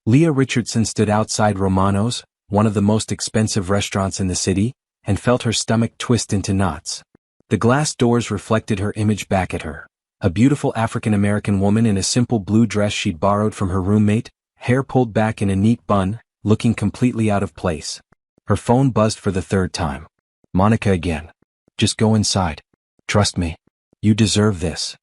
Leah Richardson stood outside Romano's, one of the most expensive restaurants in the city, and felt her stomach twist into knots. The glass doors reflected her image back at her. A beautiful African-American woman in a simple blue dress she'd borrowed from her roommate, hair pulled back in a neat bun, looking completely out of place. Her phone buzzed for the third time. Monica again. Just go inside. Trust me. You deserve this.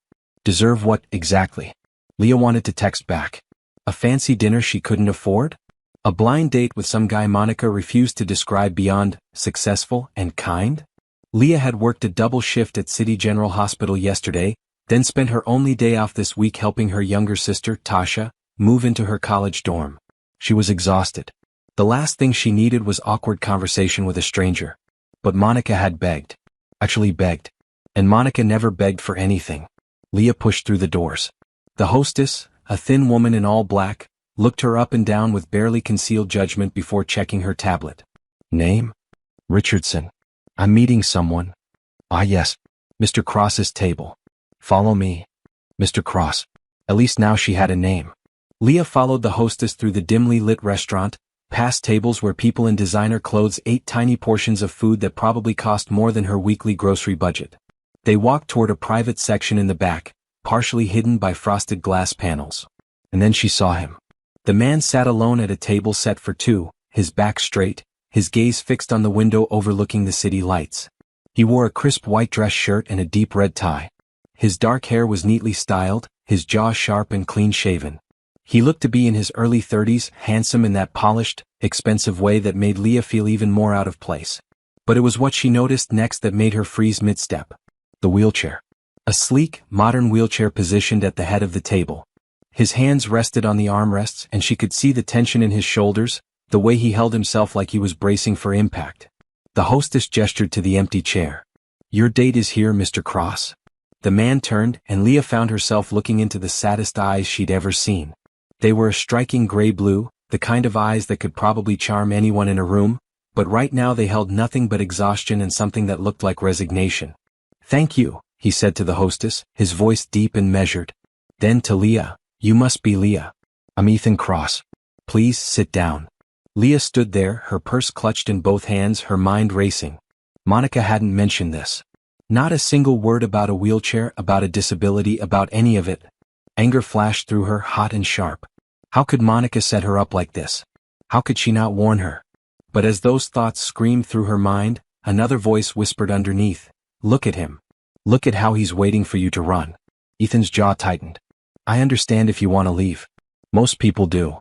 Deserve what, exactly? Leah wanted to text back. A fancy dinner she couldn't afford? A blind date with some guy Monica refused to describe beyond successful and kind? Leah had worked a double shift at City General Hospital yesterday, then spent her only day off this week helping her younger sister, Tasha, move into her college dorm. She was exhausted. The last thing she needed was awkward conversation with a stranger. But Monica had begged. Actually begged. And Monica never begged for anything. Leah pushed through the doors. The hostess, a thin woman in all black, looked her up and down with barely concealed judgment before checking her tablet. Name? Richardson. I'm meeting someone. Ah yes. Mr. Cross's table. Follow me. Mr. Cross. At least now she had a name. Leah followed the hostess through the dimly lit restaurant, past tables where people in designer clothes ate tiny portions of food that probably cost more than her weekly grocery budget. They walked toward a private section in the back, partially hidden by frosted glass panels. And then she saw him. The man sat alone at a table set for two, his back straight, his gaze fixed on the window overlooking the city lights. He wore a crisp white dress shirt and a deep red tie. His dark hair was neatly styled, his jaw sharp and clean-shaven. He looked to be in his early 30s, handsome in that polished, expensive way that made Leah feel even more out of place. But it was what she noticed next that made her freeze mid-step. The wheelchair. A sleek, modern wheelchair positioned at the head of the table. His hands rested on the armrests and she could see the tension in his shoulders, the way he held himself like he was bracing for impact. The hostess gestured to the empty chair. Your date is here, Mr. Cross. The man turned and Leah found herself looking into the saddest eyes she'd ever seen. They were a striking gray-blue, the kind of eyes that could probably charm anyone in a room, but right now they held nothing but exhaustion and something that looked like resignation. Thank you, he said to the hostess, his voice deep and measured. Then to Leah, you must be Leah. I'm Ethan Cross. Please sit down. Leah stood there, her purse clutched in both hands, her mind racing. Monica hadn't mentioned this. Not a single word about a wheelchair, about a disability, about any of it. Anger flashed through her, hot and sharp. How could Monica set her up like this? How could she not warn her? But as those thoughts screamed through her mind, another voice whispered underneath. Look at him. Look at how he's waiting for you to run. Ethan's jaw tightened. I understand if you want to leave. Most people do.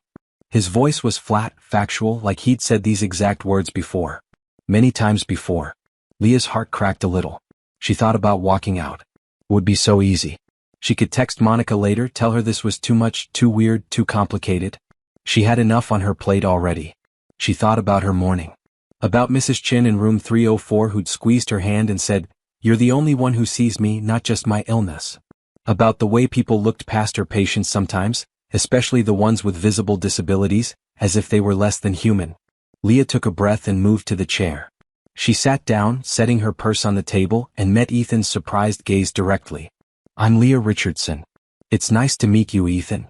His voice was flat, factual, like he'd said these exact words before. Many times before. Leah's heart cracked a little. She thought about walking out. It would be so easy. She could text Monica later, tell her this was too much, too weird, too complicated. She had enough on her plate already. She thought about her morning. About Mrs. Chin in room 304 who'd squeezed her hand and said, "You're the only one who sees me, not just my illness." About the way people looked past her patients sometimes, especially the ones with visible disabilities, as if they were less than human. Leah took a breath and moved to the chair. She sat down, setting her purse on the table, and met Ethan's surprised gaze directly. I'm Leah Richardson. It's nice to meet you, Ethan.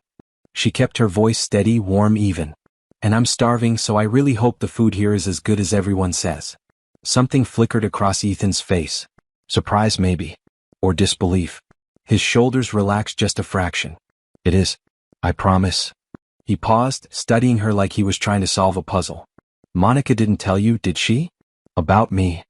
She kept her voice steady, warm, even. And I'm starving, so I really hope the food here is as good as everyone says. Something flickered across Ethan's face. Surprise maybe. Or disbelief. His shoulders relaxed just a fraction. It is. I promise. He paused, studying her like he was trying to solve a puzzle. Monica didn't tell you, did she? About me?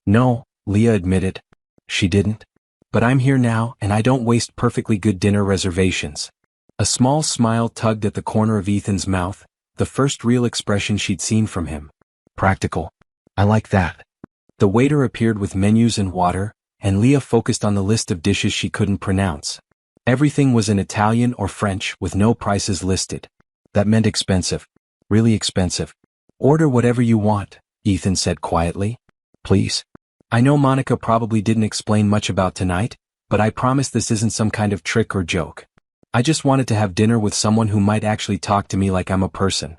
No, Leah admitted. She didn't. But I'm here now, and I don't waste perfectly good dinner reservations. A small smile tugged at the corner of Ethan's mouth, the first real expression she'd seen from him. Practical. I like that. The waiter appeared with menus and water, and Leah focused on the list of dishes she couldn't pronounce. Everything was in Italian or French with no prices listed. That meant expensive. Really expensive. Order whatever you want, Ethan said quietly. Please. I know Monica probably didn't explain much about tonight, but I promise this isn't some kind of trick or joke. I just wanted to have dinner with someone who might actually talk to me like I'm a person.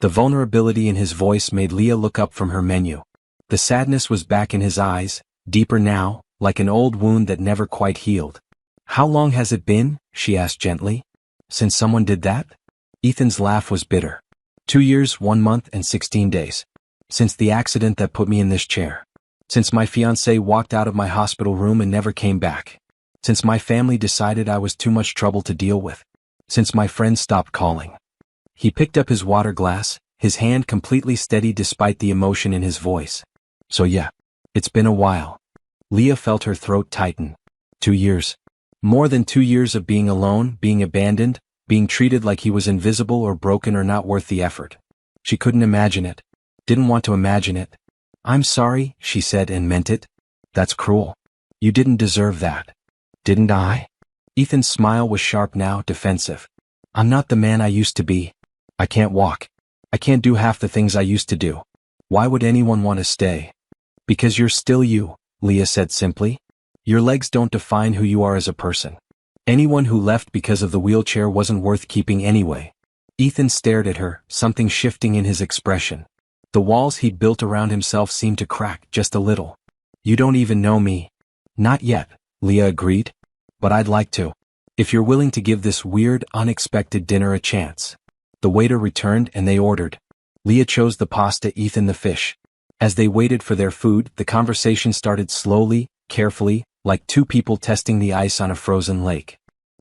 The vulnerability in his voice made Leah look up from her menu. The sadness was back in his eyes, deeper now, like an old wound that never quite healed. How long has it been? She asked gently. Since someone did that? Ethan's laugh was bitter. 2 years, 1 month, and 16 days. Since the accident that put me in this chair. Since my fiancé walked out of my hospital room and never came back. Since my family decided I was too much trouble to deal with. Since my friends stopped calling. He picked up his water glass, his hand completely steady despite the emotion in his voice. So yeah, it's been a while. Leah felt her throat tighten. 2 years. More than 2 years of being alone, being abandoned, being treated like he was invisible or broken or not worth the effort. She couldn't imagine it. Didn't want to imagine it. I'm sorry, she said and meant it. That's cruel. You didn't deserve that. Didn't I? Ethan's smile was sharp now, defensive. I'm not the man I used to be. I can't walk. I can't do half the things I used to do. Why would anyone want to stay? Because you're still you, Leah said simply. Your legs don't define who you are as a person. Anyone who left because of the wheelchair wasn't worth keeping anyway. Ethan stared at her, something shifting in his expression. The walls he'd built around himself seemed to crack just a little. You don't even know me. Not yet, Leah agreed. But I'd like to. If you're willing to give this weird, unexpected dinner a chance. The waiter returned and they ordered. Leah chose the pasta, Ethan the fish. As they waited for their food, the conversation started slowly, carefully, like two people testing the ice on a frozen lake.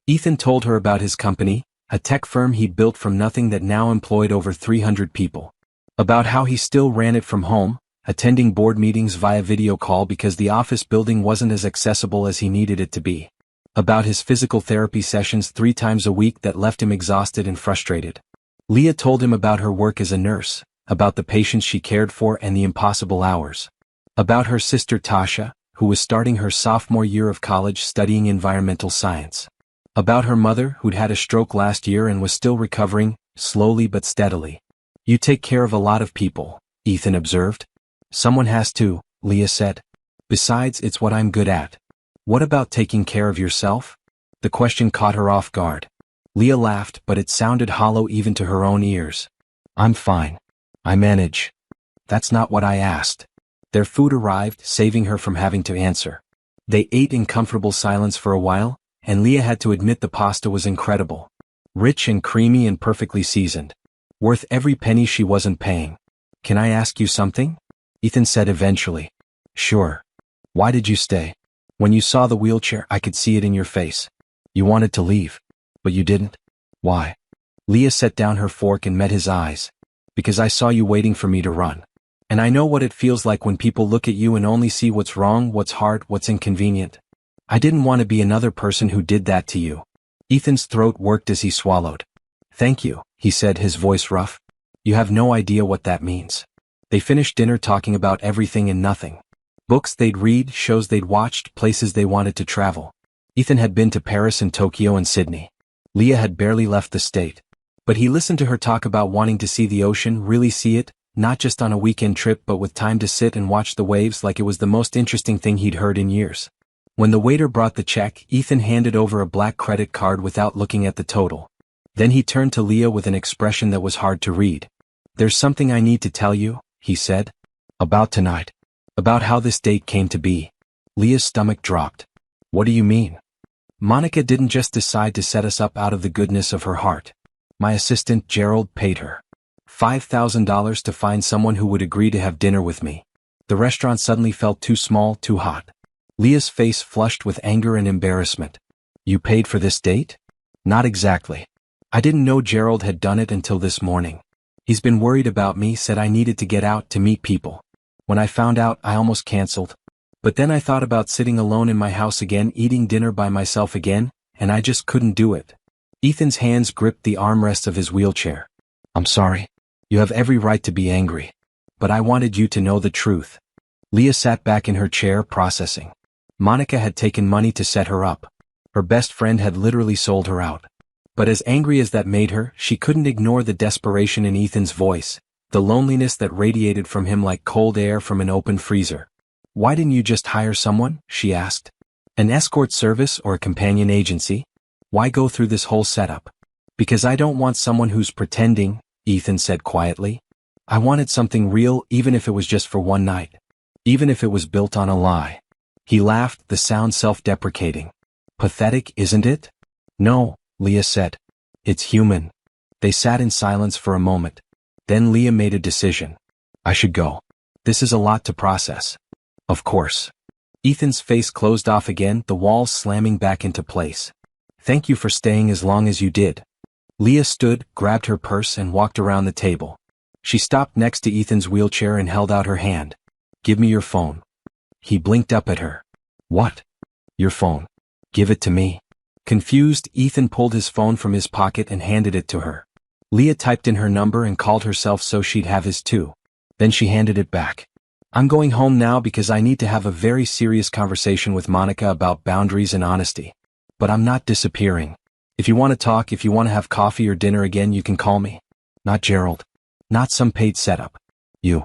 Ethan told her about his company, a tech firm he built from nothing that now employed over 300 people. About how he still ran it from home, attending board meetings via video call because the office building wasn't as accessible as he needed it to be. About his physical therapy sessions 3 times a week that left him exhausted and frustrated. Leah told him about her work as a nurse, about the patients she cared for and the impossible hours. About her sister Tasha, who was starting her sophomore year of college studying environmental science. About her mother who'd had a stroke last year and was still recovering, slowly but steadily. You take care of a lot of people, Ethan observed. Someone has to, Leah said. Besides, it's what I'm good at. What about taking care of yourself? The question caught her off guard. Leah laughed, but it sounded hollow even to her own ears. I'm fine. I manage. That's not what I asked. Their food arrived, saving her from having to answer. They ate in comfortable silence for a while, and Leah had to admit the pasta was incredible. Rich and creamy and perfectly seasoned. Worth every penny she wasn't paying. Can I ask you something? Ethan said eventually. Sure. Why did you stay? When you saw the wheelchair, I could see it in your face. You wanted to leave. But you didn't? Why? Leah set down her fork and met his eyes. Because I saw you waiting for me to run. And I know what it feels like when people look at you and only see what's wrong, what's hard, what's inconvenient. I didn't want to be another person who did that to you. Ethan's throat worked as he swallowed. Thank you, he said, his voice rough. You have no idea what that means. They finished dinner talking about everything and nothing. Books they'd read, shows they'd watched, places they wanted to travel. Ethan had been to Paris and Tokyo and Sydney. Leah had barely left the state. But he listened to her talk about wanting to see the ocean, really see it, not just on a weekend trip but with time to sit and watch the waves like it was the most interesting thing he'd heard in years. When the waiter brought the check, Ethan handed over a black credit card without looking at the total. Then he turned to Leah with an expression that was hard to read. There's something I need to tell you, he said. About tonight. About how this date came to be. Leah's stomach dropped. What do you mean? Monica didn't just decide to set us up out of the goodness of her heart. My assistant, Gerald, paid her $5,000 to find someone who would agree to have dinner with me. The restaurant suddenly felt too small, too hot. Leah's face flushed with anger and embarrassment. You paid for this date? Not exactly. I didn't know Gerald had done it until this morning. He's been worried about me, said I needed to get out to meet people. When I found out, I almost canceled. But then I thought about sitting alone in my house again, eating dinner by myself again, and I just couldn't do it. Ethan's hands gripped the armrest of his wheelchair. I'm sorry. You have every right to be angry. But I wanted you to know the truth. Leah sat back in her chair, processing. Monica had taken money to set her up. Her best friend had literally sold her out. But as angry as that made her, she couldn't ignore the desperation in Ethan's voice, the loneliness that radiated from him like cold air from an open freezer. Why didn't you just hire someone? She asked. An escort service or a companion agency? Why go through this whole setup? Because I don't want someone who's pretending, Ethan said quietly. I wanted something real, even if it was just for one night. Even if it was built on a lie. He laughed, the sound self-deprecating. Pathetic, isn't it? No, Leah said. It's human. They sat in silence for a moment. Then Leah made a decision. I should go. This is a lot to process. Of course. Ethan's face closed off again, the walls slamming back into place. Thank you for staying as long as you did. Leah stood, grabbed her purse and walked around the table. She stopped next to Ethan's wheelchair and held out her hand. Give me your phone. He blinked up at her. What? Your phone. Give it to me. Confused, Ethan pulled his phone from his pocket and handed it to her. Leah typed in her number and called herself so she'd have his too. Then she handed it back. I'm going home now because I need to have a very serious conversation with Monica about boundaries and honesty. But I'm not disappearing. If you want to talk, if you want to have coffee or dinner again, you can call me. Not Gerald. Not some paid setup. You.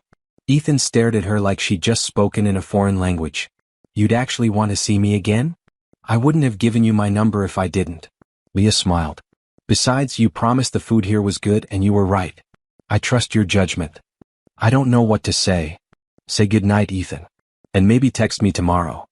Ethan stared at her like she'd just spoken in a foreign language. You'd actually want to see me again? I wouldn't have given you my number if I didn't. Leah smiled. Besides, you promised the food here was good and you were right. I trust your judgment. I don't know what to say. Say goodnight, Ethan. And maybe text me tomorrow.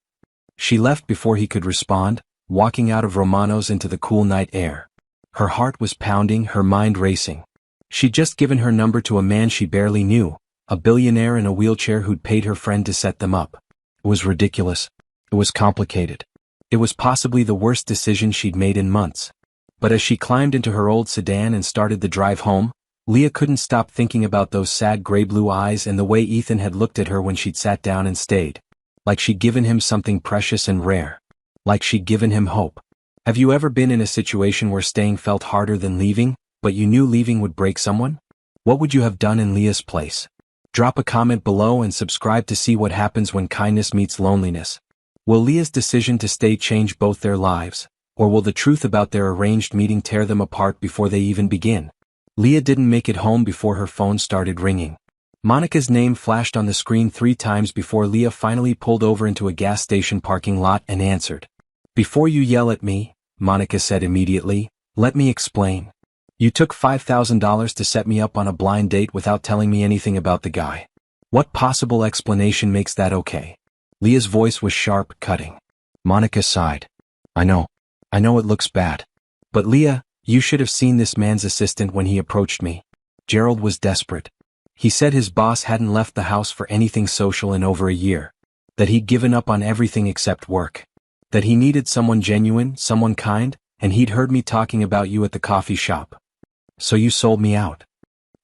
She left before he could respond, walking out of Romano's into the cool night air. Her heart was pounding, her mind racing. She'd just given her number to a man she barely knew, a billionaire in a wheelchair who'd paid her friend to set them up. It was ridiculous. It was complicated. It was possibly the worst decision she'd made in months. But as she climbed into her old sedan and started the drive home, Leah couldn't stop thinking about those sad gray-blue eyes and the way Ethan had looked at her when she'd sat down and stayed. Like she'd given him something precious and rare. Like she'd given him hope. Have you ever been in a situation where staying felt harder than leaving, but you knew leaving would break someone? What would you have done in Leah's place? Drop a comment below and subscribe to see what happens when kindness meets loneliness. Will Leah's decision to stay change both their lives, or will the truth about their arranged meeting tear them apart before they even begin? Leah didn't make it home before her phone started ringing. Monica's name flashed on the screen 3 times before Leah finally pulled over into a gas station parking lot and answered. Before you yell at me, Monica said immediately, let me explain. You took $5,000 to set me up on a blind date without telling me anything about the guy. What possible explanation makes that okay? Leah's voice was sharp, cutting. Monica sighed. I know it looks bad. But Leah, you should have seen this man's assistant when he approached me. Gerald was desperate. He said his boss hadn't left the house for anything social in over a year. That he'd given up on everything except work. That he needed someone genuine, someone kind, and he'd heard me talking about you at the coffee shop. So you sold me out.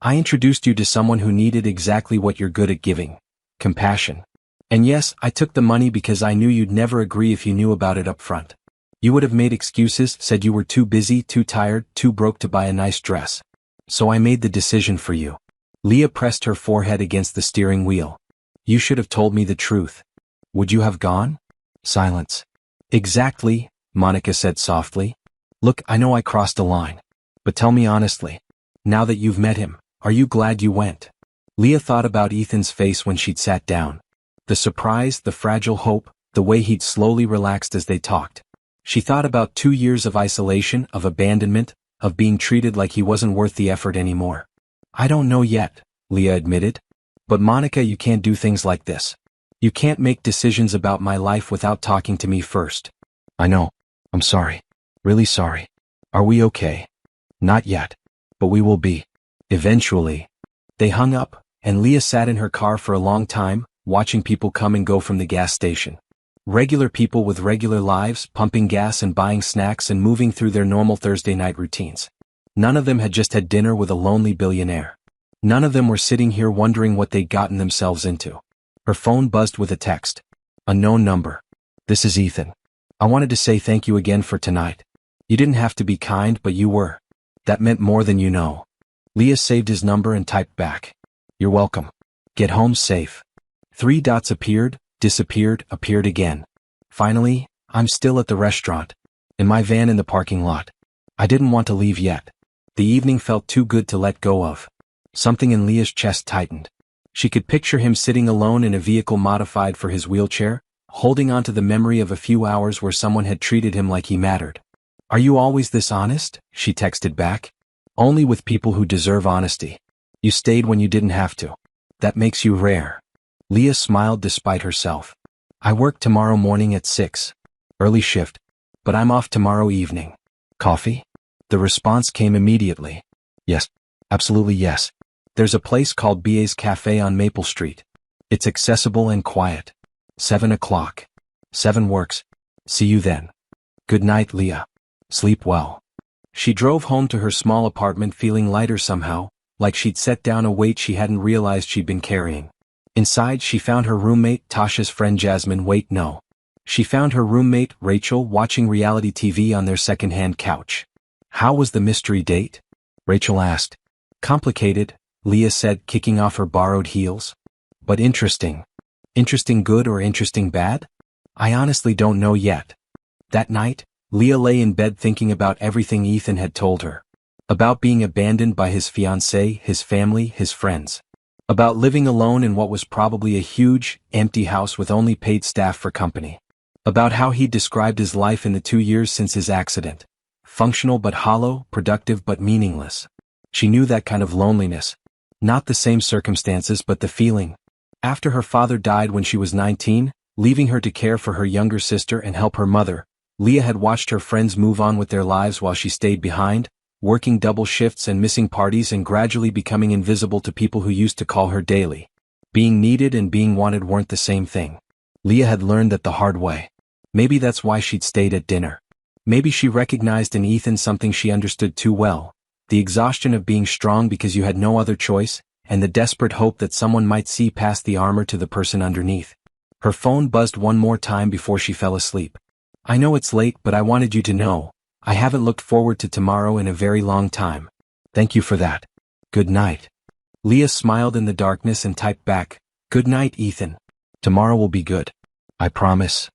I introduced you to someone who needed exactly what you're good at giving. Compassion. And yes, I took the money because I knew you'd never agree if you knew about it up front. You would have made excuses, said you were too busy, too tired, too broke to buy a nice dress. So I made the decision for you. Leah pressed her forehead against the steering wheel. You should have told me the truth. Would you have gone? Silence. Exactly, Monica said softly. Look, I know I crossed a line. But tell me honestly. Now that you've met him, are you glad you went? Leah thought about Ethan's face when she'd sat down. The surprise, the fragile hope, the way he'd slowly relaxed as they talked. She thought about 2 years of isolation, of abandonment, of being treated like he wasn't worth the effort anymore. I don't know yet, Leah admitted. But Monica, you can't do things like this. You can't make decisions about my life without talking to me first. I know. I'm sorry. Really sorry. Are we okay? Not yet. But we will be. Eventually. They hung up, and Leah sat in her car for a long time, watching people come and go from the gas station. Regular people with regular lives, pumping gas and buying snacks and moving through their normal Thursday night routines. None of them had just had dinner with a lonely billionaire. None of them were sitting here wondering what they'd gotten themselves into. Her phone buzzed with a text. Unknown number. This is Ethan. I wanted to say thank you again for tonight. You didn't have to be kind, but you were. That meant more than you know. Leah saved his number and typed back. You're welcome. Get home safe. 3 dots appeared, disappeared, appeared again. Finally, I'm still at the restaurant. In my van in the parking lot. I didn't want to leave yet. The evening felt too good to let go of. Something in Leah's chest tightened. She could picture him sitting alone in a vehicle modified for his wheelchair, holding on to the memory of a few hours where someone had treated him like he mattered. Are you always this honest? She texted back. Only with people who deserve honesty. You stayed when you didn't have to. That makes you rare. Leah smiled despite herself. I work tomorrow morning at 6. Early shift. But I'm off tomorrow evening. Coffee? The response came immediately. Yes. Absolutely yes. There's a place called BA's Cafe on Maple Street. It's accessible and quiet. 7 o'clock. 7 works. See you then. Good night, Leah. Sleep well. She drove home to her small apartment feeling lighter somehow, like she'd set down a weight she hadn't realized she'd been carrying. Inside, she found her roommate, Tasha's friend Jasmine. Wait, no. She found her roommate, Rachel, watching reality TV on their second-hand couch. How was the mystery date? Rachel asked. Complicated, Leah said, kicking off her borrowed heels. But interesting. Interesting good or interesting bad? I honestly don't know yet. That night, Leah lay in bed thinking about everything Ethan had told her. About being abandoned by his fiancée, his family, his friends. About living alone in what was probably a huge, empty house with only paid staff for company. About how he described his life in the 2 years since his accident. Functional but hollow, productive but meaningless. She knew that kind of loneliness. Not the same circumstances but the feeling. After her father died when she was 19, leaving her to care for her younger sister and help her mother, Leah had watched her friends move on with their lives while she stayed behind, working double shifts and missing parties and gradually becoming invisible to people who used to call her daily. Being needed and being wanted weren't the same thing. Leah had learned that the hard way. Maybe that's why she'd stayed at dinner. Maybe she recognized in Ethan something she understood too well. The exhaustion of being strong because you had no other choice, and the desperate hope that someone might see past the armor to the person underneath. Her phone buzzed one more time before she fell asleep. I know it's late, but I wanted you to know. I haven't looked forward to tomorrow in a very long time. Thank you for that. Good night. Leah smiled in the darkness and typed back, Good night, Ethan. Tomorrow will be good. I promise.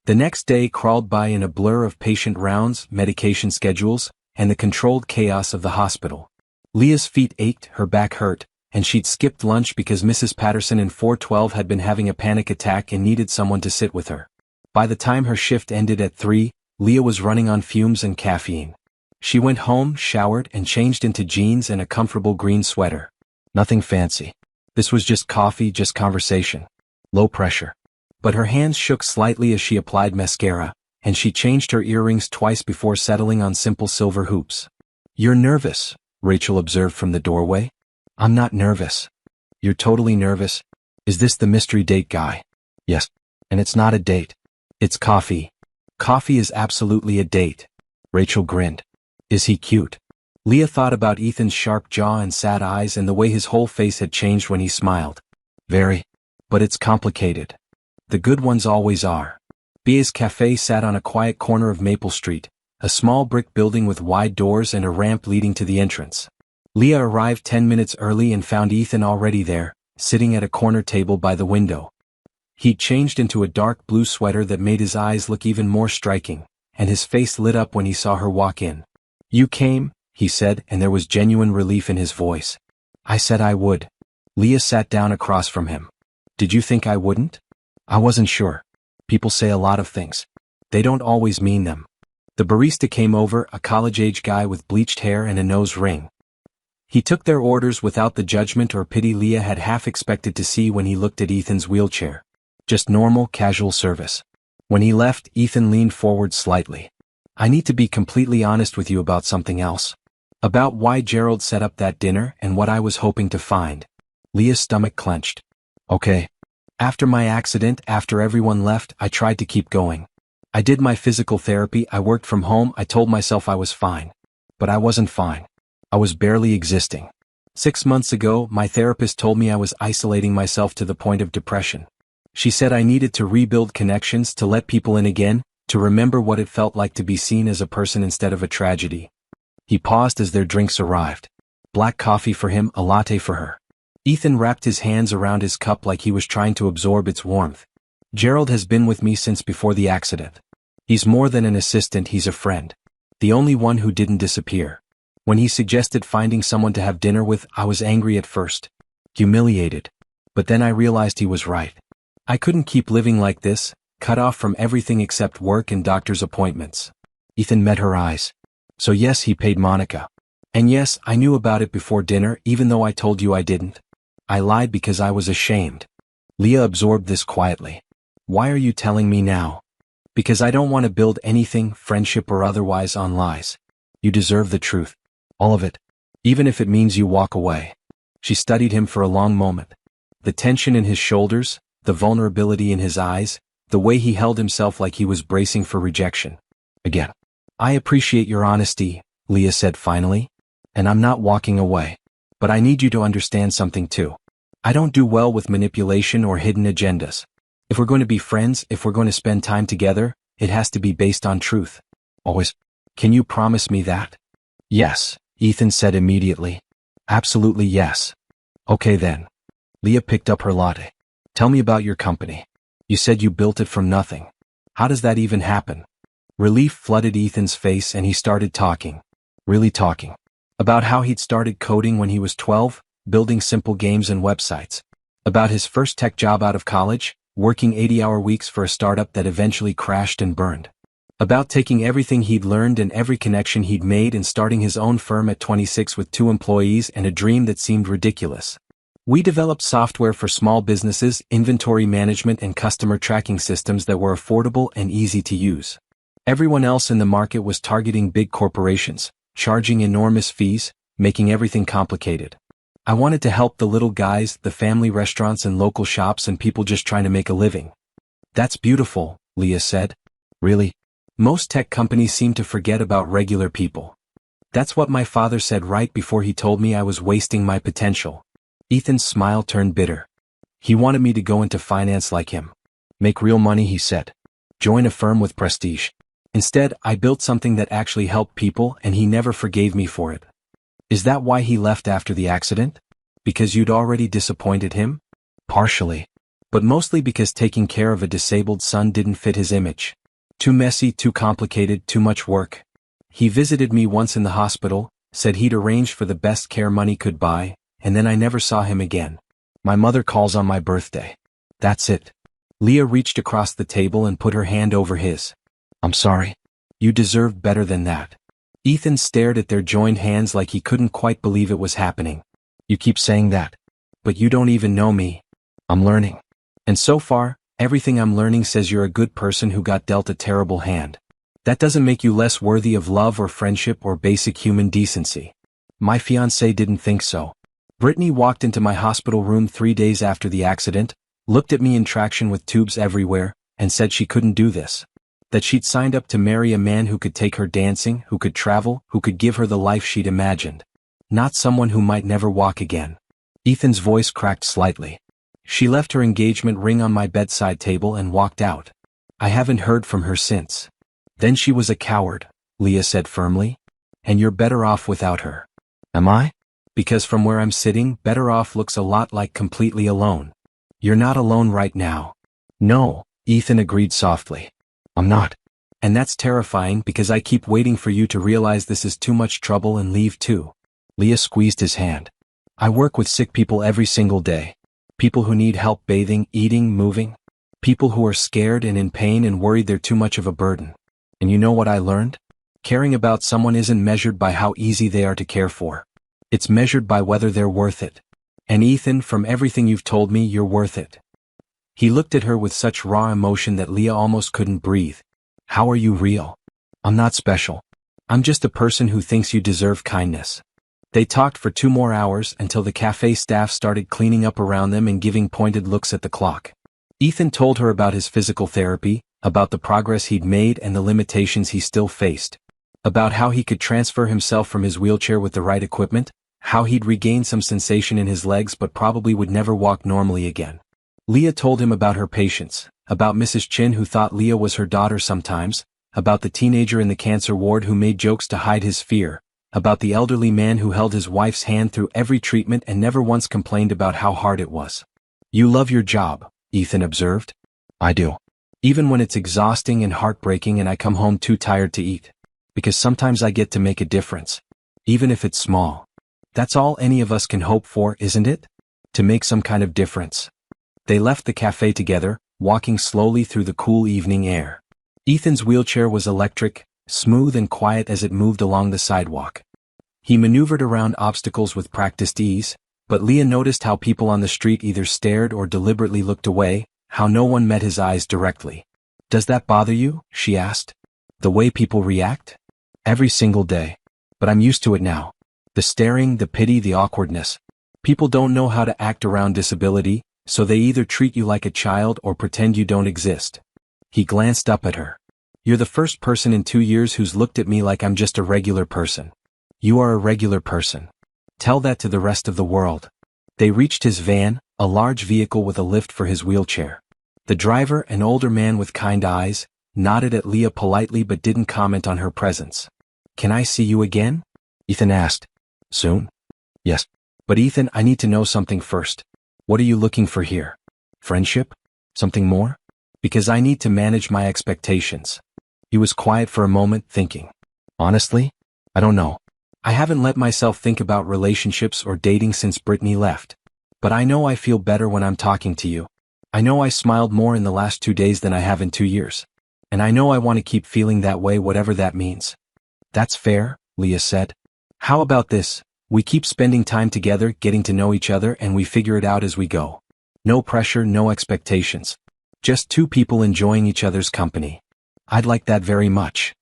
The next day crawled by in a blur of patient rounds, medication schedules, and the controlled chaos of the hospital. Leah's feet ached, her back hurt, and she'd skipped lunch because Mrs. Patterson in 412 had been having a panic attack and needed someone to sit with her. By the time her shift ended at 3, Leah was running on fumes and caffeine. She went home, showered, and changed into jeans and a comfortable green sweater. Nothing fancy. This was just coffee, just conversation. Low pressure. But her hands shook slightly as she applied mascara, and she changed her earrings twice before settling on simple silver hoops. You're nervous, Rachel observed from the doorway. I'm not nervous. You're totally nervous. Is this the mystery date guy? Yes. And it's not a date. It's coffee. Coffee is absolutely a date. Rachel grinned. Is he cute? Leah thought about Ethan's sharp jaw and sad eyes and the way his whole face had changed when he smiled. Very. But it's complicated. The good ones always are. BA's Cafe sat on a quiet corner of Maple Street, a small brick building with wide doors and a ramp leading to the entrance. Leah arrived 10 minutes early and found Ethan already there, sitting at a corner table by the window. He'd changed into a dark blue sweater that made his eyes look even more striking, and his face lit up when he saw her walk in. You came, he said, and there was genuine relief in his voice. I said I would. Leah sat down across from him. Did you think I wouldn't? I wasn't sure. People say a lot of things. They don't always mean them. The barista came over, a college-age guy with bleached hair and a nose ring. He took their orders without the judgment or pity Leah had half expected to see when he looked at Ethan's wheelchair. Just normal, casual service. When he left, Ethan leaned forward slightly. I need to be completely honest with you about something else. About why Gerald set up that dinner and what I was hoping to find. Leah's stomach clenched. Okay. After my accident, after everyone left, I tried to keep going. I did my physical therapy, I worked from home, I told myself I was fine. But I wasn't fine. I was barely existing. 6 months ago, my therapist told me I was isolating myself to the point of depression. She said I needed to rebuild connections, to let people in again, to remember what it felt like to be seen as a person instead of a tragedy. He paused as their drinks arrived. Black coffee for him, a latte for her. Ethan wrapped his hands around his cup like he was trying to absorb its warmth. Gerald has been with me since before the accident. He's more than an assistant, he's a friend. The only one who didn't disappear. When he suggested finding someone to have dinner with, I was angry at first. Humiliated. But then I realized he was right. I couldn't keep living like this, cut off from everything except work and doctor's appointments. Ethan met her eyes. So yes, he paid Monica. And yes, I knew about it before dinner, even though I told you I didn't. I lied because I was ashamed. Leah absorbed this quietly. Why are you telling me now? Because I don't want to build anything, friendship or otherwise, on lies. You deserve the truth. All of it. Even if it means you walk away. She studied him for a long moment. The tension in his shoulders, the vulnerability in his eyes, the way he held himself like he was bracing for rejection. Again. I appreciate your honesty, Leah said finally. And I'm not walking away. But I need you to understand something too. I don't do well with manipulation or hidden agendas. If we're going to be friends, if we're going to spend time together, it has to be based on truth. Always. Can you promise me that? Yes, Ethan said immediately. Absolutely yes. Okay then. Leah picked up her latte. Tell me about your company. You said you built it from nothing. How does that even happen? Relief flooded Ethan's face and he started talking. Really talking. About how he'd started coding when he was 12, building simple games and websites. About his first tech job out of college, working 80-hour weeks for a startup that eventually crashed and burned. About taking everything he'd learned and every connection he'd made and starting his own firm at 26 with 2 employees and a dream that seemed ridiculous. We developed software for small businesses, inventory management and customer tracking systems that were affordable and easy to use. Everyone else in the market was targeting big corporations, charging enormous fees, making everything complicated. I wanted to help the little guys, the family restaurants and local shops and people just trying to make a living. That's beautiful, Leah said. Really? Most tech companies seem to forget about regular people. That's what my father said right before he told me I was wasting my potential. Ethan's smile turned bitter. He wanted me to go into finance like him. Make real money, he said. Join a firm with prestige. Instead, I built something that actually helped people and he never forgave me for it. Is that why he left after the accident? Because you'd already disappointed him? Partially. But mostly because taking care of a disabled son didn't fit his image. Too messy, too complicated, too much work. He visited me once in the hospital, said he'd arranged for the best care money could buy, and then I never saw him again. My mother calls on my birthday. That's it. Leah reached across the table and put her hand over his. I'm sorry. You deserved better than that. Ethan stared at their joined hands like he couldn't quite believe it was happening. You keep saying that. But you don't even know me. I'm learning. And so far, everything I'm learning says you're a good person who got dealt a terrible hand. That doesn't make you less worthy of love or friendship or basic human decency. My fiancée didn't think so. Brittany walked into my hospital room 3 days after the accident, looked at me in traction with tubes everywhere, and said she couldn't do this. That she'd signed up to marry a man who could take her dancing, who could travel, who could give her the life she'd imagined. Not someone who might never walk again. Ethan's voice cracked slightly. She left her engagement ring on my bedside table and walked out. I haven't heard from her since. Then she was a coward, Leah said firmly. And you're better off without her. Am I? Because from where I'm sitting, better off looks a lot like completely alone. You're not alone right now. No, Ethan agreed softly. I'm not. And that's terrifying because I keep waiting for you to realize this is too much trouble and leave too. Leah squeezed his hand. I work with sick people every single day. People who need help bathing, eating, moving. People who are scared and in pain and worried they're too much of a burden. And you know what I learned? Caring about someone isn't measured by how easy they are to care for. It's measured by whether they're worth it. And Ethan, from everything you've told me, you're worth it. He looked at her with such raw emotion that Leah almost couldn't breathe. How are you real? I'm not special. I'm just a person who thinks you deserve kindness. They talked for 2 more hours until the cafe staff started cleaning up around them and giving pointed looks at the clock. Ethan told her about his physical therapy, about the progress he'd made and the limitations he still faced. About how he could transfer himself from his wheelchair with the right equipment, how he'd regained some sensation in his legs but probably would never walk normally again. Leah told him about her patients, about Mrs. Chin who thought Leah was her daughter sometimes, about the teenager in the cancer ward who made jokes to hide his fear, about the elderly man who held his wife's hand through every treatment and never once complained about how hard it was. You love your job, Ethan observed. I do. Even when it's exhausting and heartbreaking and I come home too tired to eat. Because sometimes I get to make a difference. Even if it's small. That's all any of us can hope for, isn't it? To make some kind of difference. They left the cafe together, walking slowly through the cool evening air. Ethan's wheelchair was electric, smooth and quiet as it moved along the sidewalk. He maneuvered around obstacles with practiced ease, but Leah noticed how people on the street either stared or deliberately looked away, how no one met his eyes directly. Does that bother you? She asked. The way people react? Every single day. But I'm used to it now. The staring, the pity, the awkwardness. People don't know how to act around disability, so they either treat you like a child or pretend you don't exist. He glanced up at her. You're the first person in 2 years who's looked at me like I'm just a regular person. You are a regular person. Tell that to the rest of the world. They reached his van, a large vehicle with a lift for his wheelchair. The driver, an older man with kind eyes, nodded at Leah politely but didn't comment on her presence. Can I see you again? Ethan asked. Soon? Yes. But Ethan, I need to know something first. What are you looking for here? Friendship? Something more? Because I need to manage my expectations. He was quiet for a moment, thinking. Honestly? I don't know. I haven't let myself think about relationships or dating since Brittany left. But I know I feel better when I'm talking to you. I know I smiled more in the last 2 days than I have in 2 years. And I know I want to keep feeling that way, whatever that means. That's fair, Leah said. How about this? We keep spending time together, getting to know each other, and we figure it out as we go. No pressure, no expectations. Just 2 people enjoying each other's company. I'd like that very much.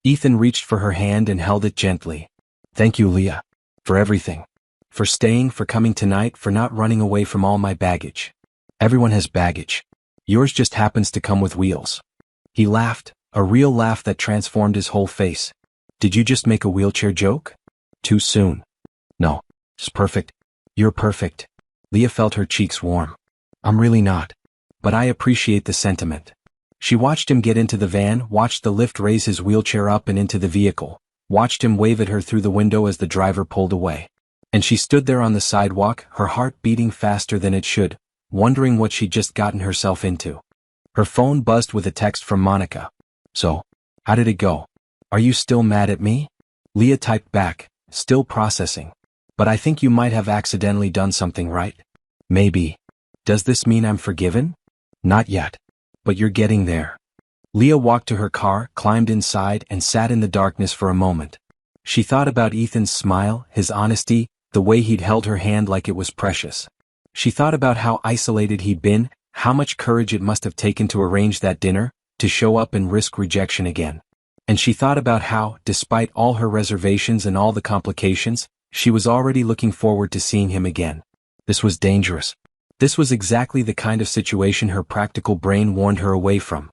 Ethan reached for her hand and held it gently. Thank you, Leah. For everything. For staying, for coming tonight, for not running away from all my baggage. Everyone has baggage. Yours just happens to come with wheels. He laughed, a real laugh that transformed his whole face. Did you just make a wheelchair joke? Too soon. No. It's perfect. You're perfect. Leah felt her cheeks warm. I'm really not. But I appreciate the sentiment. She watched him get into the van, watched the lift raise his wheelchair up and into the vehicle, watched him wave at her through the window as the driver pulled away. And she stood there on the sidewalk, her heart beating faster than it should, wondering what she'd just gotten herself into. Her phone buzzed with a text from Monica. So, how did it go? Are you still mad at me? Leah typed back, still processing. But I think you might have accidentally done something, right? Maybe. Does this mean I'm forgiven? Not yet. But you're getting there. Leah walked to her car, climbed inside, and sat in the darkness for a moment. She thought about Ethan's smile, his honesty, the way he'd held her hand like it was precious. She thought about how isolated he'd been, how much courage it must have taken to arrange that dinner, to show up and risk rejection again. And she thought about how, despite all her reservations and all the complications, she was already looking forward to seeing him again. This was dangerous. This was exactly the kind of situation her practical brain warned her away from.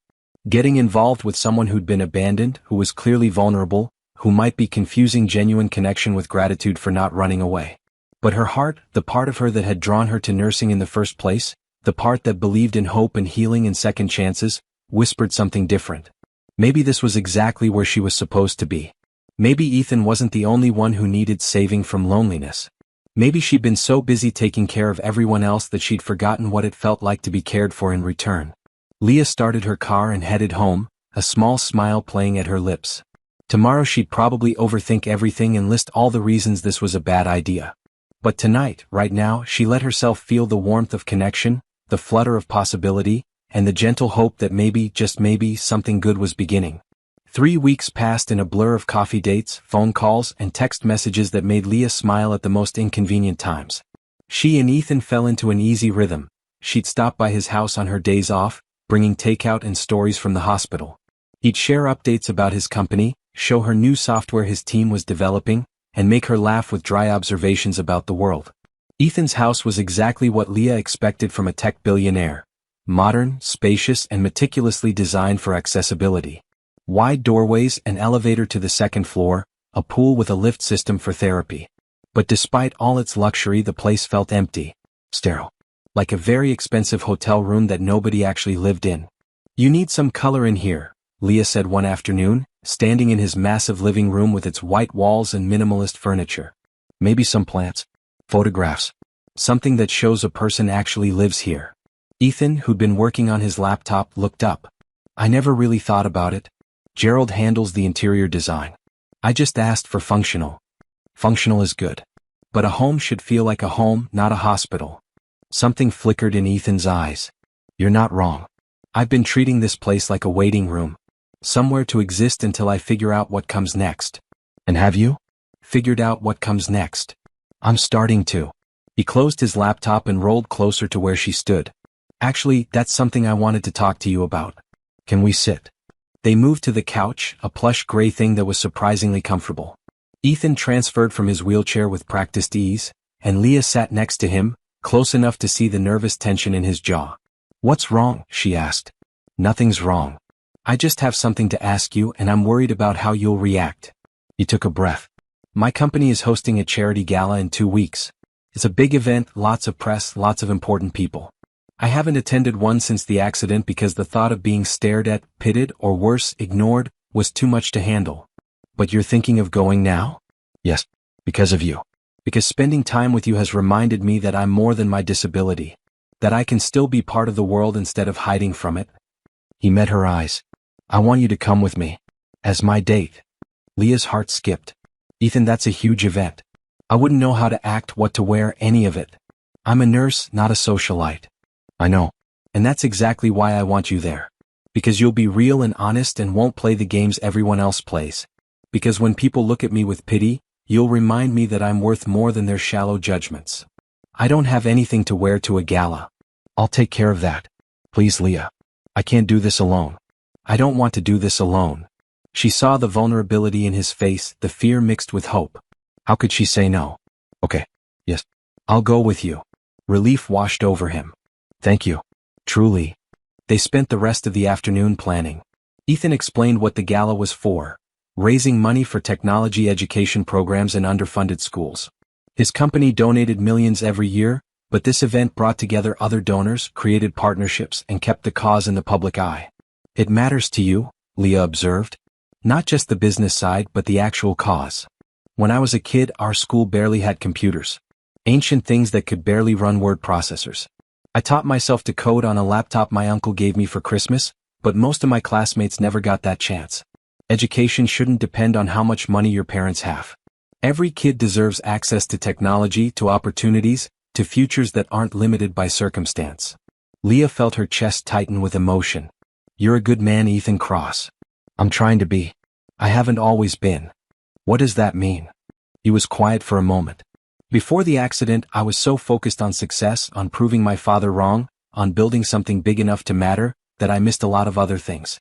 Getting involved with someone who'd been abandoned, who was clearly vulnerable, who might be confusing genuine connection with gratitude for not running away. But her heart, the part of her that had drawn her to nursing in the first place, the part that believed in hope and healing and second chances, whispered something different. Maybe this was exactly where she was supposed to be. Maybe Ethan wasn't the only one who needed saving from loneliness. Maybe she'd been so busy taking care of everyone else that she'd forgotten what it felt like to be cared for in return. Leah started her car and headed home, a small smile playing at her lips. Tomorrow she'd probably overthink everything and list all the reasons this was a bad idea. But tonight, right now, she let herself feel the warmth of connection, the flutter of possibility, and the gentle hope that maybe, just maybe, something good was beginning. 3 weeks passed in a blur of coffee dates, phone calls, and text messages that made Leah smile at the most inconvenient times. She and Ethan fell into an easy rhythm. She'd stop by his house on her days off, bringing takeout and stories from the hospital. He'd share updates about his company, show her new software his team was developing, and make her laugh with dry observations about the world. Ethan's house was exactly what Leah expected from a tech billionaire. Modern, spacious, and meticulously designed for accessibility. Wide doorways, an elevator to the second floor, a pool with a lift system for therapy. But despite all its luxury, the place felt empty. Sterile. Like a very expensive hotel room that nobody actually lived in. You need some color in here, Leah said one afternoon, standing in his massive living room with its white walls and minimalist furniture. Maybe some plants. Photographs. Something that shows a person actually lives here. Ethan, who'd been working on his laptop, looked up. I never really thought about it. Gerald handles the interior design. I just asked for functional. Functional is good. But a home should feel like a home, not a hospital. Something flickered in Ethan's eyes. You're not wrong. I've been treating this place like a waiting room. Somewhere to exist until I figure out what comes next. And have you? Figured out what comes next? I'm starting to. He closed his laptop and rolled closer to where she stood. Actually, that's something I wanted to talk to you about. Can we sit? They moved to the couch, a plush gray thing that was surprisingly comfortable. Ethan transferred from his wheelchair with practiced ease, and Leah sat next to him, close enough to see the nervous tension in his jaw. "What's wrong?" she asked. "Nothing's wrong. I just have something to ask you and I'm worried about how you'll react." He took a breath. "My company is hosting a charity gala in 2 weeks. It's a big event, lots of press, lots of important people. I haven't attended one since the accident because the thought of being stared at, pitted, or worse, ignored, was too much to handle." "But you're thinking of going now?" "Yes, because of you. Because spending time with you has reminded me that I'm more than my disability. That I can still be part of the world instead of hiding from it." He met her eyes. "I want you to come with me. As my date." Leah's heart skipped. "Ethan, that's a huge event. I wouldn't know how to act, what to wear, any of it. I'm a nurse, not a socialite." "I know. And that's exactly why I want you there. Because you'll be real and honest and won't play the games everyone else plays. Because when people look at me with pity, you'll remind me that I'm worth more than their shallow judgments. I don't have anything to wear to a gala. I'll take care of that. Please, Leah. I can't do this alone. I don't want to do this alone." She saw the vulnerability in his face, the fear mixed with hope. How could she say no? "Okay. Yes. I'll go with you." Relief washed over him. "Thank you. Truly." They spent the rest of the afternoon planning. Ethan explained what the gala was for: raising money for technology education programs in underfunded schools. His company donated millions every year, but this event brought together other donors, created partnerships, and kept the cause in the public eye. "It matters to you," Leah observed. "Not just the business side but the actual cause. When I was a kid, our school barely had computers. Ancient things that could barely run word processors. I taught myself to code on a laptop my uncle gave me for Christmas, but most of my classmates never got that chance. Education shouldn't depend on how much money your parents have. Every kid deserves access to technology, to opportunities, to futures that aren't limited by circumstance." Leah felt her chest tighten with emotion. "You're a good man, Ethan Cross." "I'm trying to be. I haven't always been." "What does that mean?" He was quiet for a moment. "Before the accident, I was so focused on success, on proving my father wrong, on building something big enough to matter, that I missed a lot of other things.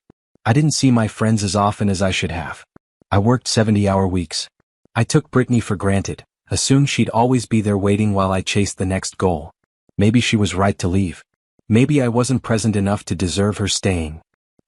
I didn't see my friends as often as I should have. I worked 70-hour weeks. I took Brittany for granted, assumed she'd always be there waiting while I chased the next goal. Maybe she was right to leave. Maybe I wasn't present enough to deserve her staying."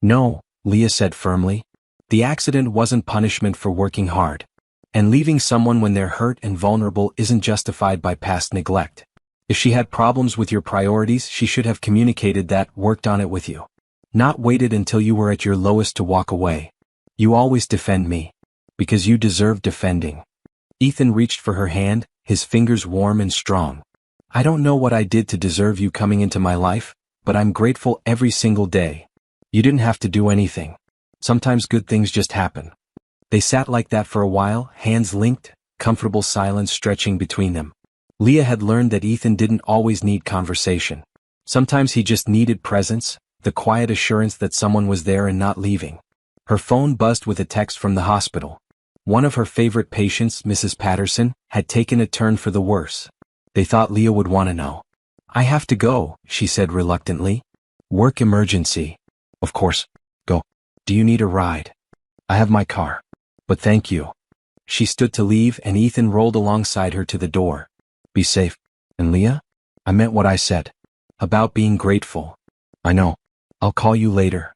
"No," Leah said firmly. "The accident wasn't punishment for working hard. And leaving someone when they're hurt and vulnerable isn't justified by past neglect. If she had problems with your priorities, she should have communicated that, worked on it with you. Not waited until you were at your lowest to walk away. You always defend me. Because you deserve defending." Ethan reached for her hand, his fingers warm and strong. "I don't know what I did to deserve you coming into my life, but I'm grateful every single day. You didn't have to do anything. Sometimes good things just happen." They sat like that for a while, hands linked, comfortable silence stretching between them. Leah had learned that Ethan didn't always need conversation. Sometimes he just needed presence, the quiet assurance that someone was there and not leaving. Her phone buzzed with a text from the hospital. One of her favorite patients, Mrs. Patterson, had taken a turn for the worse. They thought Leah would want to know. "I have to go," she said reluctantly. "Work emergency." "Of course. Go. Do you need a ride?" "I have my car. But thank you." She stood to leave and Ethan rolled alongside her to the door. "Be safe. And Leah? I meant what I said. About being grateful." "I know. I'll call you later."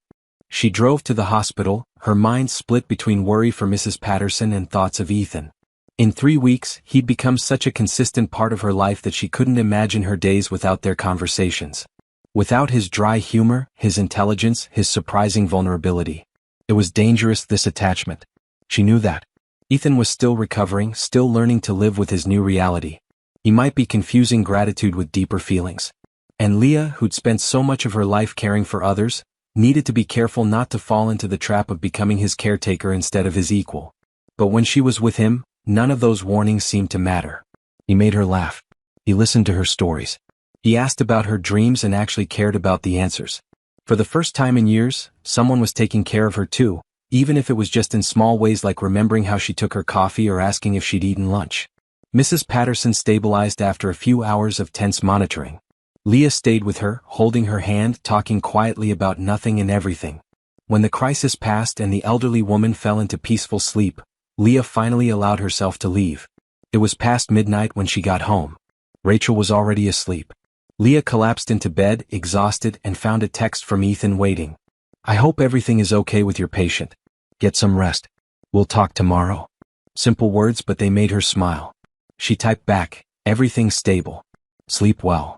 She drove to the hospital, her mind split between worry for Mrs. Patterson and thoughts of Ethan. In 3 weeks, he'd become such a consistent part of her life that she couldn't imagine her days without their conversations. Without his dry humor, his intelligence, his surprising vulnerability. It was dangerous, this attachment. She knew that. Ethan was still recovering, still learning to live with his new reality. He might be confusing gratitude with deeper feelings. And Leah, who'd spent so much of her life caring for others, needed to be careful not to fall into the trap of becoming his caretaker instead of his equal. But when she was with him, none of those warnings seemed to matter. He made her laugh. He listened to her stories. He asked about her dreams and actually cared about the answers. For the first time in years, someone was taking care of her too, even if it was just in small ways like remembering how she took her coffee or asking if she'd eaten lunch. Mrs. Patterson stabilized after a few hours of tense monitoring. Leah stayed with her, holding her hand, talking quietly about nothing and everything. When the crisis passed and the elderly woman fell into peaceful sleep, Leah finally allowed herself to leave. It was past midnight when she got home. Rachel was already asleep. Leah collapsed into bed, exhausted, and found a text from Ethan waiting. "I hope everything is okay with your patient. Get some rest. We'll talk tomorrow." Simple words, but they made her smile. She typed back, "Everything's stable. Sleep well."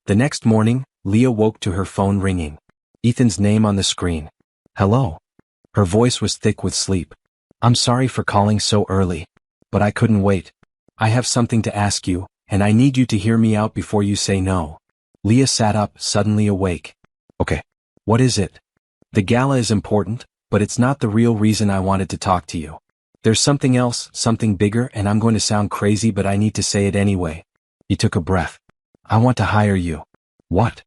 The next morning, Leah woke to her phone ringing. Ethan's name on the screen. "Hello." Her voice was thick with sleep. "I'm sorry for calling so early, but I couldn't wait. I have something to ask you, and I need you to hear me out before you say no." Leah sat up, suddenly awake. "Okay. What is it?" "The gala is important, but it's not the real reason I wanted to talk to you. There's something else, something bigger, and I'm going to sound crazy, but I need to say it anyway." He took a breath. "I want to hire you." "What?"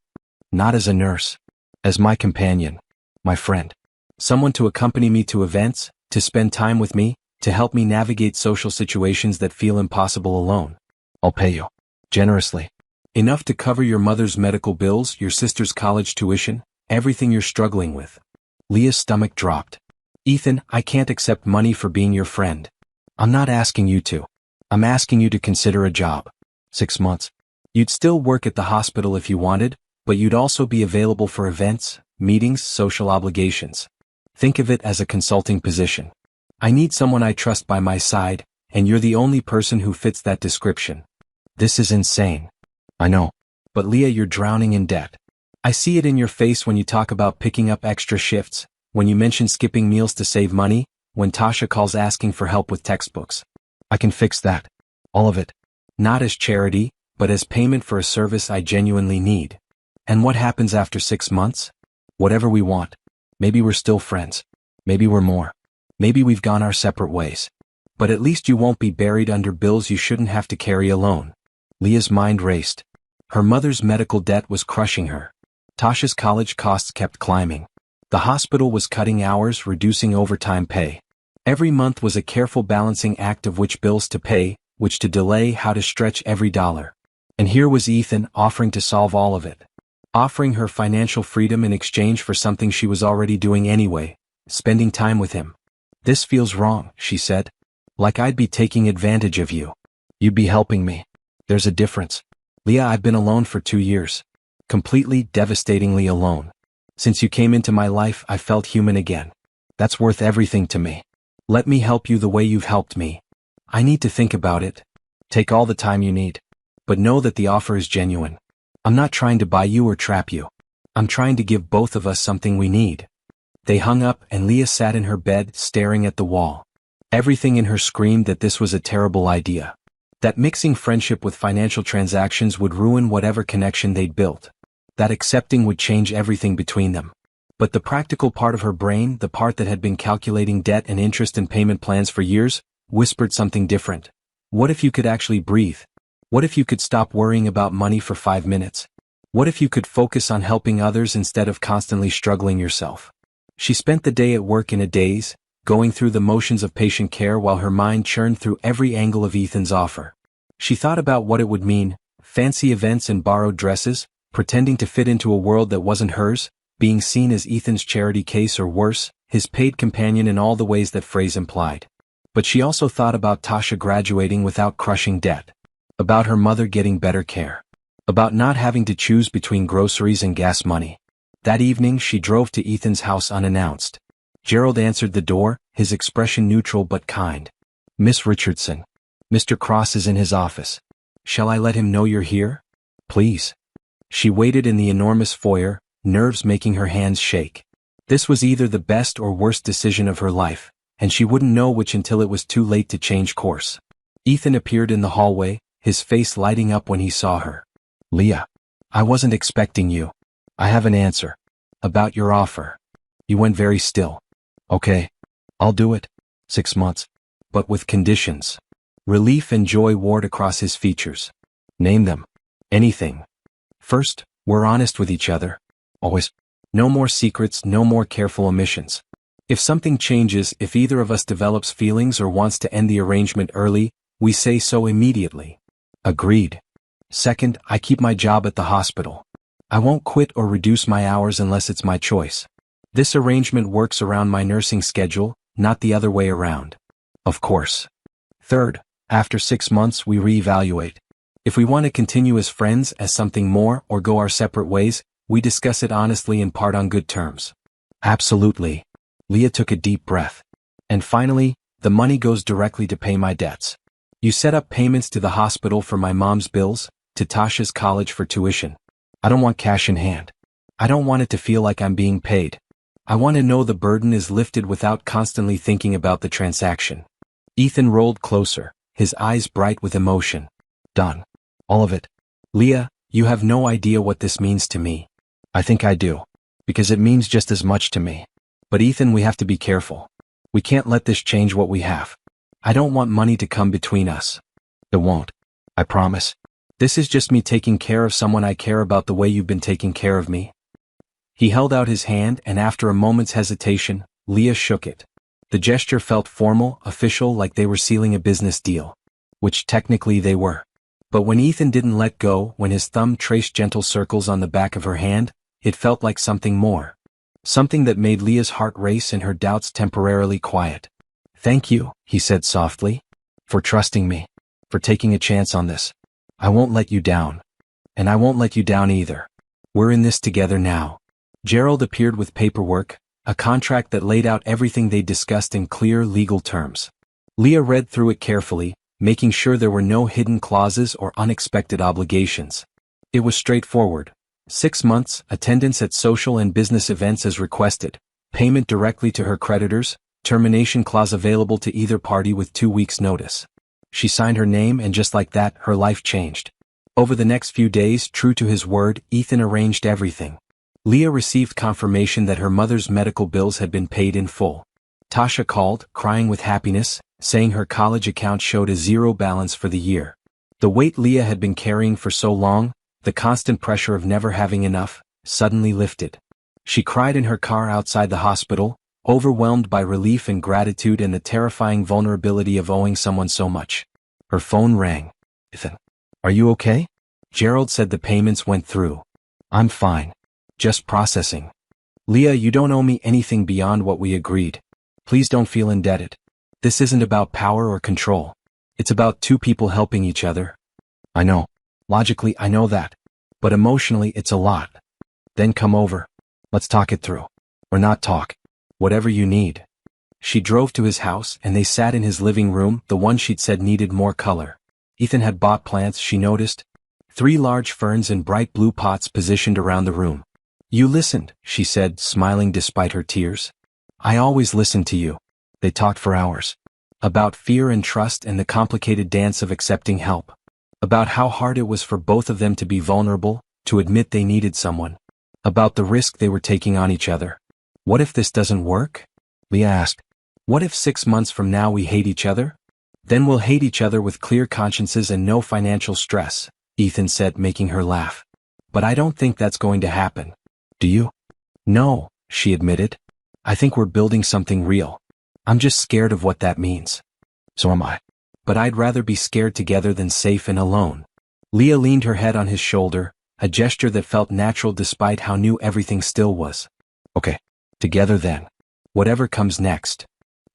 "Not as a nurse. As my companion. My friend. Someone to accompany me to events, to spend time with me, to help me navigate social situations that feel impossible alone. I'll pay you. Generously. Enough to cover your mother's medical bills, your sister's college tuition, everything you're struggling with." Leah's stomach dropped. "Ethan, I can't accept money for being your friend. I'm not asking you to. I'm asking you to consider a job. 6 months. You'd still work at the hospital if you wanted, but you'd also be available for events, meetings, social obligations. Think of it as a consulting position. I need someone I trust by my side, and you're the only person who fits that description." "This is insane." "I know. But Leah, you're drowning in debt. I see it in your face when you talk about picking up extra shifts, when you mention skipping meals to save money, when Tasha calls asking for help with textbooks. I can fix that. All of it. Not as charity, but as payment for a service I genuinely need. And what happens after 6 months? Whatever we want. Maybe we're still friends. Maybe we're more. Maybe we've gone our separate ways. But at least you won't be buried under bills you shouldn't have to carry alone." Leah's mind raced. Her mother's medical debt was crushing her. Tasha's college costs kept climbing. The hospital was cutting hours, reducing overtime pay. Every month was a careful balancing act of which bills to pay, which to delay, how to stretch every dollar. And here was Ethan offering to solve all of it. Offering her financial freedom in exchange for something she was already doing anyway, spending time with him. "This feels wrong," she said. "Like I'd be taking advantage of you. You'd be helping me. There's a difference. Leah, I've been alone for 2 years. Completely, devastatingly alone. Since you came into my life, I felt human again. That's worth everything to me. Let me help you the way you've helped me. I need to think about it. Take all the time you need. But know that the offer is genuine. I'm not trying to buy you or trap you. I'm trying to give both of us something we need." They hung up and Leah sat in her bed, staring at the wall. Everything in her screamed that this was a terrible idea. That mixing friendship with financial transactions would ruin whatever connection they'd built. That accepting would change everything between them. But the practical part of her brain, the part that had been calculating debt and interest and payment plans for years, whispered something different. What if you could actually breathe? What if you could stop worrying about money for 5 minutes? What if you could focus on helping others instead of constantly struggling yourself? She spent the day at work in a daze, going through the motions of patient care while her mind churned through every angle of Ethan's offer. She thought about what it would mean: fancy events and borrowed dresses, pretending to fit into a world that wasn't hers, being seen as Ethan's charity case or worse, his paid companion in all the ways that phrase implied. But she also thought about Tasha graduating without crushing debt. About her mother getting better care. About not having to choose between groceries and gas money. That evening she drove to Ethan's house unannounced. Gerald answered the door, his expression neutral but kind. "Miss Richardson. Mr. Cross is in his office. Shall I let him know you're here? Please." She waited in the enormous foyer, nerves making her hands shake. This was either the best or worst decision of her life, and she wouldn't know which until it was too late to change course. Ethan appeared in the hallway, his face lighting up when he saw her. "Leah, I wasn't expecting you. I have an answer. About your offer." He went very still. "Okay. I'll do it. 6 months. But with conditions." Relief and joy warred across his features. "Name them." "Anything. First, we're honest with each other. Always. No more secrets, no more careful omissions. If something changes, if either of us develops feelings or wants to end the arrangement early, we say so immediately." "Agreed." "Second, I keep my job at the hospital. I won't quit or reduce my hours unless it's my choice. This arrangement works around my nursing schedule, not the other way around." Of course. Third, after 6 months we reevaluate. If we want to continue as friends, as something more, or go our separate ways, we discuss it honestly and part on good terms. Absolutely. Leah took a deep breath. And finally, the money goes directly to pay my debts. You set up payments to the hospital for my mom's bills, to Tasha's college for tuition. I don't want cash in hand. I don't want it to feel like I'm being paid. I want to know the burden is lifted without constantly thinking about the transaction. Ethan rolled closer, his eyes bright with emotion. Done. All of it. Leah, you have no idea what this means to me. I think I do. Because it means just as much to me. But Ethan, we have to be careful. We can't let this change what we have. I don't want money to come between us. It won't. I promise. This is just me taking care of someone I care about the way you've been taking care of me. He held out his hand, and after a moment's hesitation, Leah shook it. The gesture felt formal, official, like they were sealing a business deal. Which technically they were. But when Ethan didn't let go, when his thumb traced gentle circles on the back of her hand, it felt like something more. Something that made Leah's heart race and her doubts temporarily quiet. Thank you, he said softly. For trusting me. For taking a chance on this. I won't let you down. And I won't let you down either. We're in this together now. Gerald appeared with paperwork, a contract that laid out everything they discussed in clear legal terms. Leah read through it carefully, making sure there were no hidden clauses or unexpected obligations. It was straightforward. 6 months, attendance at social and business events as requested, payment directly to her creditors, termination clause available to either party with 2 weeks' notice. She signed her name, and just like that, her life changed. Over the next few days, true to his word, Ethan arranged everything. Leah received confirmation that her mother's medical bills had been paid in full. Tasha called, crying with happiness, saying her college account showed a zero balance for the year. The weight Leah had been carrying for so long, the constant pressure of never having enough, suddenly lifted. She cried in her car outside the hospital, overwhelmed by relief and gratitude and the terrifying vulnerability of owing someone so much. Her phone rang. Ethan, are you okay? Gerald said the payments went through. I'm fine. Just processing. Leah, you don't owe me anything beyond what we agreed. Please don't feel indebted. This isn't about power or control. It's about 2 people helping each other. I know. Logically, I know that. But emotionally, it's a lot. Then come over. Let's talk it through. Or not talk. Whatever you need. She drove to his house, and they sat in his living room, the one she'd said needed more color. Ethan had bought plants, she noticed. 3 large ferns in bright blue pots positioned around the room. You listened, she said, smiling despite her tears. I always listened to you. They talked for hours. About fear and trust and the complicated dance of accepting help. About how hard it was for both of them to be vulnerable, to admit they needed someone. About the risk they were taking on each other. What if this doesn't work? Leah asked. What if 6 months from now we hate each other? Then we'll hate each other with clear consciences and no financial stress, Ethan said, making her laugh. But I don't think that's going to happen. Do you? No, she admitted. I think we're building something real. I'm just scared of what that means. So am I. But I'd rather be scared together than safe and alone. Leah leaned her head on his shoulder, a gesture that felt natural despite how new everything still was. Okay, together then. Whatever comes next.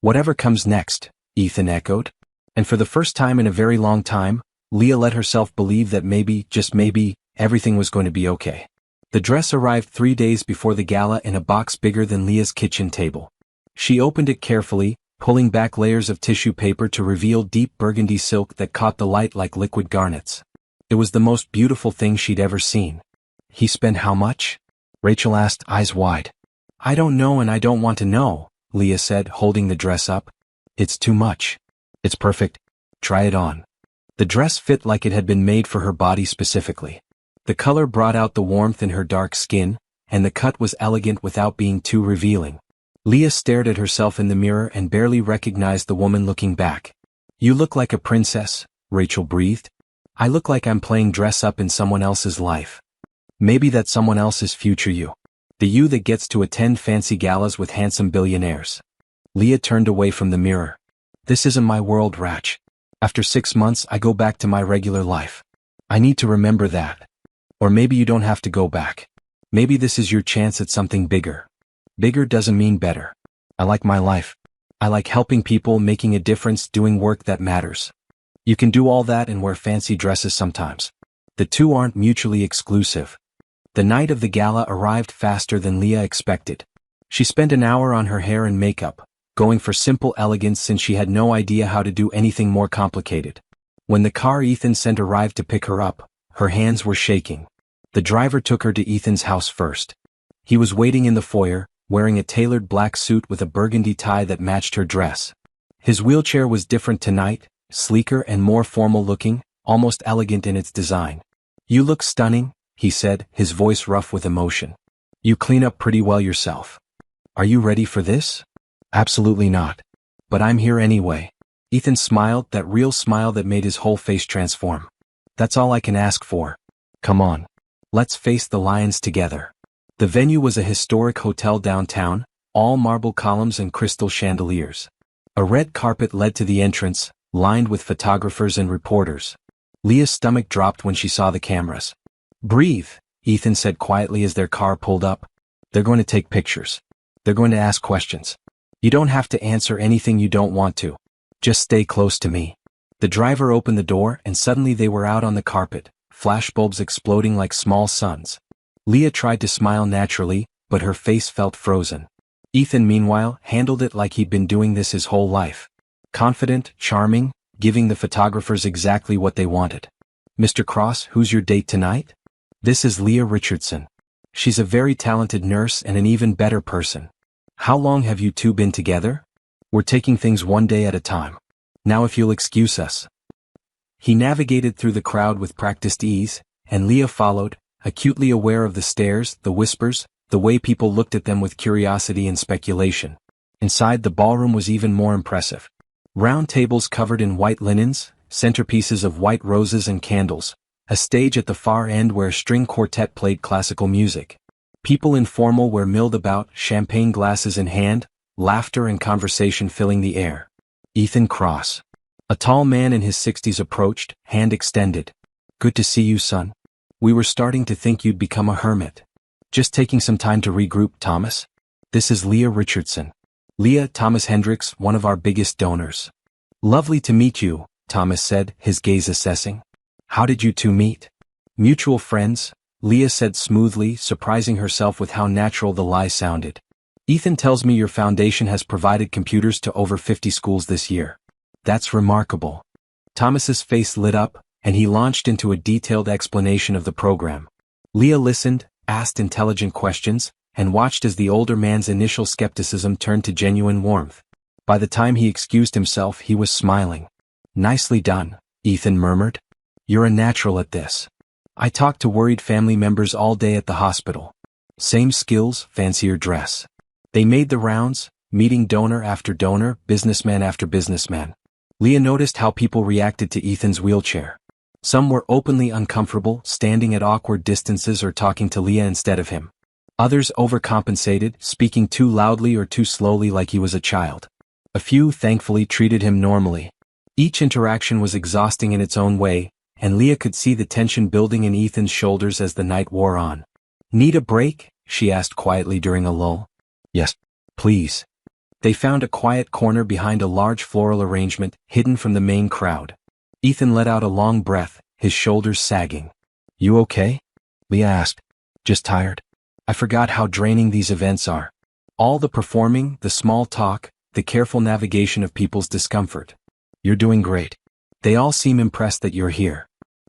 Whatever comes next, Ethan echoed. And for the first time in a very long time, Leah let herself believe that maybe, just maybe, everything was going to be okay. The dress arrived 3 days before the gala in a box bigger than Leah's kitchen table. She opened it carefully, pulling back layers of tissue paper to reveal deep burgundy silk that caught the light like liquid garnets. It was the most beautiful thing she'd ever seen. He spent how much? Rachel asked, eyes wide. I don't know and I don't want to know, Leah said, holding the dress up. It's too much. It's perfect. Try it on. The dress fit like it had been made for her body specifically. The color brought out the warmth in her dark skin, and the cut was elegant without being too revealing. Leah stared at herself in the mirror and barely recognized the woman looking back. You look like a princess, Rachel breathed. I look like I'm playing dress up in someone else's life. Maybe that's someone else's future you. The you that gets to attend fancy galas with handsome billionaires. Leah turned away from the mirror. This isn't my world, Rach. After 6 months I go back to my regular life. I need to remember that. Or maybe you don't have to go back. Maybe this is your chance at something bigger. Bigger doesn't mean better. I like my life. I like helping people, making a difference, doing work that matters. You can do all that and wear fancy dresses sometimes. The two aren't mutually exclusive. The night of the gala arrived faster than Leah expected. She spent an hour on her hair and makeup, going for simple elegance since she had no idea how to do anything more complicated. When the car Ethan sent arrived to pick her up, her hands were shaking. The driver took her to Ethan's house first. He was waiting in the foyer, wearing a tailored black suit with a burgundy tie that matched her dress. His wheelchair was different tonight, sleeker and more formal looking, almost elegant in its design. "You look stunning," he said, his voice rough with emotion. "You clean up pretty well yourself. Are you ready for this?" "Absolutely not. But I'm here anyway." Ethan smiled, that real smile that made his whole face transform. "That's all I can ask for. Come on. Let's face the lions together." The venue was a historic hotel downtown, all marble columns and crystal chandeliers. A red carpet led to the entrance, lined with photographers and reporters. Leah's stomach dropped when she saw the cameras. "Breathe," Ethan said quietly as their car pulled up. "They're going to take pictures. They're going to ask questions. You don't have to answer anything you don't want to. Just stay close to me." The driver opened the door and suddenly they were out on the carpet, flashbulbs exploding like small suns. Leah tried to smile naturally, but her face felt frozen. Ethan, meanwhile, handled it like he'd been doing this his whole life. Confident, charming, giving the photographers exactly what they wanted. "Mr. Cross, who's your date tonight?" "This is Leah Richardson. She's a very talented nurse and an even better person." "How long have you two been together?" "We're taking things one day at a time. Now if you'll excuse us." He navigated through the crowd with practiced ease, and Leah followed, acutely aware of the stares, the whispers, the way people looked at them with curiosity and speculation. Inside, the ballroom was even more impressive. Round tables covered in white linens, centerpieces of white roses and candles, a stage at the far end where a string quartet played classical music. People in formal wear milled about, champagne glasses in hand, laughter and conversation filling the air. Ethan Cross. A tall man in his 60s approached, hand extended. "Good to see you, son. We were starting to think you'd become a hermit." "Just taking some time to regroup, Thomas. This is Leah Richardson." "Leah, Thomas Hendricks, one of our biggest donors." "Lovely to meet you," Thomas said, his gaze assessing. "How did you two meet?" "Mutual friends," Leah said smoothly, surprising herself with how natural the lie sounded. "Ethan tells me your foundation has provided computers to over 50 schools this year." "That's remarkable." Thomas's face lit up, and he launched into a detailed explanation of the program. Leah listened, asked intelligent questions, and watched as the older man's initial skepticism turned to genuine warmth. By the time he excused himself, he was smiling. "Nicely done," Ethan murmured. "You're a natural at this. I talked to worried family members all day at the hospital. Same skills, fancier dress." They made the rounds, meeting donor after donor, businessman after businessman. Leah noticed how people reacted to Ethan's wheelchair. Some were openly uncomfortable, standing at awkward distances or talking to Leah instead of him. Others overcompensated, speaking too loudly or too slowly like he was a child. A few, thankfully, treated him normally. Each interaction was exhausting in its own way, and Leah could see the tension building in Ethan's shoulders as the night wore on. "Need a break?" she asked quietly during a lull. "Yes, please." They found a quiet corner behind a large floral arrangement, hidden from the main crowd. Ethan let out a long breath, his shoulders sagging. "You okay?" Leah asked. "Just tired. I forgot how draining these events are. All the performing, the small talk, the careful navigation of people's discomfort." "You're doing great. They all seem impressed that you're here.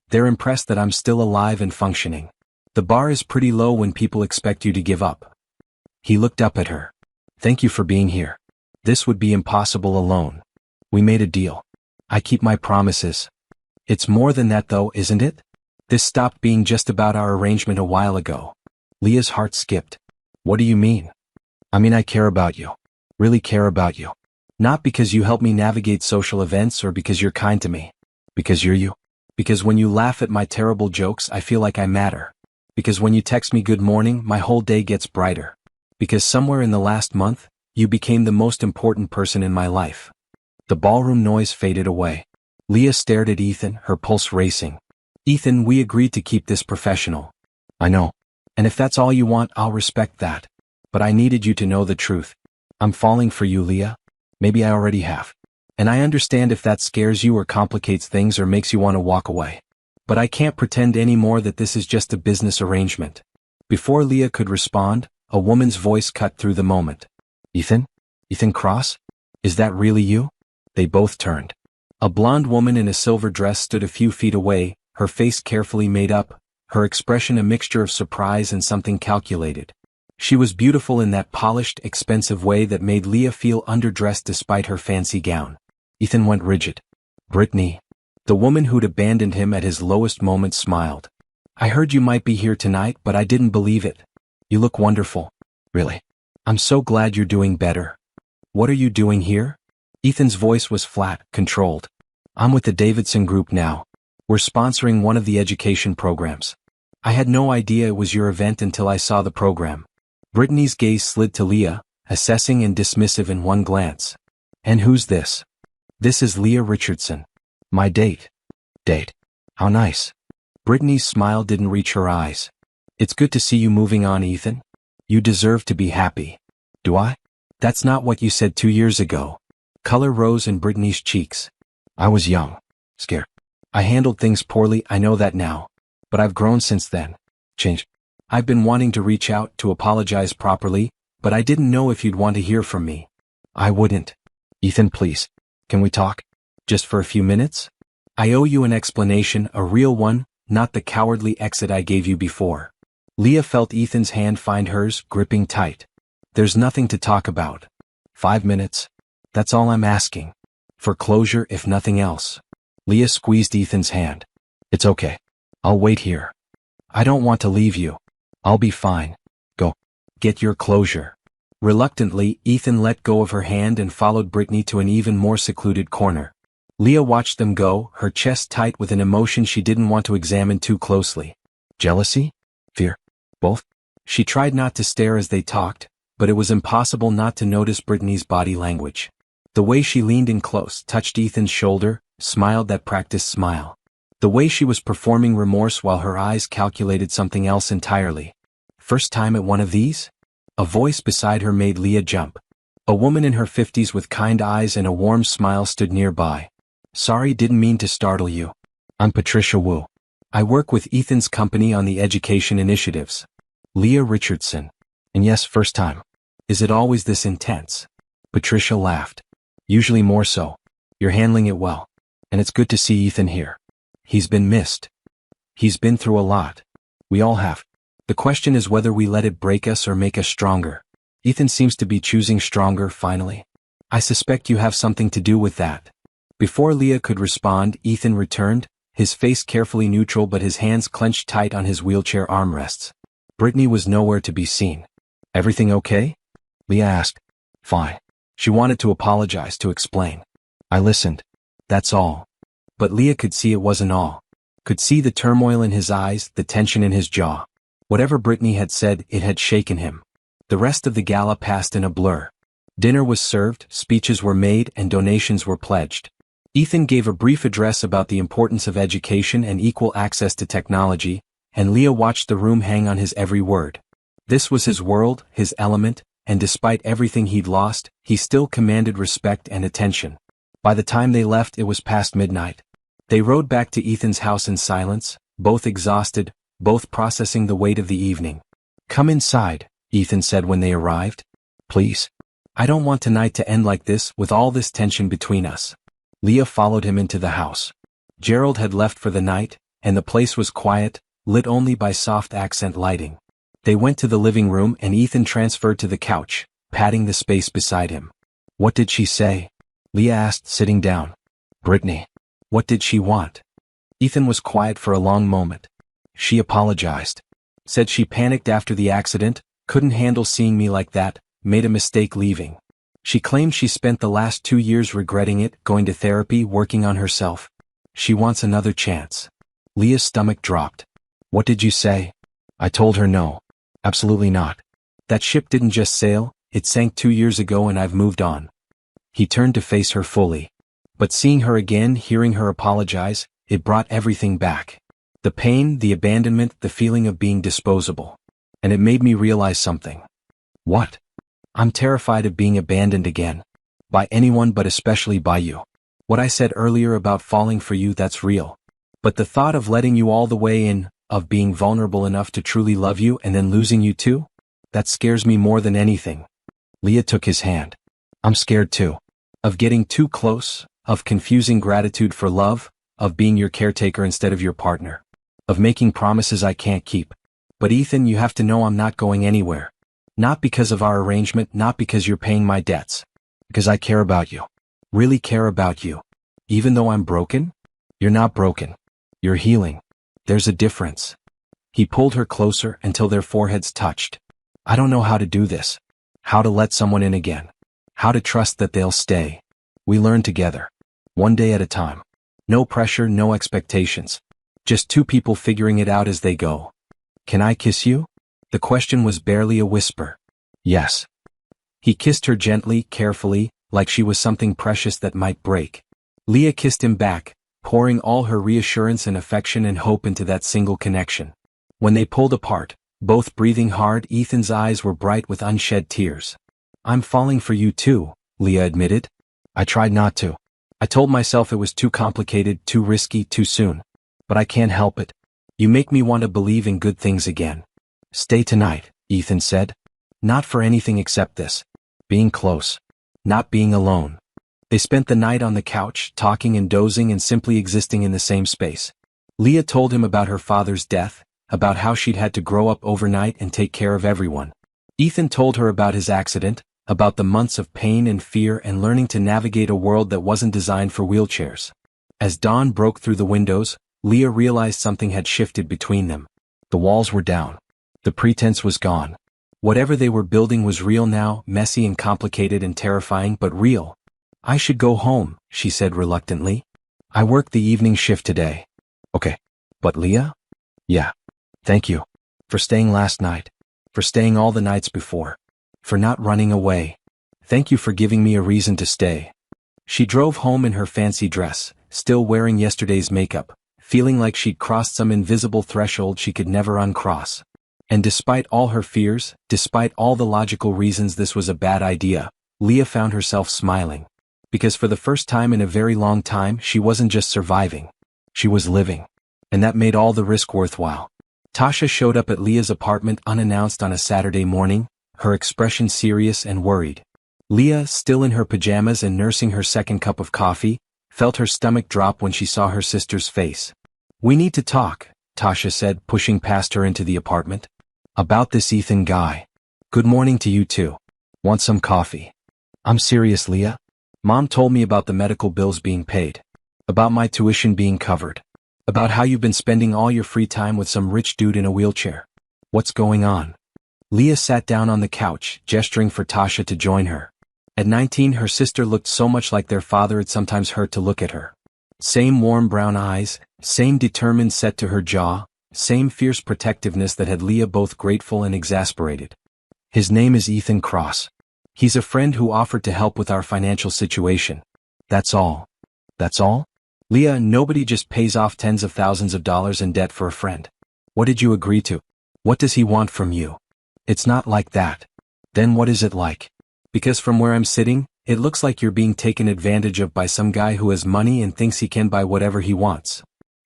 They're impressed that I'm still alive and functioning. The bar is pretty low when people expect you to give up." He looked up at her. "Thank you for being here. This would be impossible alone. We made a deal. I keep my promises." "It's more than that though, isn't it? This stopped being just about our arrangement a while ago." Leah's heart skipped. "What do you mean?" "I mean I care about you. Really care about you. Not because you help me navigate social events or because you're kind to me. Because you're you. Because when you laugh at my terrible jokes I feel like I matter. Because when you text me good morning my whole day gets brighter. Because somewhere in the last month, you became the most important person in my life." The ballroom noise faded away. Leah stared at Ethan, her pulse racing. "Ethan, we agreed to keep this professional." "I know. And if that's all you want, I'll respect that. But I needed you to know the truth. I'm falling for you, Leah. Maybe I already have. And I understand if that scares you or complicates things or makes you want to walk away. But I can't pretend anymore that this is just a business arrangement. Before Leah could respond, a woman's voice cut through the moment. Ethan? Ethan Cross? Is that really you? They both turned. A blonde woman in a silver dress stood a few feet away, her face carefully made up, her expression a mixture of surprise and something calculated. She was beautiful in that polished, expensive way that made Leah feel underdressed despite her fancy gown. Ethan went rigid. Brittany. The woman who'd abandoned him at his lowest moment smiled. I heard you might be here tonight, but I didn't believe it. You look wonderful. Really. I'm so glad you're doing better. What are you doing here? Ethan's voice was flat, controlled. I'm with the Davidson Group now. We're sponsoring one of the education programs. I had no idea it was your event until I saw the program. Brittany's gaze slid to Leah, assessing and dismissive in one glance. And who's this? This is Leah Richardson. My date. Date. How nice. Brittany's smile didn't reach her eyes. It's good to see you moving on, Ethan. You deserve to be happy. Do I? That's not what you said 2 years ago. Color rose in Brittany's cheeks. I was young. Scared. I handled things poorly, I know that now. But I've grown since then. Changed. I've been wanting to reach out to apologize properly, but I didn't know if you'd want to hear from me. I wouldn't. Ethan, please. Can we talk? Just for a few minutes? I owe you an explanation, a real one, not the cowardly exit I gave you before. Leah felt Ethan's hand find hers, gripping tight. There's nothing to talk about. 5 minutes. That's all I'm asking. For closure, if nothing else. Leah squeezed Ethan's hand. It's okay. I'll wait here. I don't want to leave you. I'll be fine. Go. Get your closure. Reluctantly, Ethan let go of her hand and followed Brittany to an even more secluded corner. Leah watched them go, her chest tight with an emotion she didn't want to examine too closely. Jealousy? Fear? Both? She tried not to stare as they talked, but it was impossible not to notice Brittany's body language. The way she leaned in close, touched Ethan's shoulder, smiled that practiced smile. The way she was performing remorse while her eyes calculated something else entirely. First time at one of these? A voice beside her made Leah jump. A woman in her 50s with kind eyes and a warm smile stood nearby. Sorry, didn't mean to startle you. I'm Patricia Wu. I work with Ethan's company on the education initiatives. Leah Richardson. And yes, first time. Is it always this intense? Patricia laughed. Usually more so. You're handling it well. And it's good to see Ethan here. He's been missed. He's been through a lot. We all have. The question is whether we let it break us or make us stronger. Ethan seems to be choosing stronger, finally. I suspect you have something to do with that. Before Leah could respond, Ethan returned, his face carefully neutral but his hands clenched tight on his wheelchair armrests. Brittany was nowhere to be seen. Everything okay? Leah asked. Fine. She wanted to apologize, to explain. I listened. That's all. But Leah could see it wasn't all. Could see the turmoil in his eyes, the tension in his jaw. Whatever Brittany had said, it had shaken him. The rest of the gala passed in a blur. Dinner was served, speeches were made, and donations were pledged. Ethan gave a brief address about the importance of education and equal access to technology, and Leah watched the room hang on his every word. This was his world, his element, and despite everything he'd lost, he still commanded respect and attention. By the time they left, it was past midnight. They rode back to Ethan's house in silence, both exhausted, both processing the weight of the evening. Come inside, Ethan said when they arrived. Please. I don't want tonight to end like this, with all this tension between us. Leah followed him into the house. Gerald had left for the night, and the place was quiet, lit only by soft accent lighting. They went to the living room and Ethan transferred to the couch, patting the space beside him. What did she say? Leah asked, sitting down. Brittany. What did she want? Ethan was quiet for a long moment. She apologized. Said she panicked after the accident, couldn't handle seeing me like that, made a mistake leaving. She claimed she spent the last 2 years regretting it, going to therapy, working on herself. She wants another chance. Leah's stomach dropped. What did you say? I told her no. Absolutely not. That ship didn't just sail, it sank 2 years ago and I've moved on. He turned to face her fully. But seeing her again, hearing her apologize, it brought everything back. The pain, the abandonment, the feeling of being disposable. And it made me realize something. What? I'm terrified of being abandoned again. By anyone but especially by you. What I said earlier about falling for you, that's real. But the thought of letting you all the way in, of being vulnerable enough to truly love you and then losing you too? That scares me more than anything. Leah took his hand. I'm scared too. Of getting too close, of confusing gratitude for love, of being your caretaker instead of your partner. Of making promises I can't keep. But Ethan, you have to know I'm not going anywhere. Not because of our arrangement, not because you're paying my debts. Because I care about you. Really care about you. Even though I'm broken? You're not broken. You're healing. There's a difference. He pulled her closer until their foreheads touched. I don't know how to do this. How to let someone in again. How to trust that they'll stay. We learn together. One day at a time. No pressure, no expectations. Just two people figuring it out as they go. Can I kiss you? The question was barely a whisper. Yes. He kissed her gently, carefully, like she was something precious that might break. Leah kissed him back, pouring all her reassurance and affection and hope into that single connection. When they pulled apart, both breathing hard, Ethan's eyes were bright with unshed tears. I'm falling for you too, Leah admitted. I tried not to. I told myself it was too complicated, too risky, too soon. But I can't help it. You make me want to believe in good things again. Stay tonight, Ethan said. Not for anything except this. Being close. Not being alone. They spent the night on the couch, talking and dozing and simply existing in the same space. Leah told him about her father's death, about how she'd had to grow up overnight and take care of everyone. Ethan told her about his accident, about the months of pain and fear and learning to navigate a world that wasn't designed for wheelchairs. As dawn broke through the windows, Leah realized something had shifted between them. The walls were down. The pretense was gone. Whatever they were building was real now, messy and complicated and terrifying, but real. I should go home, she said reluctantly. I worked the evening shift today. Okay. But Leah? Yeah. Thank you. For staying last night. For staying all the nights before. For not running away. Thank you for giving me a reason to stay. She drove home in her fancy dress, still wearing yesterday's makeup, feeling like she'd crossed some invisible threshold she could never uncross. And despite all her fears, despite all the logical reasons this was a bad idea, Leah found herself smiling. Because for the first time in a very long time, she wasn't just surviving. She was living. And that made all the risk worthwhile. Tasha showed up at Leah's apartment unannounced on a Saturday morning, her expression serious and worried. Leah, still in her pajamas and nursing her second cup of coffee, felt her stomach drop when she saw her sister's face. We need to talk, Tasha said, pushing past her into the apartment. About this Ethan guy. Good morning to you too. Want some coffee? I'm serious, Leah. Mom told me about the medical bills being paid. About my tuition being covered. About how you've been spending all your free time with some rich dude in a wheelchair. What's going on? Leah sat down on the couch, gesturing for Tasha to join her. At 19, her sister looked so much like their father it sometimes hurt to look at her. Same warm brown eyes, same determined set to her jaw, same fierce protectiveness that had Leah both grateful and exasperated. His name is Ethan Cross. He's a friend who offered to help with our financial situation. That's all. That's all? Leah, nobody just pays off tens of thousands of dollars in debt for a friend. What did you agree to? What does he want from you? It's not like that. Then what is it like? Because from where I'm sitting, it looks like you're being taken advantage of by some guy who has money and thinks he can buy whatever he wants.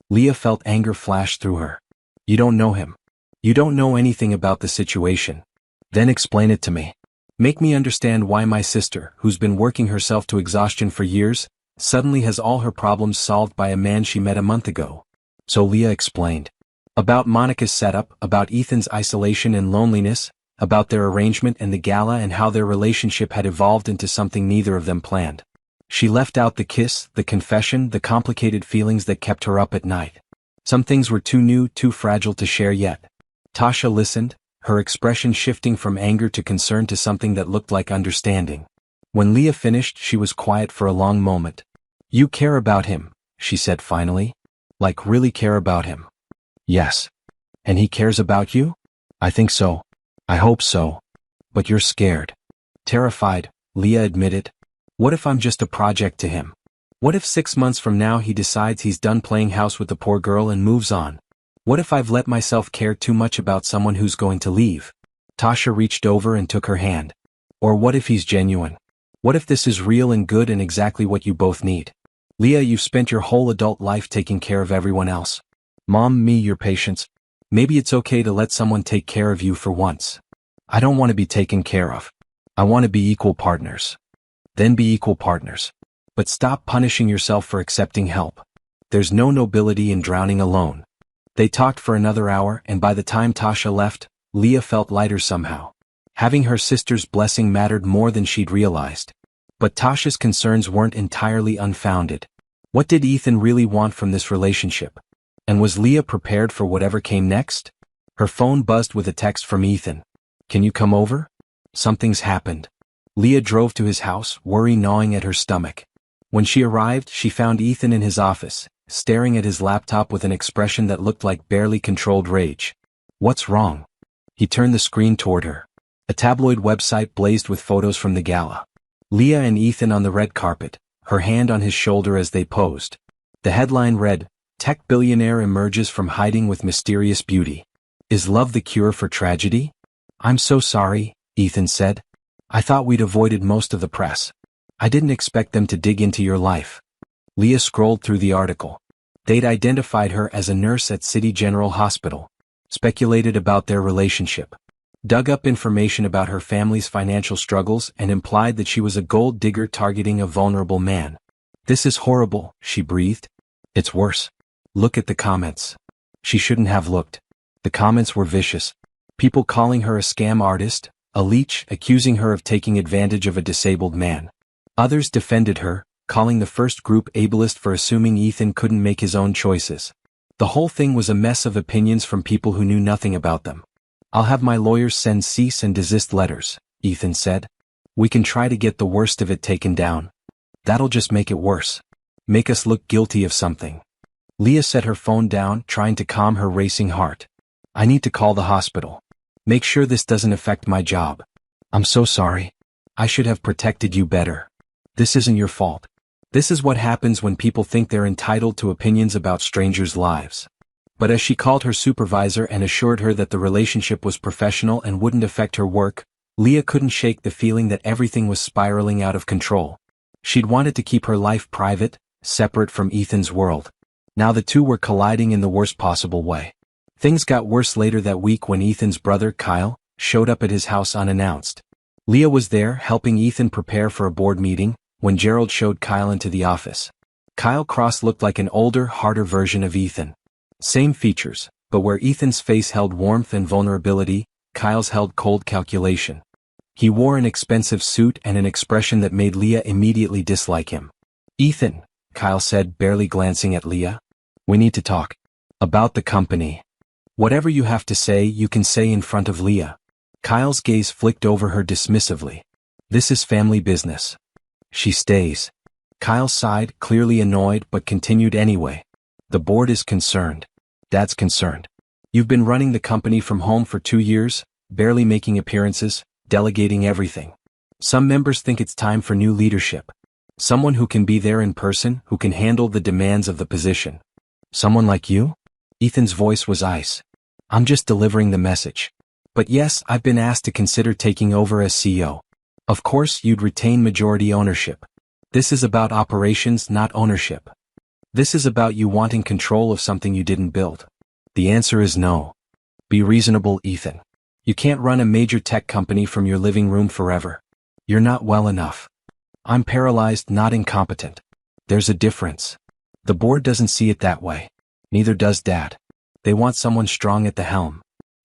Leah felt anger flash through her. You don't know him. You don't know anything about the situation. Then explain it to me. Make me understand why my sister, who's been working herself to exhaustion for years, suddenly has all her problems solved by a man she met a month ago. So Leah explained. About Monica's setup, about Ethan's isolation and loneliness, about their arrangement and the gala and how their relationship had evolved into something neither of them planned. She left out the kiss, the confession, the complicated feelings that kept her up at night. Some things were too new, too fragile to share yet. Tasha listened, her expression shifting from anger to concern to something that looked like understanding. When Leah finished, she was quiet for a long moment. You care about him, she said finally. Like really care about him. Yes. And he cares about you? I think so. I hope so. But you're scared. Terrified, Leah admitted. What if I'm just a project to him? What if 6 months from now he decides he's done playing house with the poor girl and moves on? What if I've let myself care too much about someone who's going to leave? Tasha reached over and took her hand. Or what if he's genuine? What if this is real and good and exactly what you both need? Leah, you've spent your whole adult life taking care of everyone else. Mom, me, your patients. Maybe it's okay to let someone take care of you for once. I don't want to be taken care of. I want to be equal partners. Then be equal partners. But stop punishing yourself for accepting help. There's no nobility in drowning alone. They talked for another hour, and by the time Tasha left, Leah felt lighter somehow. Having her sister's blessing mattered more than she'd realized. But Tasha's concerns weren't entirely unfounded. What did Ethan really want from this relationship? And was Leah prepared for whatever came next? Her phone buzzed with a text from Ethan. Can you come over? Something's happened. Leah drove to his house, worry gnawing at her stomach. When she arrived, she found Ethan in his office, staring at his laptop with an expression that looked like barely controlled rage. What's wrong? He turned the screen toward her. A tabloid website blazed with photos from the gala. Leah and Ethan on the red carpet, her hand on his shoulder as they posed. The headline read, "Tech billionaire emerges from hiding with mysterious beauty. Is love the cure for tragedy?" I'm so sorry, Ethan said. I thought we'd avoided most of the press. I didn't expect them to dig into your life. Leah scrolled through the article. They'd identified her as a nurse at City General Hospital, speculated about their relationship, dug up information about her family's financial struggles and implied that she was a gold digger targeting a vulnerable man. This is horrible, she breathed. It's worse. Look at the comments. She shouldn't have looked. The comments were vicious. People calling her a scam artist, a leech, accusing her of taking advantage of a disabled man. Others defended her, calling the first group ableist for assuming Ethan couldn't make his own choices. The whole thing was a mess of opinions from people who knew nothing about them. I'll have my lawyers send cease and desist letters, Ethan said. We can try to get the worst of it taken down. That'll just make it worse. Make us look guilty of something. Leah set her phone down, trying to calm her racing heart. I need to call the hospital. Make sure this doesn't affect my job. I'm so sorry. I should have protected you better. This isn't your fault. This is what happens when people think they're entitled to opinions about strangers' lives. But as she called her supervisor and assured her that the relationship was professional and wouldn't affect her work, Leah couldn't shake the feeling that everything was spiraling out of control. She'd wanted to keep her life private, separate from Ethan's world. Now the two were colliding in the worst possible way. Things got worse later that week when Ethan's brother, Kyle, showed up at his house unannounced. Leah was there helping Ethan prepare for a board meeting when Gerald showed Kyle into the office. Kyle Cross looked like an older, harder version of Ethan. Same features, but where Ethan's face held warmth and vulnerability, Kyle's held cold calculation. He wore an expensive suit and an expression that made Leah immediately dislike him. Ethan, Kyle said, barely glancing at Leah. We need to talk. About the company. Whatever you have to say, you can say in front of Leah. Kyle's gaze flicked over her dismissively. This is family business. She stays. Kyle sighed, clearly annoyed, but continued anyway. The board is concerned. Dad's concerned. You've been running the company from home for 2 years, barely making appearances, delegating everything. Some members think it's time for new leadership. Someone who can be there in person, who can handle the demands of the position. Someone like you? Ethan's voice was ice. I'm just delivering the message. But yes, I've been asked to consider taking over as CEO. Of course, you'd retain majority ownership. This is about operations, not ownership. This is about you wanting control of something you didn't build. The answer is no. Be reasonable, Ethan. You can't run a major tech company from your living room forever. You're not well enough. I'm paralyzed, not incompetent. There's a difference. The board doesn't see it that way. Neither does Dad. They want someone strong at the helm.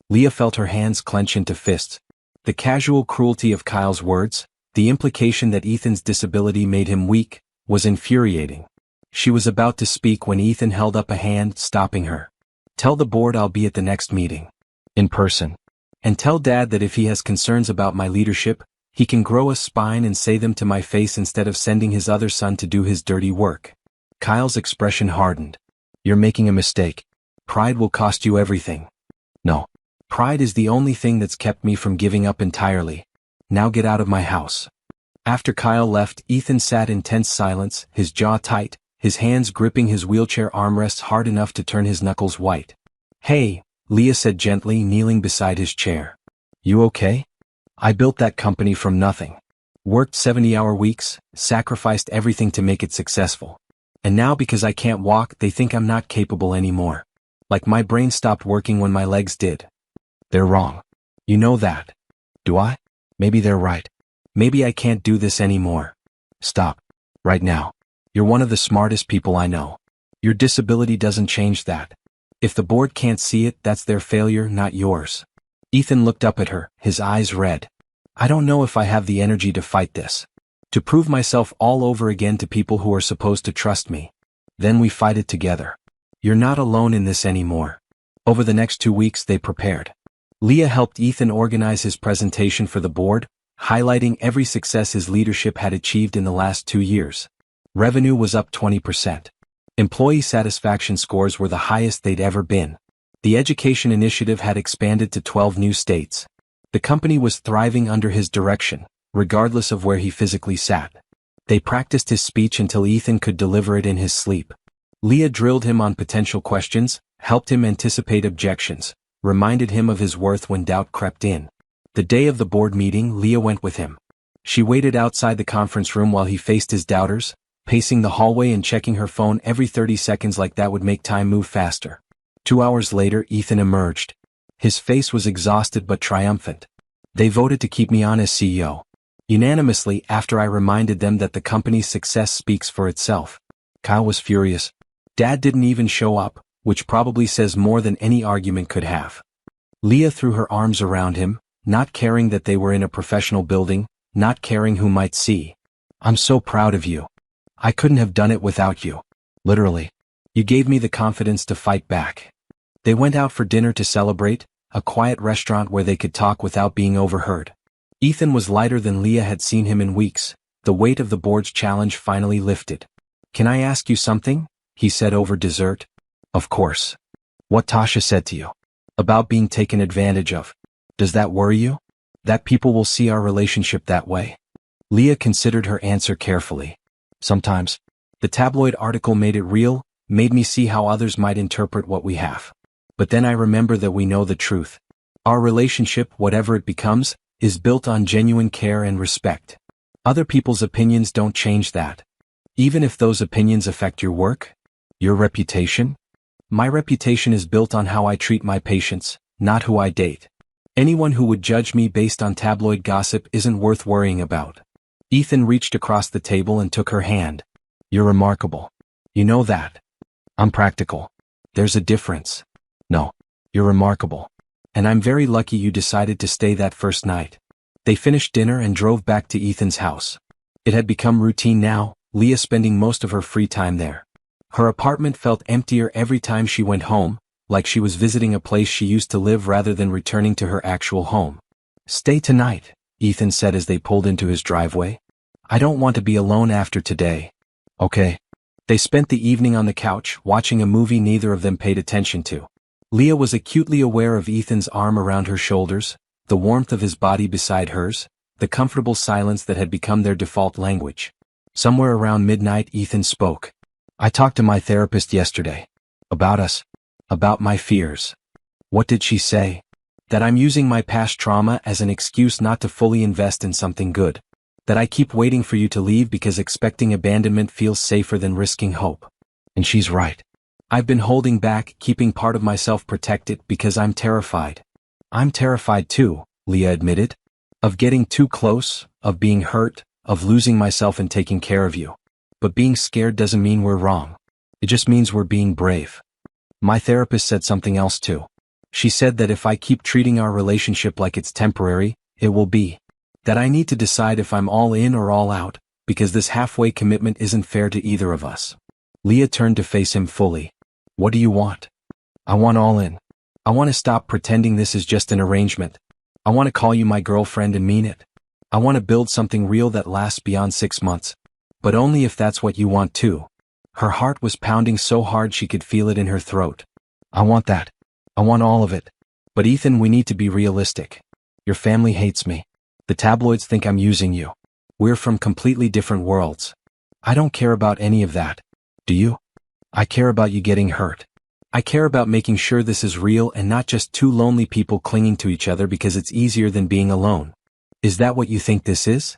Leah felt her hands clench into fists. The casual cruelty of Kyle's words, the implication that Ethan's disability made him weak, was infuriating. She was about to speak when Ethan held up a hand, stopping her. Tell the board I'll be at the next meeting. In person. And tell Dad that if he has concerns about my leadership, he can grow a spine and say them to my face instead of sending his other son to do his dirty work. Kyle's expression hardened. You're making a mistake. Pride will cost you everything. No. Pride is the only thing that's kept me from giving up entirely. Now get out of my house. After Kyle left, Ethan sat in tense silence, his jaw tight, his hands gripping his wheelchair armrests hard enough to turn his knuckles white. Hey, Leah said gently, kneeling beside his chair. You okay? I built that company from nothing. Worked 70-hour weeks, sacrificed everything to make it successful. And now because I can't walk, they think I'm not capable anymore. Like my brain stopped working when my legs did. They're wrong. You know that. Do I? Maybe they're right. Maybe I can't do this anymore. Stop. Right now. You're one of the smartest people I know. Your disability doesn't change that. If the board can't see it, that's their failure, not yours. Ethan looked up at her, his eyes red. I don't know if I have the energy to fight this. To prove myself all over again to people who are supposed to trust me. Then we fight it together. You're not alone in this anymore. Over the next 2 weeks they prepared. Leah helped Ethan organize his presentation for the board, highlighting every success his leadership had achieved in the last 2 years. Revenue was up 20%. Employee satisfaction scores were the highest they'd ever been. The education initiative had expanded to 12 new states. The company was thriving under his direction, regardless of where he physically sat. They practiced his speech until Ethan could deliver it in his sleep. Leah drilled him on potential questions, helped him anticipate objections, reminded him of his worth when doubt crept in. The day of the board meeting, Leah went with him. She waited outside the conference room while he faced his doubters, pacing the hallway and checking her phone every 30 seconds like that would make time move faster. 2 hours later, Ethan emerged. His face was exhausted but triumphant. They voted to keep me on as CEO. Unanimously after I reminded them that the company's success speaks for itself. Kyle was furious. Dad didn't even show up, which probably says more than any argument could have. Leah threw her arms around him, not caring that they were in a professional building, not caring who might see. I'm so proud of you. I couldn't have done it without you. Literally. You gave me the confidence to fight back. They went out for dinner to celebrate, a quiet restaurant where they could talk without being overheard. Ethan was lighter than Leah had seen him in weeks. The weight of the board's challenge finally lifted. Can I ask you something? He said over dessert. Of course. What Tasha said to you. About being taken advantage of. Does that worry you? That people will see our relationship that way? Leah considered her answer carefully. Sometimes. The tabloid article made it real, made me see how others might interpret what we have. But then I remember that we know the truth. Our relationship, whatever it becomes, is built on genuine care and respect. Other people's opinions don't change that. Even if those opinions affect your work, your reputation. My reputation is built on how I treat my patients, not who I date. Anyone who would judge me based on tabloid gossip isn't worth worrying about. Ethan reached across the table and took her hand. You're remarkable. You know that. I'm practical. There's a difference. No. You're remarkable. And I'm very lucky you decided to stay that first night. They finished dinner and drove back to Ethan's house. It had become routine now, Leah spending most of her free time there. Her apartment felt emptier every time she went home, like she was visiting a place she used to live rather than returning to her actual home. Stay tonight, Ethan said as they pulled into his driveway. I don't want to be alone after today. Okay. They spent the evening on the couch, watching a movie neither of them paid attention to. Leah was acutely aware of Ethan's arm around her shoulders, the warmth of his body beside hers, the comfortable silence that had become their default language. Somewhere around midnight, Ethan spoke. I talked to my therapist yesterday. About us. About my fears. What did she say? That I'm using my past trauma as an excuse not to fully invest in something good. That I keep waiting for you to leave because expecting abandonment feels safer than risking hope. And she's right. I've been holding back, keeping part of myself protected because I'm terrified. I'm terrified too, Leah admitted. Of getting too close, of being hurt, of losing myself and taking care of you. But being scared doesn't mean we're wrong. It just means we're being brave. My therapist said something else too. She said that if I keep treating our relationship like it's temporary, it will be. That I need to decide if I'm all in or all out, because this halfway commitment isn't fair to either of us. Leah turned to face him fully. What do you want? I want all in. I want to stop pretending this is just an arrangement. I want to call you my girlfriend and mean it. I want to build something real that lasts beyond 6 months. But only if that's what you want too. Her heart was pounding so hard she could feel it in her throat. I want that. I want all of it. But Ethan, we need to be realistic. Your family hates me. The tabloids think I'm using you. We're from completely different worlds. I don't care about any of that. Do you? I care about you getting hurt. I care about making sure this is real and not just two lonely people clinging to each other because it's easier than being alone. Is that what you think this is?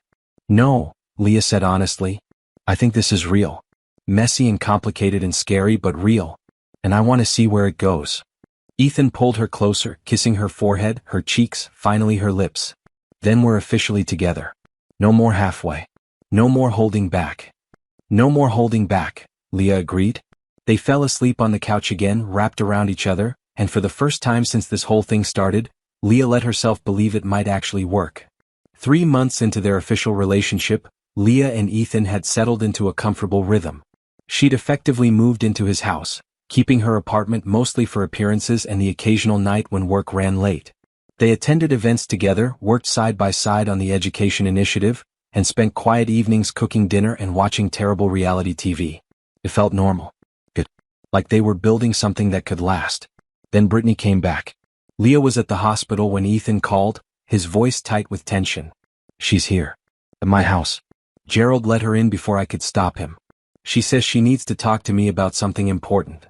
No, Leah said honestly. I think this is real. Messy and complicated and scary but real. And I want to see where it goes. Ethan pulled her closer, kissing her forehead, her cheeks, finally her lips. Then we're officially together. No more halfway. No more holding back. No more holding back, Leah agreed. They fell asleep on the couch again, wrapped around each other, and for the first time since this whole thing started, Leah let herself believe it might actually work. 3 months into their official relationship, Leah and Ethan had settled into a comfortable rhythm. She'd effectively moved into his house, keeping her apartment mostly for appearances and the occasional night when work ran late. They attended events together, worked side by side on the education initiative, and spent quiet evenings cooking dinner and watching terrible reality TV. It felt normal. Good. Like they were building something that could last. Then Brittany came back. Leah was at the hospital when Ethan called, his voice tight with tension. She's here. At my house. Gerald let her in before I could stop him. She says she needs to talk to me about something important.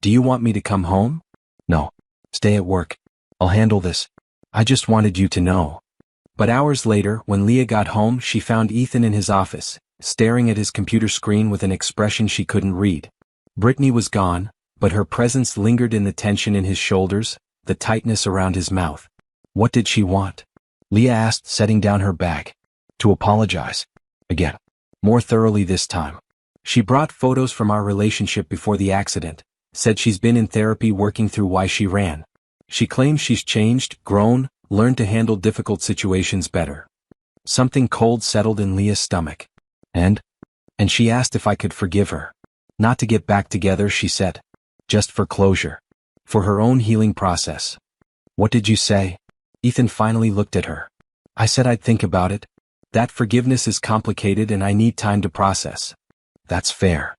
Do you want me to come home? No. Stay at work. I'll handle this. I just wanted you to know. But hours later, when Leah got home, she found Ethan in his office, staring at his computer screen with an expression she couldn't read. Brittany was gone, but her presence lingered in the tension in his shoulders, the tightness around his mouth. What did she want? Leah asked, setting down her bag. To apologize. Again. More thoroughly this time. She brought photos from our relationship before the accident, said she's been in therapy working through why she ran. She claims she's changed, grown, learned to handle difficult situations better. Something cold settled in Leah's stomach. And she asked if I could forgive her. Not to get back together, she said. Just for closure. For her own healing process. What did you say? Ethan finally looked at her. I said I'd think about it. That forgiveness is complicated and I need time to process. That's fair.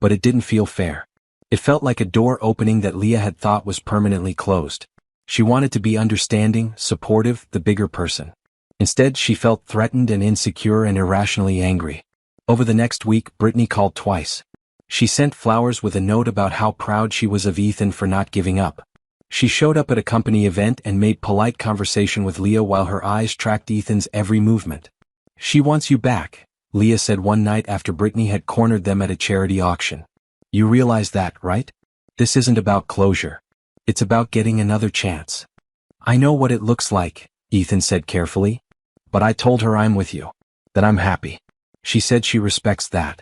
But it didn't feel fair. It felt like a door opening that Leah had thought was permanently closed. She wanted to be understanding, supportive, the bigger person. Instead, she felt threatened and insecure and irrationally angry. Over the next week, Brittany called twice. She sent flowers with a note about how proud she was of Ethan for not giving up. She showed up at a company event and made polite conversation with Leah while her eyes tracked Ethan's every movement. She wants you back, Leah said one night after Brittany had cornered them at a charity auction. You realize that, right? This isn't about closure. It's about getting another chance. I know what it looks like, Ethan said carefully. But I told her I'm with you. That I'm happy. She said she respects that.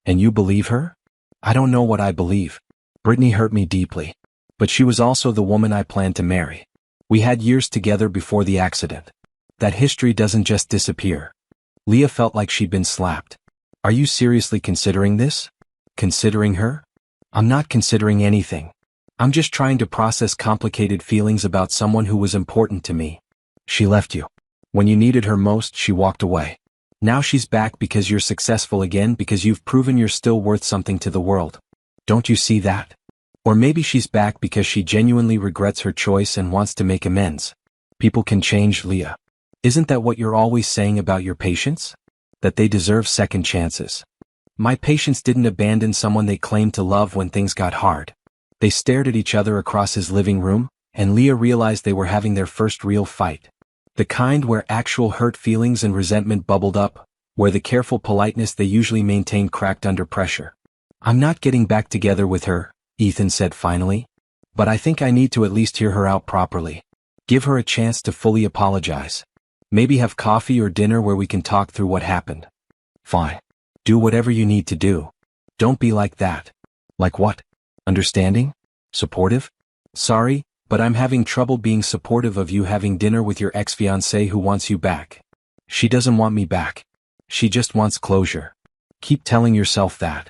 And you believe her? I don't know what I believe. Brittany hurt me deeply. But she was also the woman I planned to marry. We had years together before the accident. That history doesn't just disappear. Leah felt like she'd been slapped. Are you seriously considering this? Considering her? I'm not considering anything. I'm just trying to process complicated feelings about someone who was important to me. She left you. When you needed her most, she walked away. Now she's back because you're successful again, because you've proven you're still worth something to the world. Don't you see that? Or maybe she's back because she genuinely regrets her choice and wants to make amends. People can change, Leah. Isn't that what you're always saying about your patients? That they deserve second chances. My patients didn't abandon someone they claimed to love when things got hard. They stared at each other across his living room, and Leah realized they were having their first real fight. The kind where actual hurt feelings and resentment bubbled up, where the careful politeness they usually maintained cracked under pressure. I'm not getting back together with her, Ethan said finally. But I think I need to at least hear her out properly. Give her a chance to fully apologize. Maybe have coffee or dinner where we can talk through what happened. Fine. Do whatever you need to do. Don't be like that. Like what? Understanding? Supportive? Sorry, but I'm having trouble being supportive of you having dinner with your ex-fiancé who wants you back. She doesn't want me back. She just wants closure. Keep telling yourself that.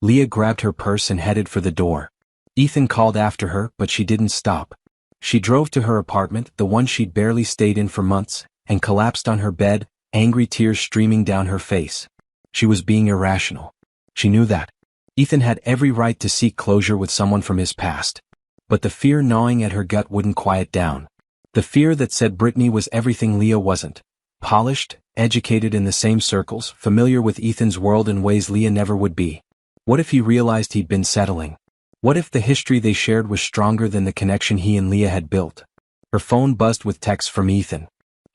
Leah grabbed her purse and headed for the door. Ethan called after her, but she didn't stop. She drove to her apartment, the one she'd barely stayed in for months, and collapsed on her bed, angry tears streaming down her face. She was being irrational. She knew that. Ethan had every right to seek closure with someone from his past. But the fear gnawing at her gut wouldn't quiet down. The fear that said Brittany was everything Leah wasn't. Polished, educated in the same circles, familiar with Ethan's world in ways Leah never would be. What if he realized he'd been settling? What if the history they shared was stronger than the connection he and Leah had built? Her phone buzzed with texts from Ethan.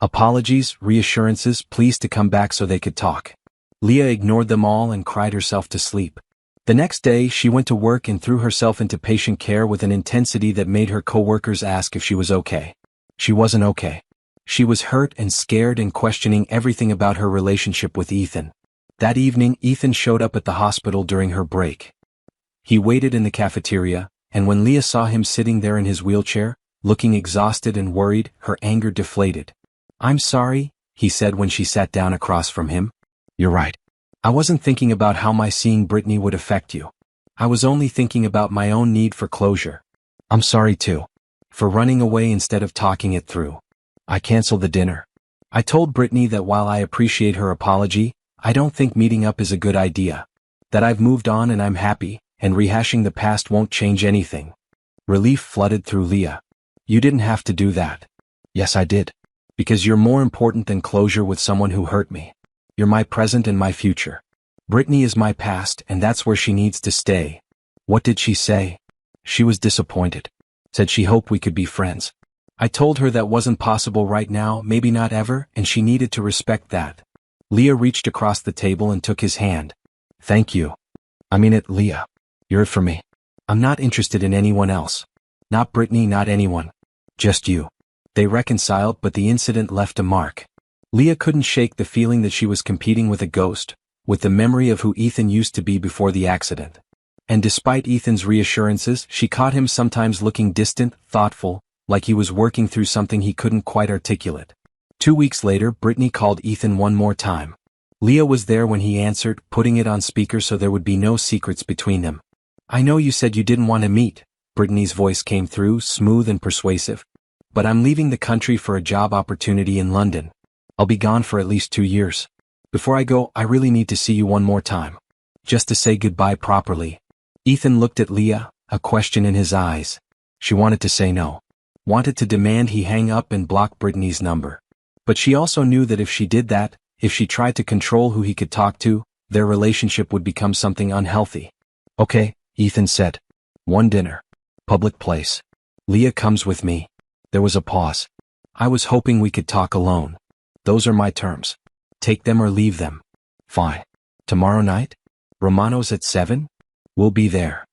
Apologies, reassurances, pleas to come back so they could talk. Leah ignored them all and cried herself to sleep. The next day, she went to work and threw herself into patient care with an intensity that made her coworkers ask if she was okay. She wasn't okay. She was hurt and scared and questioning everything about her relationship with Ethan. That evening, Ethan showed up at the hospital during her break. He waited in the cafeteria, and when Leah saw him sitting there in his wheelchair, looking exhausted and worried, her anger deflated. "I'm sorry," he said when she sat down across from him. "You're right. I wasn't thinking about how my seeing Brittany would affect you. I was only thinking about my own need for closure. I'm sorry too. For running away instead of talking it through. I canceled the dinner. I told Brittany that while I appreciate her apology, I don't think meeting up is a good idea. That I've moved on and I'm happy, and rehashing the past won't change anything." Relief flooded through Leah. "You didn't have to do that." "Yes, I did. Because you're more important than closure with someone who hurt me. You're my present and my future. Brittany is my past, and that's where she needs to stay." What did she say? She was disappointed. Said she hoped we could be friends. I told her that wasn't possible right now, maybe not ever, and she needed to respect that. Leah reached across the table and took his hand. "Thank you. I mean it, Leah. You're it for me. I'm not interested in anyone else. Not Brittany, not anyone. Just you." They reconciled, but the incident left a mark. Leah couldn't shake the feeling that she was competing with a ghost, with the memory of who Ethan used to be before the accident. And despite Ethan's reassurances, she caught him sometimes looking distant, thoughtful, like he was working through something he couldn't quite articulate. 2 weeks later, Brittany called Ethan one more time. Leah was there when he answered, putting it on speaker so there would be no secrets between them. "I know you said you didn't want to meet," Brittany's voice came through, smooth and persuasive. "But I'm leaving the country for a job opportunity in London. I'll be gone for at least 2 years. Before I go, I really need to see you one more time. Just to say goodbye properly." Ethan looked at Leah, a question in his eyes. She wanted to say no. Wanted to demand he hang up and block Brittany's number. But she also knew that if she did that, if she tried to control who he could talk to, their relationship would become something unhealthy. "Okay," Ethan said. "One dinner. Public place. Leah comes with me." There was a pause. "I was hoping we could talk alone. Those are my terms. Take them or leave them." "Fine. Tomorrow night? Romano's at 7? We'll be there."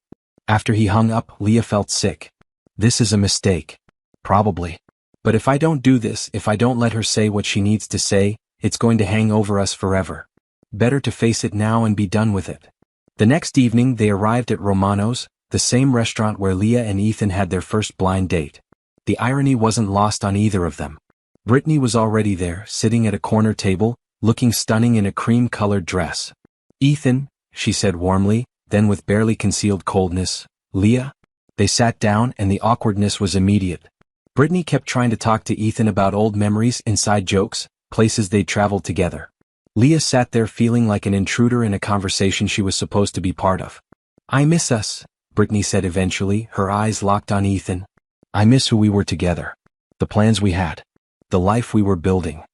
After he hung up, Leah felt sick. This is a mistake. Probably. But if I don't do this, if I don't let her say what she needs to say, it's going to hang over us forever. Better to face it now and be done with it. The next evening they arrived at Romano's, the same restaurant where Leah and Ethan had their first blind date. The irony wasn't lost on either of them. Brittany was already there, sitting at a corner table, looking stunning in a cream-colored dress. "Ethan," she said warmly, then with barely concealed coldness, "Leah?" They sat down and the awkwardness was immediate. Brittany kept trying to talk to Ethan about old memories, inside jokes, places they'd traveled together. Leah sat there feeling like an intruder in a conversation she was supposed to be part of. "I miss us," Brittany said eventually, her eyes locked on Ethan. "I miss who we were together. The plans we had. The life we were building."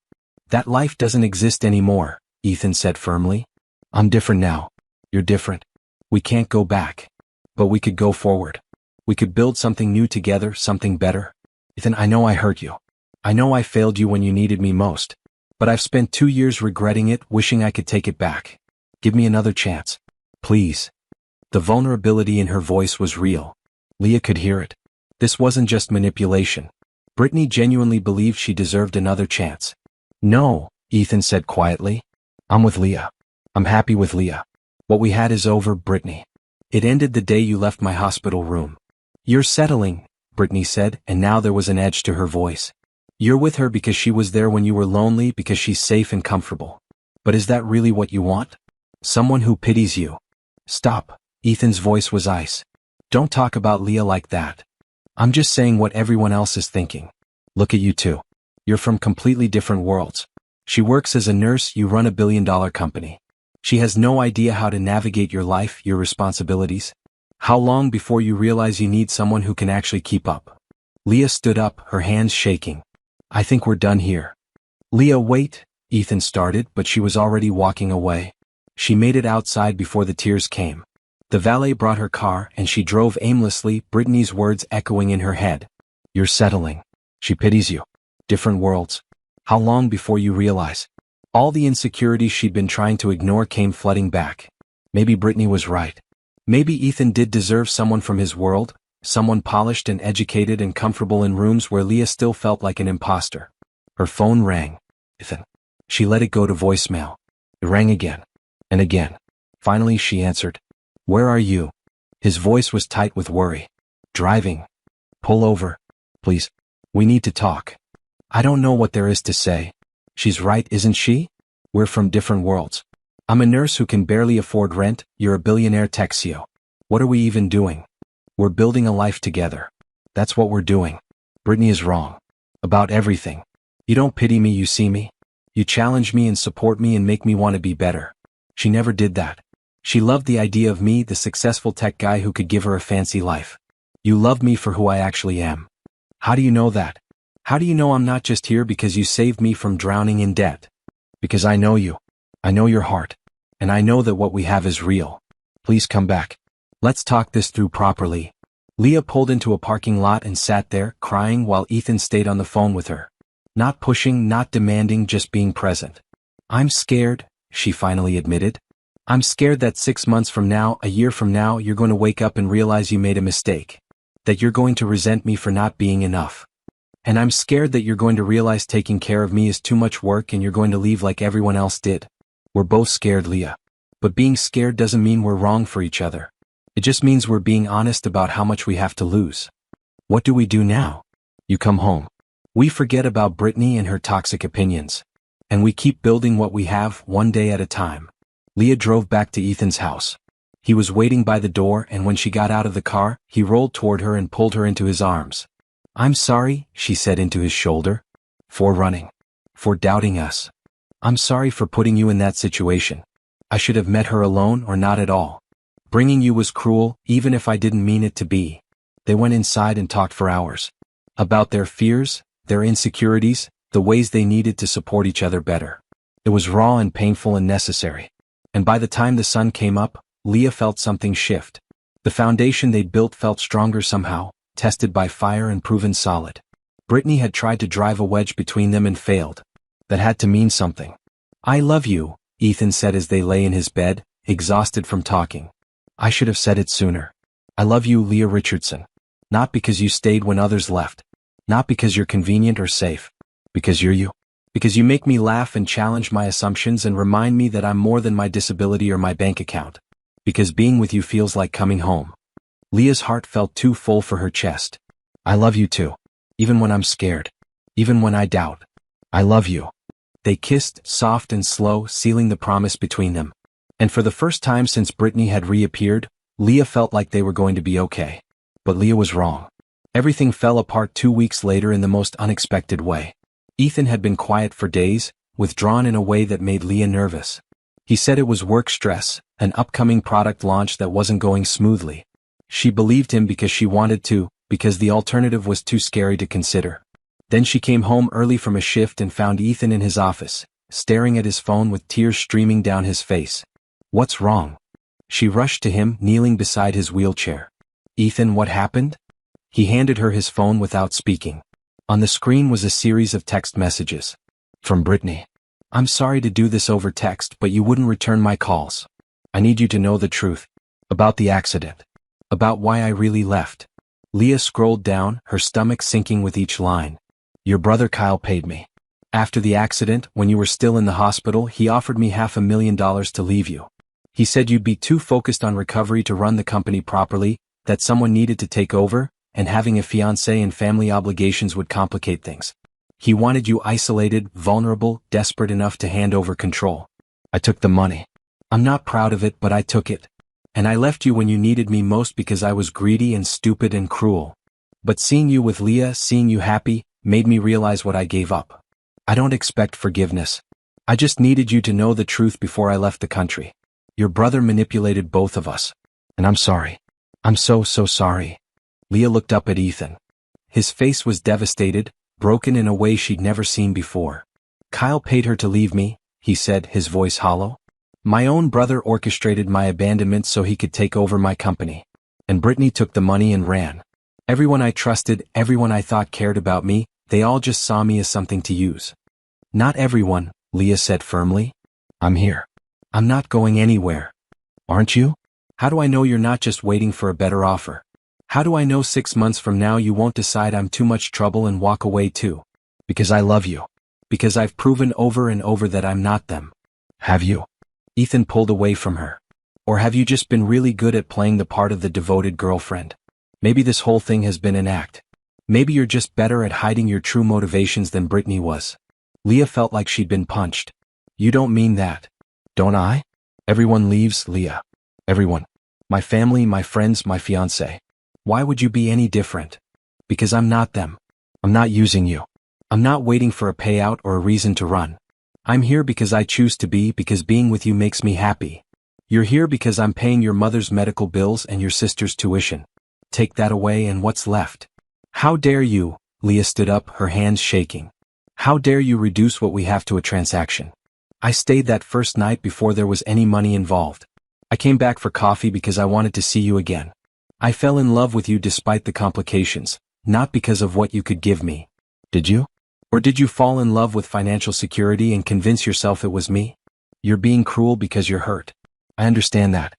"That life doesn't exist anymore," Ethan said firmly. "I'm different now. You're different. We can't go back. But we could go forward. We could build something new together, something better. Ethan, I know I hurt you. I know I failed you when you needed me most. But I've spent 2 years regretting it, wishing I could take it back. Give me another chance. Please." The vulnerability in her voice was real. Leah could hear it. This wasn't just manipulation. Brittany genuinely believed she deserved another chance. "No," Ethan said quietly. "I'm with Leah. I'm happy with Leah. What we had is over, Brittany. It ended the day you left my hospital room." "You're settling," Brittany said, and now there was an edge to her voice. "You're with her because she was there when you were lonely, because she's safe and comfortable. But is that really what you want? Someone who pities you?" "Stop," Ethan's voice was ice. "Don't talk about Leah like that. I'm just saying what everyone else is thinking. Look at you two. You're from completely different worlds. She works as a nurse, you run a billion-dollar company. She has no idea how to navigate your life, your responsibilities. How long before you realize you need someone who can actually keep up?" Leah stood up, her hands shaking. "I think we're done here." "Leah, wait," Ethan started, but she was already walking away. She made it outside before the tears came. The valet brought her car and she drove aimlessly, Brittany's words echoing in her head. "You're settling. She pities you. Different worlds." How long before you realize? All the insecurities she'd been trying to ignore came flooding back. Maybe Brittany was right. Maybe Ethan did deserve someone from his world, someone polished and educated and comfortable in rooms where Leah still felt like an imposter. Her phone rang. Ethan. She let it go to voicemail. It rang again. And again. Finally she answered. Where are you? His voice was tight with worry. Driving. Pull over. Please. We need to talk. I don't know what there is to say. She's right, isn't she? We're from different worlds. I'm a nurse who can barely afford rent, you're a billionaire Texio. What are we even doing? We're building a life together. That's what we're doing. Brittany is wrong. About everything. You don't pity me, you see me. You challenge me and support me and make me want to be better. She never did that. She loved the idea of me, the successful tech guy who could give her a fancy life. You love me for who I actually am. How do you know that? How do you know I'm not just here because you saved me from drowning in debt? Because I know you. I know your heart. And I know that what we have is real. Please come back. Let's talk this through properly. Leah pulled into a parking lot and sat there, crying while Ethan stayed on the phone with her. Not pushing, not demanding, just being present. I'm scared, she finally admitted. I'm scared that 6 months from now, a year from now, you're going to wake up and realize you made a mistake. That you're going to resent me for not being enough. And I'm scared that you're going to realize taking care of me is too much work and you're going to leave like everyone else did. We're both scared, Leah. But being scared doesn't mean we're wrong for each other. It just means we're being honest about how much we have to lose. What do we do now? You come home. We forget about Brittany and her toxic opinions. And we keep building what we have, one day at a time. Leah drove back to Ethan's house. He was waiting by the door, and when she got out of the car, he rolled toward her and pulled her into his arms. I'm sorry, she said into his shoulder. For running. For doubting us. I'm sorry for putting you in that situation. I should have met her alone or not at all. Bringing you was cruel, even if I didn't mean it to be. They went inside and talked for hours. About their fears, their insecurities, the ways they needed to support each other better. It was raw and painful and necessary. And by the time the sun came up, Leah felt something shift. The foundation they'd built felt stronger somehow, tested by fire and proven solid. Brittany had tried to drive a wedge between them and failed. That had to mean something. I love you, Ethan said as they lay in his bed, exhausted from talking. I should have said it sooner. I love you, Leah Richardson. Not because you stayed when others left. Not because you're convenient or safe. Because you're you. Because you make me laugh and challenge my assumptions and remind me that I'm more than my disability or my bank account. Because being with you feels like coming home. Leah's heart felt too full for her chest. I love you too. Even when I'm scared. Even when I doubt. I love you. They kissed, soft and slow, sealing the promise between them. And for the first time since Brittany had reappeared, Leah felt like they were going to be okay. But Leah was wrong. Everything fell apart 2 weeks later in the most unexpected way. Ethan had been quiet for days, withdrawn in a way that made Leah nervous. He said it was work stress, an upcoming product launch that wasn't going smoothly. She believed him because she wanted to, because the alternative was too scary to consider. Then she came home early from a shift and found Ethan in his office, staring at his phone with tears streaming down his face. What's wrong? She rushed to him, kneeling beside his wheelchair. Ethan, what happened? He handed her his phone without speaking. On the screen was a series of text messages. From Brittany. I'm sorry to do this over text, but you wouldn't return my calls. I need you to know the truth. About the accident. About why I really left. Leah scrolled down, her stomach sinking with each line. Your brother Kyle paid me. After the accident, when you were still in the hospital, he offered me $500,000 to leave you. He said you'd be too focused on recovery to run the company properly, that someone needed to take over, and having a fiancé and family obligations would complicate things. He wanted you isolated, vulnerable, desperate enough to hand over control. I took the money. I'm not proud of it, but I took it. And I left you when you needed me most because I was greedy and stupid and cruel. But seeing you with Leah, seeing you happy, made me realize what I gave up. I don't expect forgiveness. I just needed you to know the truth before I left the country. Your brother manipulated both of us. And I'm sorry. I'm so sorry. Leah looked up at Ethan. His face was devastated, broken in a way she'd never seen before. Kyle paid her to leave me, he said, his voice hollow. My own brother orchestrated my abandonment so he could take over my company. And Brittany took the money and ran. Everyone I trusted, everyone I thought cared about me, they all just saw me as something to use. Not everyone, Leah said firmly. I'm here. I'm not going anywhere. Aren't you? How do I know you're not just waiting for a better offer? How do I know 6 months from now you won't decide I'm too much trouble and walk away too? Because I love you. Because I've proven over and over that I'm not them. Have you? Ethan pulled away from her. Or have you just been really good at playing the part of the devoted girlfriend? Maybe this whole thing has been an act. Maybe you're just better at hiding your true motivations than Brittany was. Leah felt like she'd been punched. You don't mean that. Don't I? Everyone leaves, Leah. Everyone. My family, my friends, my fiancé. Why would you be any different? Because I'm not them. I'm not using you. I'm not waiting for a payout or a reason to run. I'm here because I choose to be, because being with you makes me happy. You're here because I'm paying your mother's medical bills and your sister's tuition. Take that away and what's left? How dare you? Leah stood up, her hands shaking. How dare you reduce what we have to a transaction? I stayed that first night before there was any money involved. I came back for coffee because I wanted to see you again. I fell in love with you despite the complications, not because of what you could give me. Did you? Or did you fall in love with financial security and convince yourself it was me? You're being cruel because you're hurt. I understand that.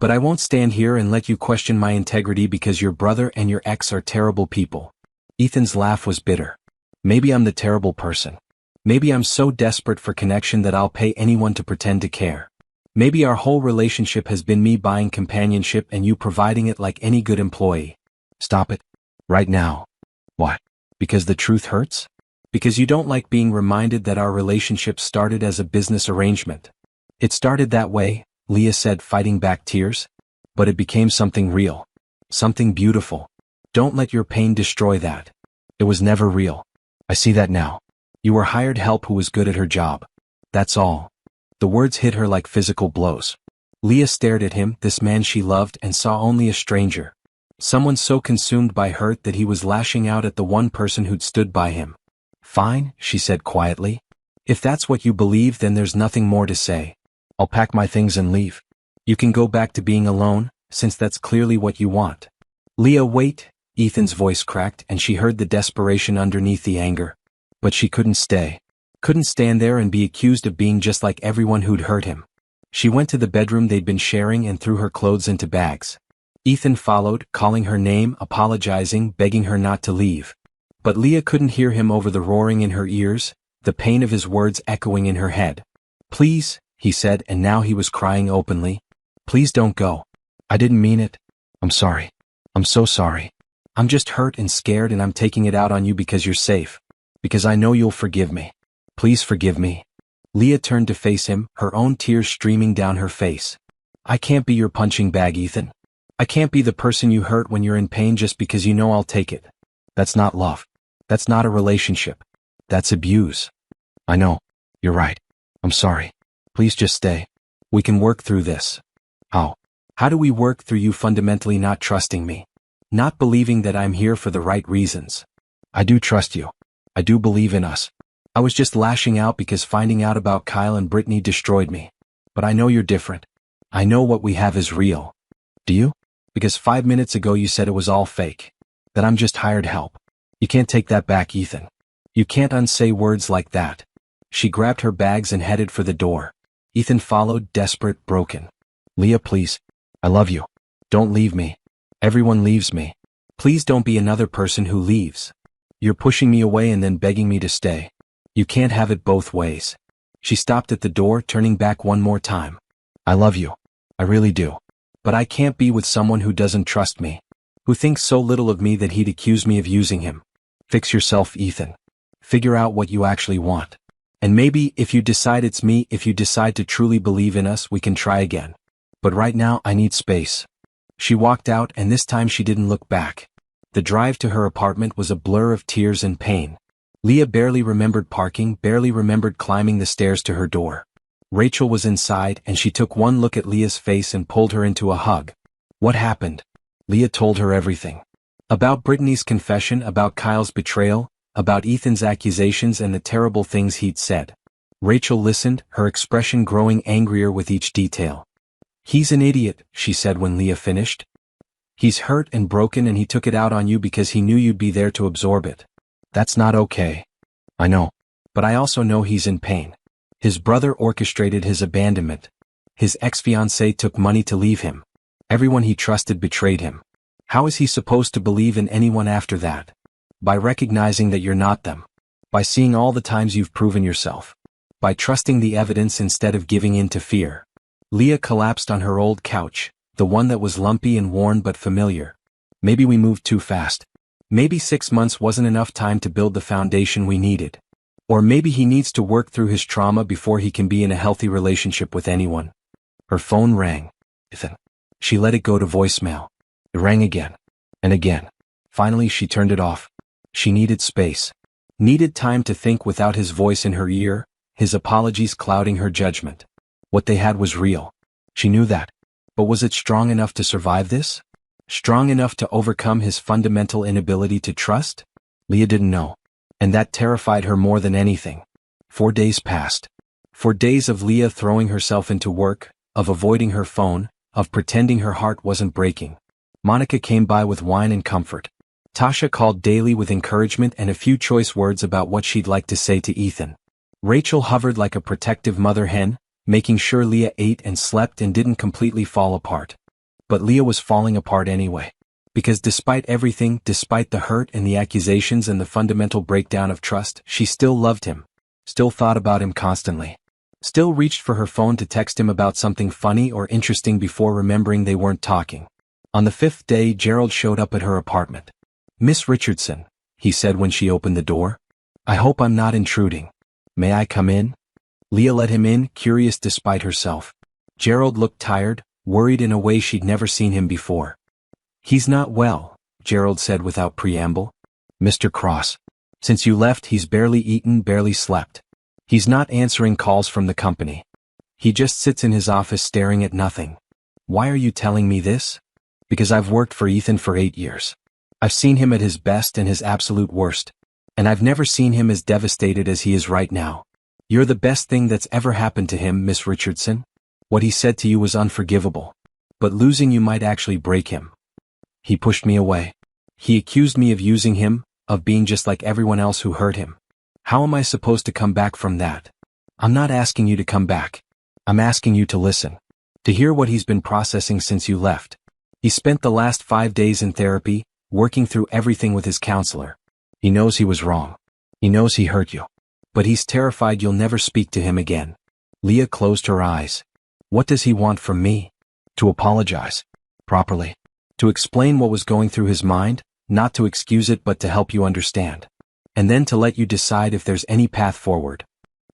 But I won't stand here and let you question my integrity because your brother and your ex are terrible people. Ethan's laugh was bitter. Maybe I'm the terrible person. Maybe I'm so desperate for connection that I'll pay anyone to pretend to care. Maybe our whole relationship has been me buying companionship and you providing it like any good employee. Stop it. Right now. What? Because the truth hurts? Because you don't like being reminded that our relationship started as a business arrangement. It started that way, Leah said, fighting back tears. But it became something real. Something beautiful. Don't let your pain destroy that. It was never real. I see that now. You were hired help who was good at her job. That's all. The words hit her like physical blows. Leah stared at him, this man she loved, and saw only a stranger. Someone so consumed by hurt that he was lashing out at the one person who'd stood by him. Fine, she said quietly. If that's what you believe, then there's nothing more to say. I'll pack my things and leave. You can go back to being alone, since that's clearly what you want. Leah, wait, Ethan's voice cracked and she heard the desperation underneath the anger. But she couldn't stay. Couldn't stand there and be accused of being just like everyone who'd hurt him. She went to the bedroom they'd been sharing and threw her clothes into bags. Ethan followed, calling her name, apologizing, begging her not to leave. But Leah couldn't hear him over the roaring in her ears, the pain of his words echoing in her head. Please, he said, and now he was crying openly. Please don't go. I didn't mean it. I'm sorry. I'm so sorry. I'm just hurt and scared and I'm taking it out on you because you're safe. Because I know you'll forgive me. Please forgive me. Leah turned to face him, her own tears streaming down her face. I can't be your punching bag, Ethan. I can't be the person you hurt when you're in pain just because you know I'll take it. That's not love. That's not a relationship. That's abuse. I know. You're right. I'm sorry. Please just stay. We can work through this. How? How do we work through you fundamentally not trusting me? Not believing that I'm here for the right reasons. I do trust you. I do believe in us. I was just lashing out because finding out about Kyle and Brittany destroyed me. But I know you're different. I know what we have is real. Do you? Because 5 minutes ago you said it was all fake. That I'm just hired help. You can't take that back, Ethan. You can't unsay words like that. She grabbed her bags and headed for the door. Ethan followed, desperate, broken. Leah, please. I love you. Don't leave me. Everyone leaves me. Please don't be another person who leaves. You're pushing me away and then begging me to stay. You can't have it both ways. She stopped at the door, turning back one more time. I love you. I really do. But I can't be with someone who doesn't trust me. Who thinks so little of me that he'd accuse me of using him. Fix yourself, Ethan. Figure out what you actually want. And maybe, if you decide it's me, if you decide to truly believe in us, we can try again. But right now, I need space. She walked out and this time she didn't look back. The drive to her apartment was a blur of tears and pain. Leah barely remembered parking, barely remembered climbing the stairs to her door. Rachel was inside and she took one look at Leah's face and pulled her into a hug. What happened? Leah told her everything. About Brittany's confession, about Kyle's betrayal, about Ethan's accusations and the terrible things he'd said. Rachel listened, her expression growing angrier with each detail. He's an idiot, she said when Leah finished. He's hurt and broken and he took it out on you because he knew you'd be there to absorb it. That's not okay. I know. But I also know he's in pain. His brother orchestrated his abandonment. His ex-fiancée took money to leave him. Everyone he trusted betrayed him. How is he supposed to believe in anyone after that? By recognizing that you're not them. By seeing all the times you've proven yourself. By trusting the evidence instead of giving in to fear. Leah collapsed on her old couch, the one that was lumpy and worn but familiar. Maybe we moved too fast. Maybe 6 months wasn't enough time to build the foundation we needed. Or maybe he needs to work through his trauma before he can be in a healthy relationship with anyone. Her phone rang. Ethan. She let it go to voicemail. It rang again. And again. Finally she turned it off. She needed space. Needed time to think without his voice in her ear, his apologies clouding her judgment. What they had was real. She knew that. But was it strong enough to survive this? Strong enough to overcome his fundamental inability to trust? Leah didn't know. And that terrified her more than anything. 4 days passed. 4 days of Leah throwing herself into work, of avoiding her phone, of pretending her heart wasn't breaking. Monica came by with wine and comfort. Tasha called daily with encouragement and a few choice words about what she'd like to say to Ethan. Rachel hovered like a protective mother hen, making sure Leah ate and slept and didn't completely fall apart. But Leah was falling apart anyway. Because despite everything, despite the hurt and the accusations and the fundamental breakdown of trust, she still loved him. Still thought about him constantly. Still reached for her phone to text him about something funny or interesting before remembering they weren't talking. On the 5th day, Gerald showed up at her apartment. "Miss Richardson," he said when she opened the door. "I hope I'm not intruding. May I come in?" Leah let him in, curious despite herself. Gerald looked tired, worried in a way she'd never seen him before. "He's not well," Gerald said without preamble. "Mr. Cross. Since you left, he's barely eaten, barely slept. He's not answering calls from the company. He just sits in his office staring at nothing. Why are you telling me this? Because I've worked for Ethan for 8 years. I've seen him at his best and his absolute worst. And I've never seen him as devastated as he is right now. You're the best thing that's ever happened to him, Miss Richardson. What he said to you was unforgivable. But losing you might actually break him. He pushed me away. He accused me of using him, of being just like everyone else who hurt him. How am I supposed to come back from that? I'm not asking you to come back. I'm asking you to listen. To hear what he's been processing since you left. He spent the last 5 days in therapy, working through everything with his counselor. He knows he was wrong. He knows he hurt you. But he's terrified you'll never speak to him again." Leah closed her eyes. "What does he want from me? To apologize. Properly. To explain what was going through his mind, not to excuse it but to help you understand. And then to let you decide if there's any path forward.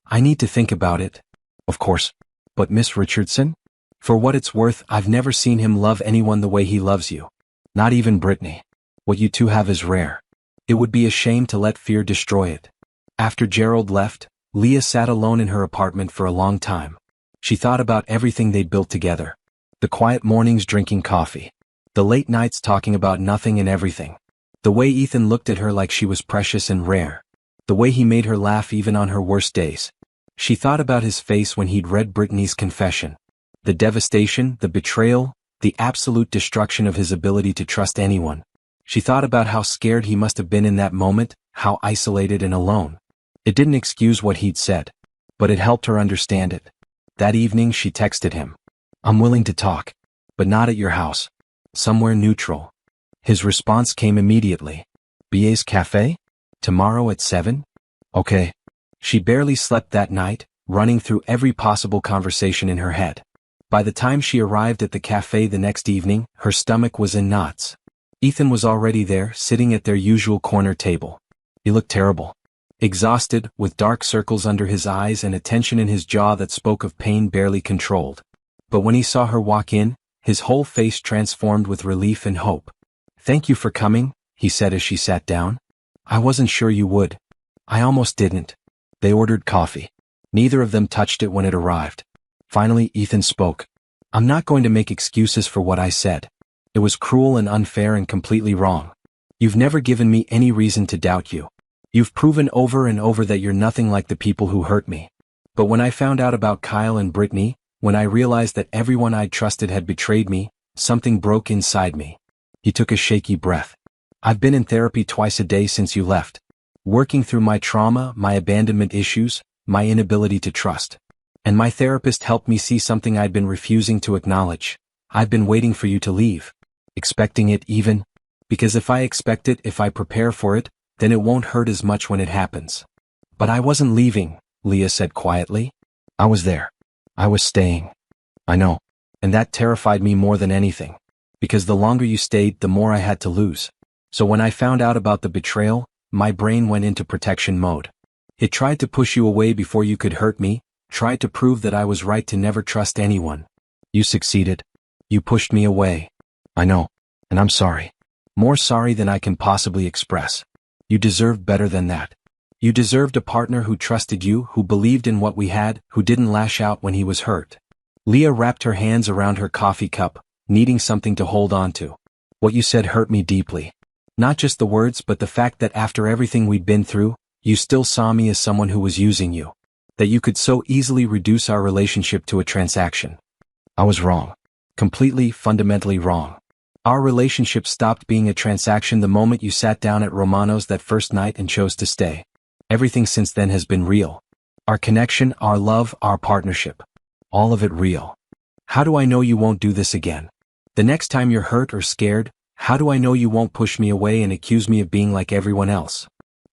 I need to think about it. Of course. But Miss Richardson? For what it's worth, I've never seen him love anyone the way he loves you. Not even Brittany. What you two have is rare. It would be a shame to let fear destroy it." After Gerald left, Leah sat alone in her apartment for a long time. She thought about everything they'd built together. The quiet mornings drinking coffee. The late nights talking about nothing and everything. The way Ethan looked at her like she was precious and rare. The way he made her laugh even on her worst days. She thought about his face when he'd read Brittany's confession. The devastation, the betrayal, the absolute destruction of his ability to trust anyone. She thought about how scared he must have been in that moment, how isolated and alone. It didn't excuse what he'd said, but it helped her understand it. That evening she texted him. "I'm willing to talk, but not at your house. Somewhere neutral." His response came immediately. "BA's Cafe? Tomorrow at 7? Okay." She barely slept that night, running through every possible conversation in her head. By the time she arrived at the cafe the next evening, her stomach was in knots. Ethan was already there, sitting at their usual corner table. He looked terrible. Exhausted, with dark circles under his eyes and a tension in his jaw that spoke of pain barely controlled. But when he saw her walk in, his whole face transformed with relief and hope. "Thank you for coming," he said as she sat down. "I wasn't sure you would. I almost didn't." They ordered coffee. Neither of them touched it when it arrived. Finally, Ethan spoke. "I'm not going to make excuses for what I said. It was cruel and unfair and completely wrong. You've never given me any reason to doubt you. You've proven over and over that you're nothing like the people who hurt me. But when I found out about Kyle and Brittany, when I realized that everyone I'd trusted had betrayed me, something broke inside me." He took a shaky breath. "I've been in therapy twice a day since you left. working through my trauma, my abandonment issues, my inability to trust. And my therapist helped me see something I'd been refusing to acknowledge. I've been waiting for you to leave. Expecting it even. Because if I expect it, if I prepare for it, then it won't hurt as much when it happens. But I wasn't leaving, Leah said quietly. I was there. I was staying. I know. And that terrified me more than anything. Because the longer you stayed, the more I had to lose. So when I found out about the betrayal, my brain went into protection mode. It tried to push you away before you could hurt me, tried to prove that I was right to never trust anyone. You succeeded. You pushed me away. I know. And I'm sorry. More sorry than I can possibly express. You deserved better than that. You deserved a partner who trusted you, who believed in what we had, who didn't lash out when he was hurt. Leah wrapped her hands around her coffee cup, needing something to hold on to. What you said hurt me deeply. Not just the words, but the fact that after everything we'd been through, you still saw me as someone who was using you. That you could so easily reduce our relationship to a transaction. I was wrong. Completely, fundamentally wrong. Our relationship stopped being a transaction the moment you sat down at Romano's that first night and chose to stay. Everything since then has been real. Our connection, our love, our partnership. All of it real. How do I know you won't do this again? The next time you're hurt or scared, how do I know you won't push me away and accuse me of being like everyone else?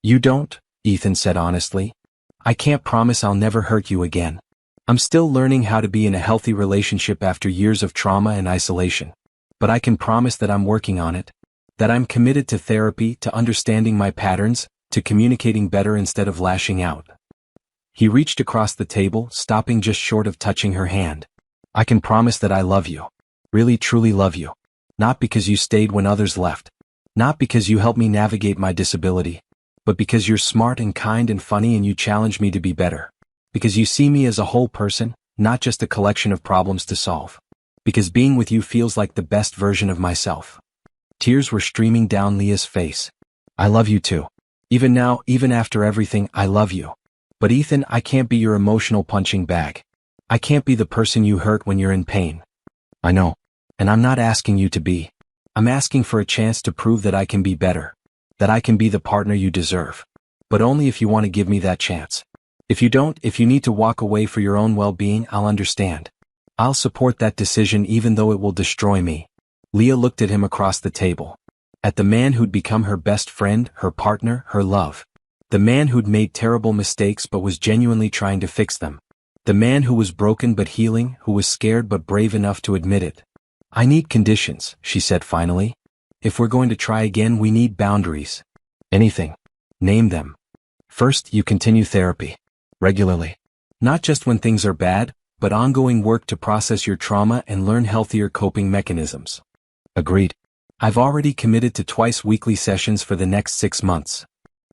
You don't, Ethan said honestly. I can't promise I'll never hurt you again. I'm still learning how to be in a healthy relationship after years of trauma and isolation. But I can promise that I'm working on it. That I'm committed to therapy, to understanding my patterns, to communicating better instead of lashing out. He reached across the table, stopping just short of touching her hand. I can promise that I love you. Really truly love you. Not because you stayed when others left. Not because you helped me navigate my disability. But because you're smart and kind and funny and you challenge me to be better. Because you see me as a whole person, not just a collection of problems to solve. Because being with you feels like the best version of myself. Tears were streaming down Leah's face. I love you too. Even now, even after everything, I love you. But Ethan, I can't be your emotional punching bag. I can't be the person you hurt when you're in pain. I know. And I'm not asking you to be. I'm asking for a chance to prove that I can be better. That I can be the partner you deserve. But only if you want to give me that chance. If you don't, if you need to walk away for your own well-being, I'll understand. I'll support that decision even though it will destroy me. Leah looked at him across the table. At the man who'd become her best friend, her partner, her love. The man who'd made terrible mistakes but was genuinely trying to fix them. The man who was broken but healing, who was scared but brave enough to admit it. I need conditions, she said finally. If we're going to try again, we need boundaries. Anything. Name them. First, you continue therapy. Regularly. Not just when things are bad, but ongoing work to process your trauma and learn healthier coping mechanisms. Agreed. I've already committed to twice weekly sessions for the next 6 months.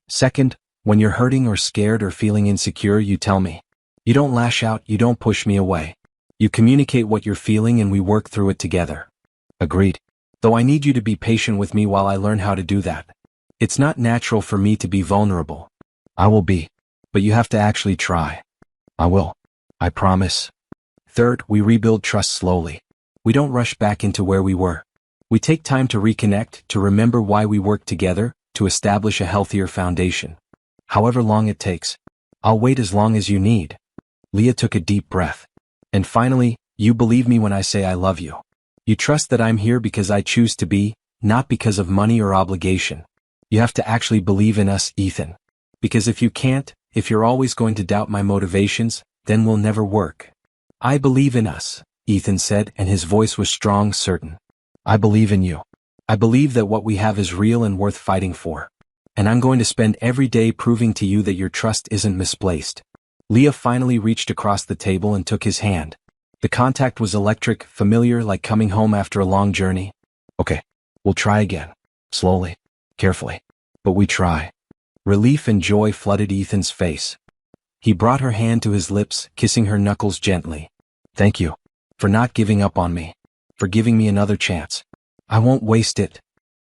Second, when you're hurting or scared or feeling insecure, you tell me. You don't lash out, you don't push me away. You communicate what you're feeling and we work through it together. Agreed. Though I need you to be patient with me while I learn how to do that. It's not natural for me to be vulnerable. I will be. But you have to actually try. I will. I promise. Third, we rebuild trust slowly. We don't rush back into where we were. We take time to reconnect, to remember why we worked together, to establish a healthier foundation. However long it takes. I'll wait as long as you need. Leah took a deep breath. And finally, you believe me when I say I love you. You trust that I'm here because I choose to be, not because of money or obligation. You have to actually believe in us, Ethan. Because if you can't, if you're always going to doubt my motivations, then we'll never work. I believe in us, Ethan said, and his voice was strong, certain. I believe in you. I believe that what we have is real and worth fighting for. And I'm going to spend every day proving to you that your trust isn't misplaced. Leah finally reached across the table and took his hand. The contact was electric, familiar, like coming home after a long journey. Okay, we'll try again. Slowly. Carefully. But we try. Relief and joy flooded Ethan's face. He brought her hand to his lips, kissing her knuckles gently. Thank you. For not giving up on me. For giving me another chance. I won't waste it.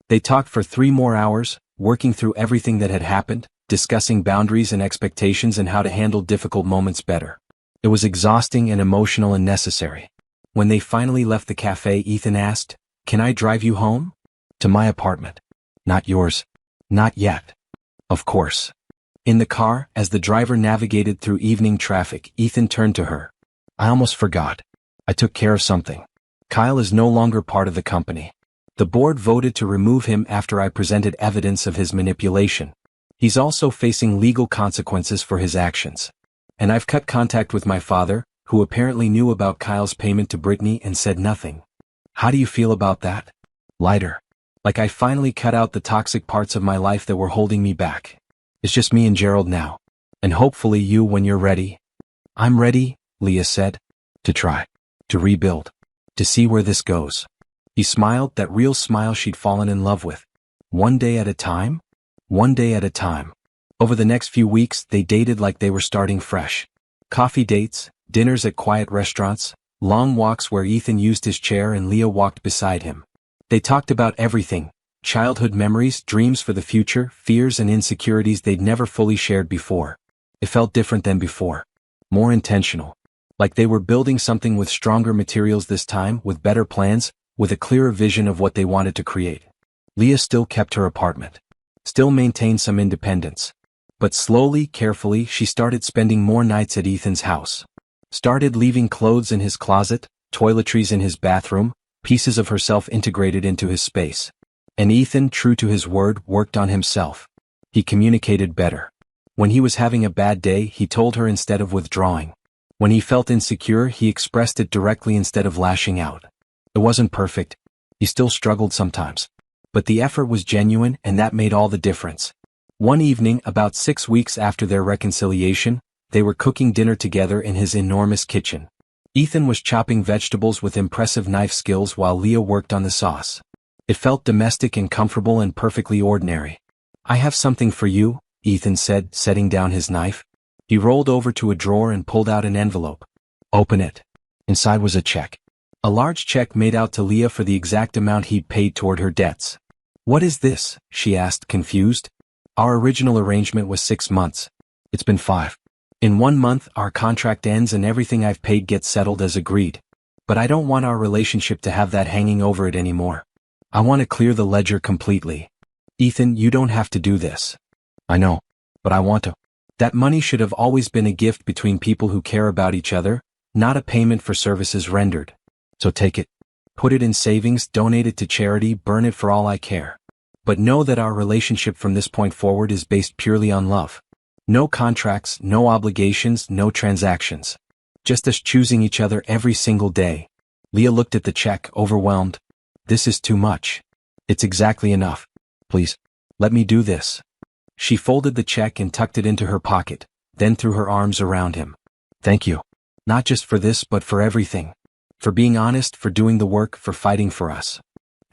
They talked for 3 more hours, working through everything that had happened, discussing boundaries and expectations and how to handle difficult moments better. It was exhausting and emotional and necessary. When they finally left the cafe, Ethan asked, "Can I drive you home?" "To my apartment." "Not yours." "Not yet." "Of course." In the car, as the driver navigated through evening traffic, Ethan turned to her. I almost forgot. I took care of something. Kyle is no longer part of the company. The board voted to remove him after I presented evidence of his manipulation. He's also facing legal consequences for his actions. And I've cut contact with my father, who apparently knew about Kyle's payment to Brittany and said nothing. How do you feel about that? Lighter. Like I finally cut out the toxic parts of my life that were holding me back. It's just me and Gerald now. And hopefully you when you're ready. I'm ready, Leah said. To try. To rebuild. To see where this goes. He smiled, that real smile she'd fallen in love with. One day at a time? One day at a time. Over the next few weeks, they dated like they were starting fresh. Coffee dates, dinners at quiet restaurants, long walks where Ethan used his chair and Leah walked beside him. They talked about everything. Childhood memories, dreams for the future, fears and insecurities they'd never fully shared before. It felt different than before. More intentional. Like they were building something with stronger materials this time, with better plans, with a clearer vision of what they wanted to create. Leah still kept her apartment. Still maintained some independence. But slowly, carefully, she started spending more nights at Ethan's house. Started leaving clothes in his closet, toiletries in his bathroom, pieces of herself integrated into his space. And Ethan, true to his word, worked on himself. He communicated better. When he was having a bad day, he told her instead of withdrawing. When he felt insecure, he expressed it directly instead of lashing out. It wasn't perfect. He still struggled sometimes. But the effort was genuine, and that made all the difference. One evening, about 6 weeks after their reconciliation, they were cooking dinner together in his enormous kitchen. Ethan was chopping vegetables with impressive knife skills while Leah worked on the sauce. It felt domestic and comfortable and perfectly ordinary. I have something for you, Ethan said, setting down his knife. He rolled over to a drawer and pulled out an envelope. Open it. Inside was a check. A large check made out to Leah for the exact amount he'd paid toward her debts. What is this? She asked, confused. Our original arrangement was 6 months. It's been 5. In 1 month, our contract ends and everything I've paid gets settled as agreed. But I don't want our relationship to have that hanging over it anymore. I want to clear the ledger completely. Ethan, you don't have to do this. I know, but I want to. That money should have always been a gift between people who care about each other, not a payment for services rendered. So take it. Put it in savings, donate it to charity, burn it for all I care. But know that our relationship from this point forward is based purely on love. No contracts, no obligations, no transactions. Just us choosing each other every single day. Leah looked at the check, overwhelmed. This is too much. It's exactly enough. Please, let me do this. She folded the check and tucked it into her pocket, then threw her arms around him. Thank you. Not just for this, but for everything. For being honest, for doing the work, for fighting for us.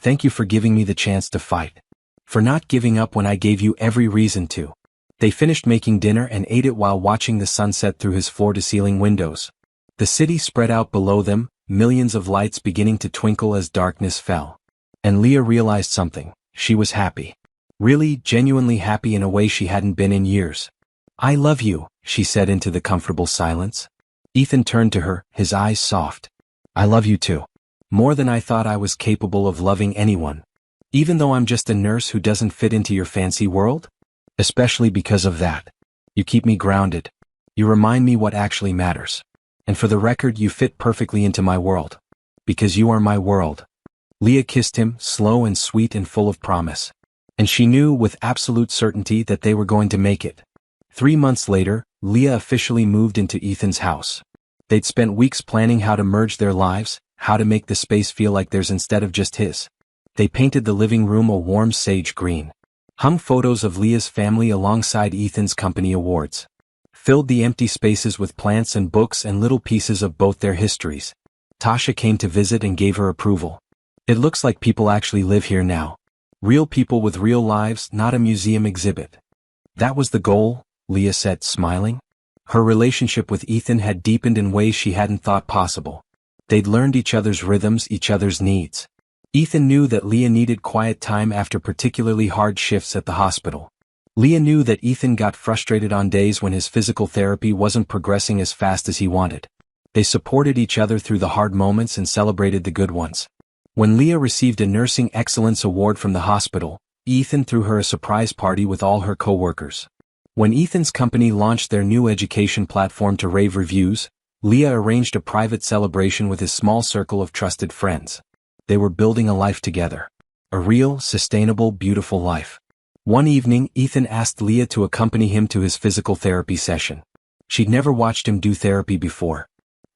Thank you for giving me the chance to fight. For not giving up when I gave you every reason to. They finished making dinner and ate it while watching the sunset through his floor-to-ceiling windows. The city spread out below them, millions of lights beginning to twinkle as darkness fell. And Leah realized something. She was happy. Really, genuinely happy in a way she hadn't been in years. I love you, she said into the comfortable silence. Ethan turned to her, his eyes soft. I love you too. More than I thought I was capable of loving anyone. Even though I'm just a nurse who doesn't fit into your fancy world? Especially because of that. You keep me grounded. You remind me what actually matters. And for the record, you fit perfectly into my world. Because you are my world. Leah kissed him, slow and sweet and full of promise. And she knew with absolute certainty that they were going to make it. 3 months later, Leah officially moved into Ethan's house. They'd spent weeks planning how to merge their lives, how to make the space feel like theirs instead of just his. They painted the living room a warm sage green. Hung photos of Leah's family alongside Ethan's company awards. Filled the empty spaces with plants and books and little pieces of both their histories. Tasha came to visit and gave her approval. It looks like people actually live here now. Real people with real lives, not a museum exhibit. That was the goal, Leah said, smiling. Her relationship with Ethan had deepened in ways she hadn't thought possible. They'd learned each other's rhythms, each other's needs. Ethan knew that Leah needed quiet time after particularly hard shifts at the hospital. Leah knew that Ethan got frustrated on days when his physical therapy wasn't progressing as fast as he wanted. They supported each other through the hard moments and celebrated the good ones. When Leah received a Nursing Excellence Award from the hospital, Ethan threw her a surprise party with all her co-workers. When Ethan's company launched their new education platform to rave reviews, Leah arranged a private celebration with his small circle of trusted friends. They were building a life together. A real, sustainable, beautiful life. One evening, Ethan asked Leah to accompany him to his physical therapy session. She'd never watched him do therapy before.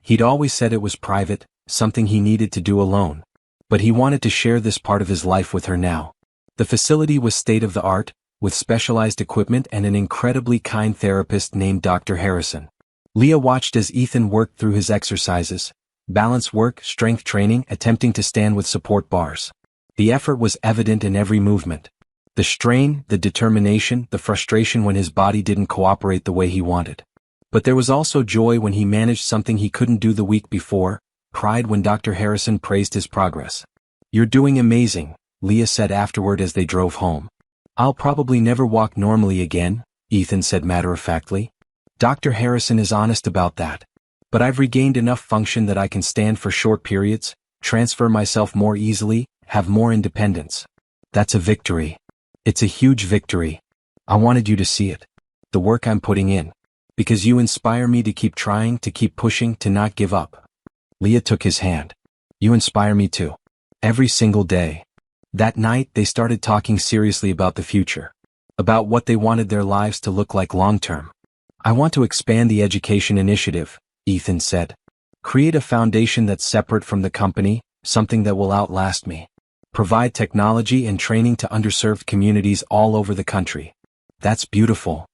He'd always said it was private, something he needed to do alone. But he wanted to share this part of his life with her now. The facility was state-of-the-art, with specialized equipment and an incredibly kind therapist named Dr. Harrison. Leah watched as Ethan worked through his exercises, balance work, strength training, attempting to stand with support bars. The effort was evident in every movement. The strain, the determination, the frustration when his body didn't cooperate the way he wanted. But there was also joy when he managed something he couldn't do the week before, pride when Dr. Harrison praised his progress. "You're doing amazing," Leah said afterward as they drove home. "I'll probably never walk normally again," Ethan said matter-of-factly. "Dr. Harrison is honest about that. But I've regained enough function that I can stand for short periods, transfer myself more easily, have more independence. That's a victory. It's a huge victory. I wanted you to see it. The work I'm putting in. Because you inspire me to keep trying, to keep pushing, to not give up." Leah took his hand. "You inspire me too. Every single day." That night, they started talking seriously about the future. About what they wanted their lives to look like long-term. "I want to expand the education initiative," Ethan said. "Create a foundation that's separate from the company, something that will outlast me. Provide technology and training to underserved communities all over the country." "That's beautiful.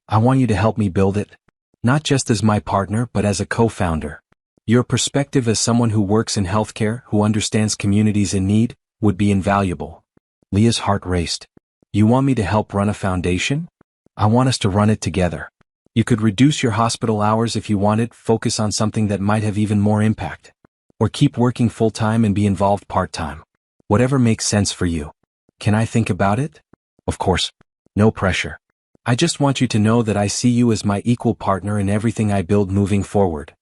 I want you to help me build it. Not just as my partner but as a co-founder. Your perspective as someone who works in healthcare, who understands communities in need, would be invaluable." Leah's heart raced. "You want me to help run a foundation? I want us to run it together. You could reduce your hospital hours if you wanted, focus on something that might have even more impact. Or keep working full-time and be involved part-time. Whatever makes sense for you. Can I think about it?" "Of course. No pressure. I just want you to know that I see you as my equal partner in everything I build moving forward."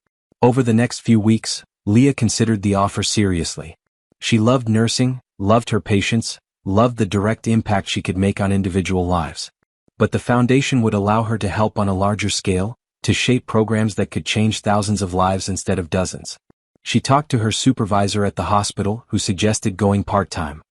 Over the next few weeks, Leah considered the offer seriously. She loved nursing, loved her patients, loved the direct impact she could make on individual lives. But the foundation would allow her to help on a larger scale, to shape programs that could change thousands of lives instead of dozens. She talked to her supervisor at the hospital, who suggested going part-time.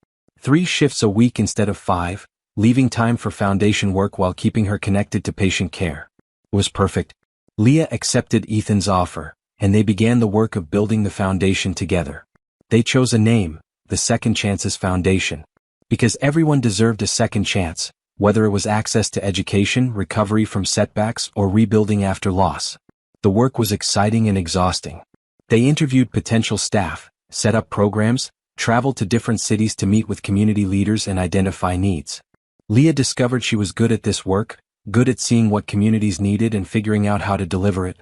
3 shifts a week instead of 5, leaving time for foundation work while keeping her connected to patient care. It was perfect. Leah accepted Ethan's offer, and they began the work of building the foundation together. They chose a name, the Second Chances Foundation. Because everyone deserved a second chance, whether it was access to education, recovery from setbacks, or rebuilding after loss. The work was exciting and exhausting. They interviewed potential staff, set up programs, traveled to different cities to meet with community leaders and identify needs. Leah discovered she was good at this work, good at seeing what communities needed and figuring out how to deliver it.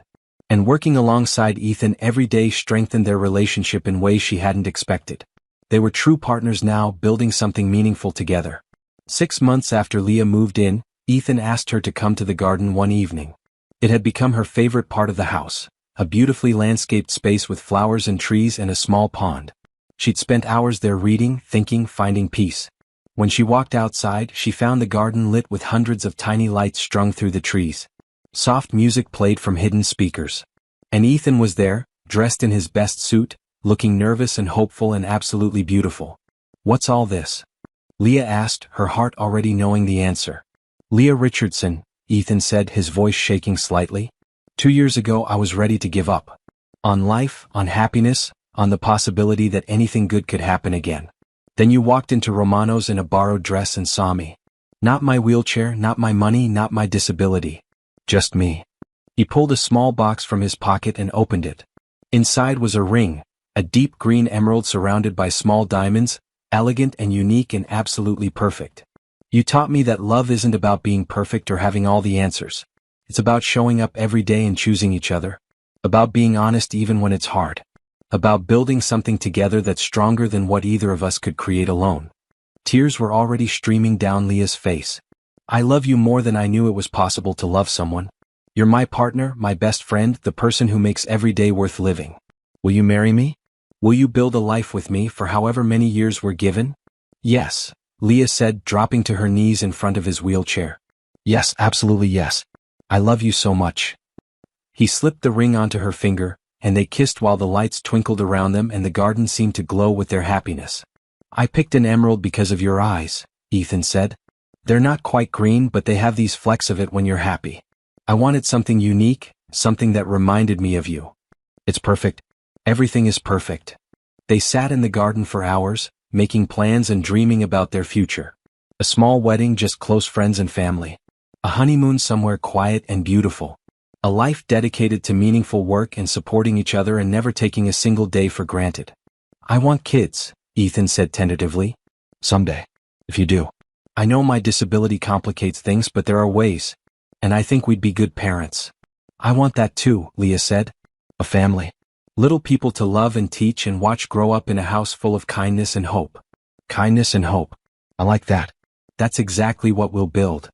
And working alongside Ethan every day strengthened their relationship in ways she hadn't expected. They were true partners now, building something meaningful together. 6 months after Leah moved in, Ethan asked her to come to the garden one evening. It had become her favorite part of the house, a beautifully landscaped space with flowers and trees and a small pond. She'd spent hours there reading, thinking, finding peace. When she walked outside, she found the garden lit with hundreds of tiny lights strung through the trees. Soft music played from hidden speakers. And Ethan was there, dressed in his best suit, looking nervous and hopeful and absolutely beautiful. "What's all this?" Leah asked, her heart already knowing the answer. "Leah Richardson," Ethan said, his voice shaking slightly. 2 years ago I was ready to give up. On life, on happiness, on the possibility that anything good could happen again. Then you walked into Romano's in a borrowed dress and saw me. Not my wheelchair, not my money, not my disability. Just me." He pulled a small box from his pocket and opened it. Inside was a ring, a deep green emerald surrounded by small diamonds, elegant and unique and absolutely perfect. "You taught me that love isn't about being perfect or having all the answers. It's about showing up every day and choosing each other. About being honest even when it's hard. About building something together that's stronger than what either of us could create alone." Tears were already streaming down Leah's face. "I love you more than I knew it was possible to love someone. You're my partner, my best friend, the person who makes every day worth living. Will you marry me? Will you build a life with me for however many years we're given?" "Yes," Leah said, dropping to her knees in front of his wheelchair. "Yes, absolutely yes." I love you so much. He slipped the ring onto her finger, and they kissed while the lights twinkled around them and the garden seemed to glow with their happiness. I picked an emerald because of your eyes, Ethan said. They're not quite green, but they have these flecks of it when you're happy. I wanted something unique, something that reminded me of you. It's perfect. Everything is perfect. They sat in the garden for hours, making plans and dreaming about their future. A small wedding, just close friends and family. A honeymoon somewhere quiet and beautiful. A life dedicated to meaningful work and supporting each other and never taking a single day for granted. I want kids, Ethan said tentatively. Someday. If you do. I know my disability complicates things, but there are ways. And I think we'd be good parents. I want that too, Leah said. A family. Little people to love and teach and watch grow up in a house full of kindness and hope. Kindness and hope. I like that. That's exactly what we'll build.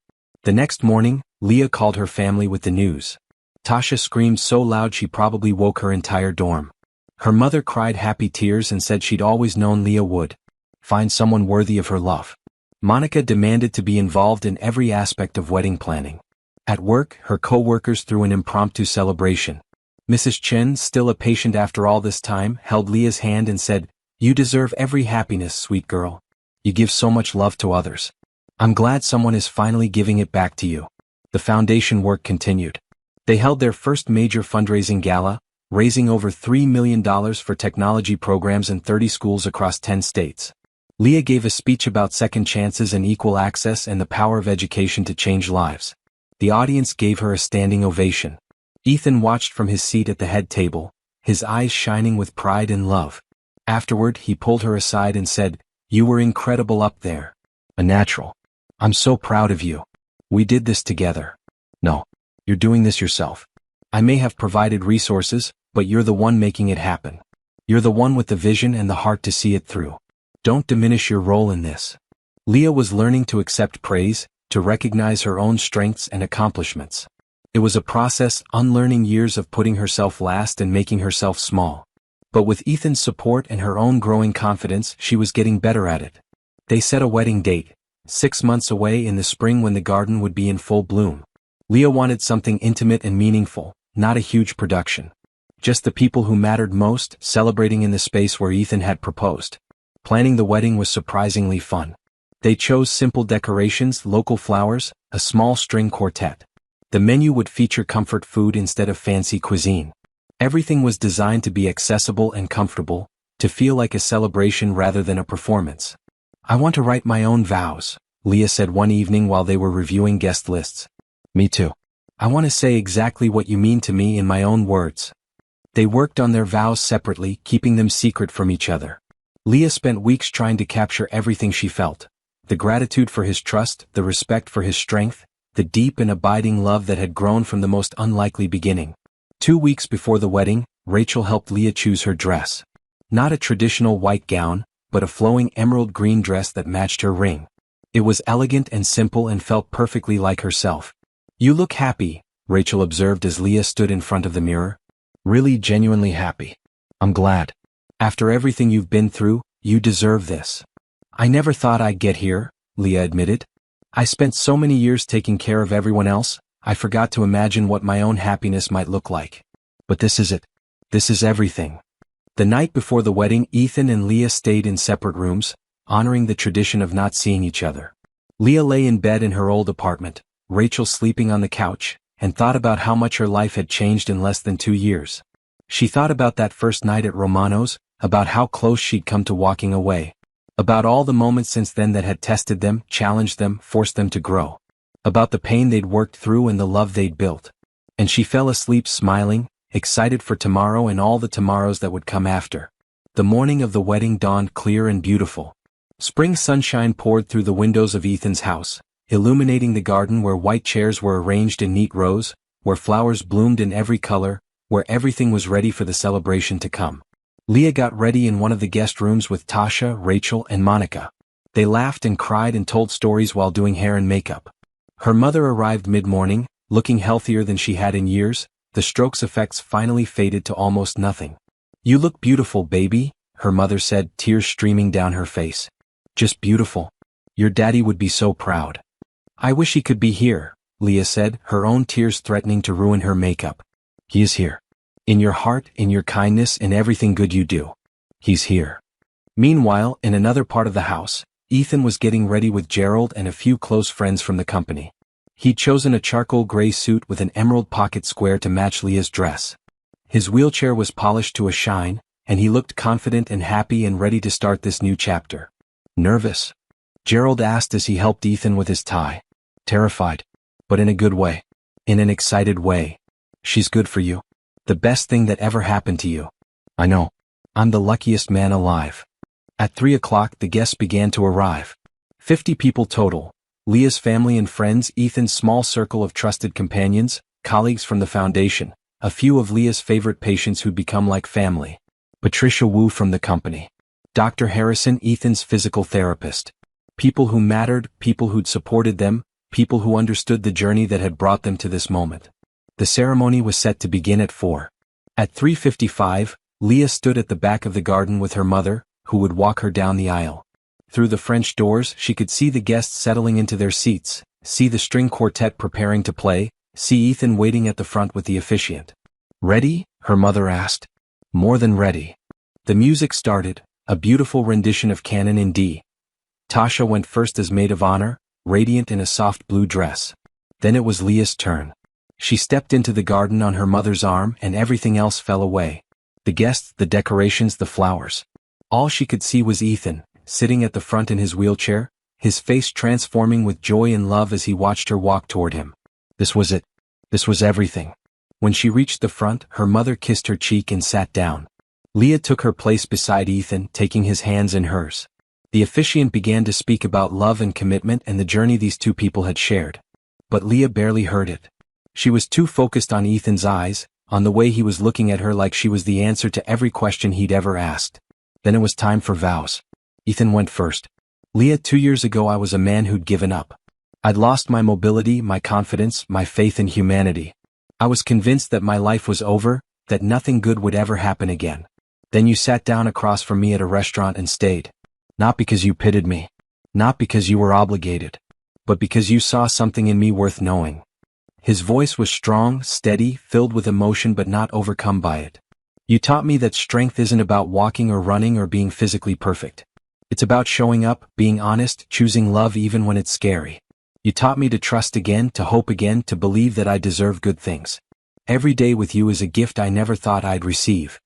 The next morning, Leah called her family with the news. Tasha screamed so loud she probably woke her entire dorm. Her mother cried happy tears and said she'd always known Leah would find someone worthy of her love. Monica demanded to be involved in every aspect of wedding planning. At work, her co-workers threw an impromptu celebration. Mrs. Chen, still a patient after all this time, held Leah's hand and said, "You deserve every happiness, sweet girl. You give so much love to others. I'm glad someone is finally giving it back to you." The foundation work continued. They held their first major fundraising gala, raising over $3 million for technology programs in 30 schools across 10 states. Leah gave a speech about second chances and equal access and the power of education to change lives. The audience gave her a standing ovation. Ethan watched from his seat at the head table, his eyes shining with pride and love. Afterward, he pulled her aside and said, "You were incredible up there. A natural. I'm so proud of you. We did this together. No, you're doing this yourself. I may have provided resources, but you're the one making it happen. You're the one with the vision and the heart to see it through. Don't diminish your role in this." Leah was learning to accept praise, to recognize her own strengths and accomplishments. It was a process, unlearning years of putting herself last and making herself small. But with Ethan's support and her own growing confidence, she was getting better at it. They set a wedding date, 6 months away in the spring when the garden would be in full bloom. Leah wanted something intimate and meaningful, not a huge production. Just the people who mattered most, celebrating in the space where Ethan had proposed. Planning the wedding was surprisingly fun. They chose simple decorations, local flowers, a small string quartet. The menu would feature comfort food instead of fancy cuisine. Everything was designed to be accessible and comfortable, to feel like a celebration rather than a performance. "I want to write my own vows," Leah said one evening while they were reviewing guest lists. "Me too. I want to say exactly what you mean to me in my own words." They worked on their vows separately, keeping them secret from each other. Leah spent weeks trying to capture everything she felt. The gratitude for his trust, the respect for his strength, the deep and abiding love that had grown from the most unlikely beginning. 2 weeks before the wedding, Rachel helped Leah choose her dress. Not a traditional white gown, but a flowing emerald green dress that matched her ring. It was elegant and simple and felt perfectly like herself. "You look happy," Rachel observed as Leah stood in front of the mirror. "Really genuinely happy. I'm glad. After everything you've been through, you deserve this." "I never thought I'd get here," Leah admitted. "I spent so many years taking care of everyone else, I forgot to imagine what my own happiness might look like. But this is it. This is everything." The night before the wedding, Ethan and Leah stayed in separate rooms, honoring the tradition of not seeing each other. Leah lay in bed in her old apartment, Rachel sleeping on the couch, and thought about how much her life had changed in less than 2 years. She thought about that first night at Romano's, about how close she'd come to walking away. About all the moments since then that had tested them, challenged them, forced them to grow. About the pain they'd worked through and the love they'd built. And she fell asleep smiling, excited for tomorrow and all the tomorrows that would come after. The morning of the wedding dawned clear and beautiful. Spring sunshine poured through the windows of Ethan's house, illuminating the garden where white chairs were arranged in neat rows, where flowers bloomed in every color, where everything was ready for the celebration to come. Leah got ready in one of the guest rooms with Tasha, Rachel, and Monica. They laughed and cried and told stories while doing hair and makeup. Her mother arrived mid-morning, looking healthier than she had in years. The stroke's effects finally faded to almost nothing. "You look beautiful, baby," her mother said, tears streaming down her face. "Just beautiful. Your daddy would be so proud." "I wish he could be here," Leah said, her own tears threatening to ruin her makeup. He is here. In your heart, in your kindness, in everything good you do. He's here. Meanwhile, in another part of the house, Ethan was getting ready with Gerald and a few close friends from the company. He'd chosen a charcoal gray suit with an emerald pocket square to match Leah's dress. His wheelchair was polished to a shine, and he looked confident and happy and ready to start this new chapter. Nervous? Gerald asked as he helped Ethan with his tie. Terrified. But in a good way. In an excited way. She's good for you. The best thing that ever happened to you. I know. I'm the luckiest man alive. At 3 o'clock the guests began to arrive. 50 people total. Leah's family and friends, Ethan's small circle of trusted companions, colleagues from the foundation, a few of Leah's favorite patients who'd become like family. Patricia Wu from the company. Dr. Harrison, Ethan's physical therapist. People who mattered, people who'd supported them, people who understood the journey that had brought them to this moment. The ceremony was set to begin at 4. At 3:55, Leah stood at the back of the garden with her mother, who would walk her down the aisle. Through the French doors she could see the guests settling into their seats, see the string quartet preparing to play, see Ethan waiting at the front with the officiant. Ready? Her mother asked. More than ready. The music started, a beautiful rendition of Canon in D. Tasha went first as maid of honor, radiant in a soft blue dress. Then it was Leah's turn. She stepped into the garden on her mother's arm and everything else fell away. The guests, the decorations, the flowers. All she could see was Ethan, sitting at the front in his wheelchair, his face transforming with joy and love as he watched her walk toward him. This was it. This was everything. When she reached the front, her mother kissed her cheek and sat down. Leah took her place beside Ethan, taking his hands in hers. The officiant began to speak about love and commitment and the journey these two people had shared. But Leah barely heard it. She was too focused on Ethan's eyes, on the way he was looking at her like she was the answer to every question he'd ever asked. Then it was time for vows. Ethan went first. Leah, 2 years ago I was a man who'd given up. I'd lost my mobility, my confidence, my faith in humanity. I was convinced that my life was over, that nothing good would ever happen again. Then you sat down across from me at a restaurant and stayed. Not because you pitied me. Not because you were obligated. But because you saw something in me worth knowing. His voice was strong, steady, filled with emotion but not overcome by it. You taught me that strength isn't about walking or running or being physically perfect. It's about showing up, being honest, choosing love even when it's scary. You taught me to trust again, to hope again, to believe that I deserve good things. Every day with you is a gift I never thought I'd receive.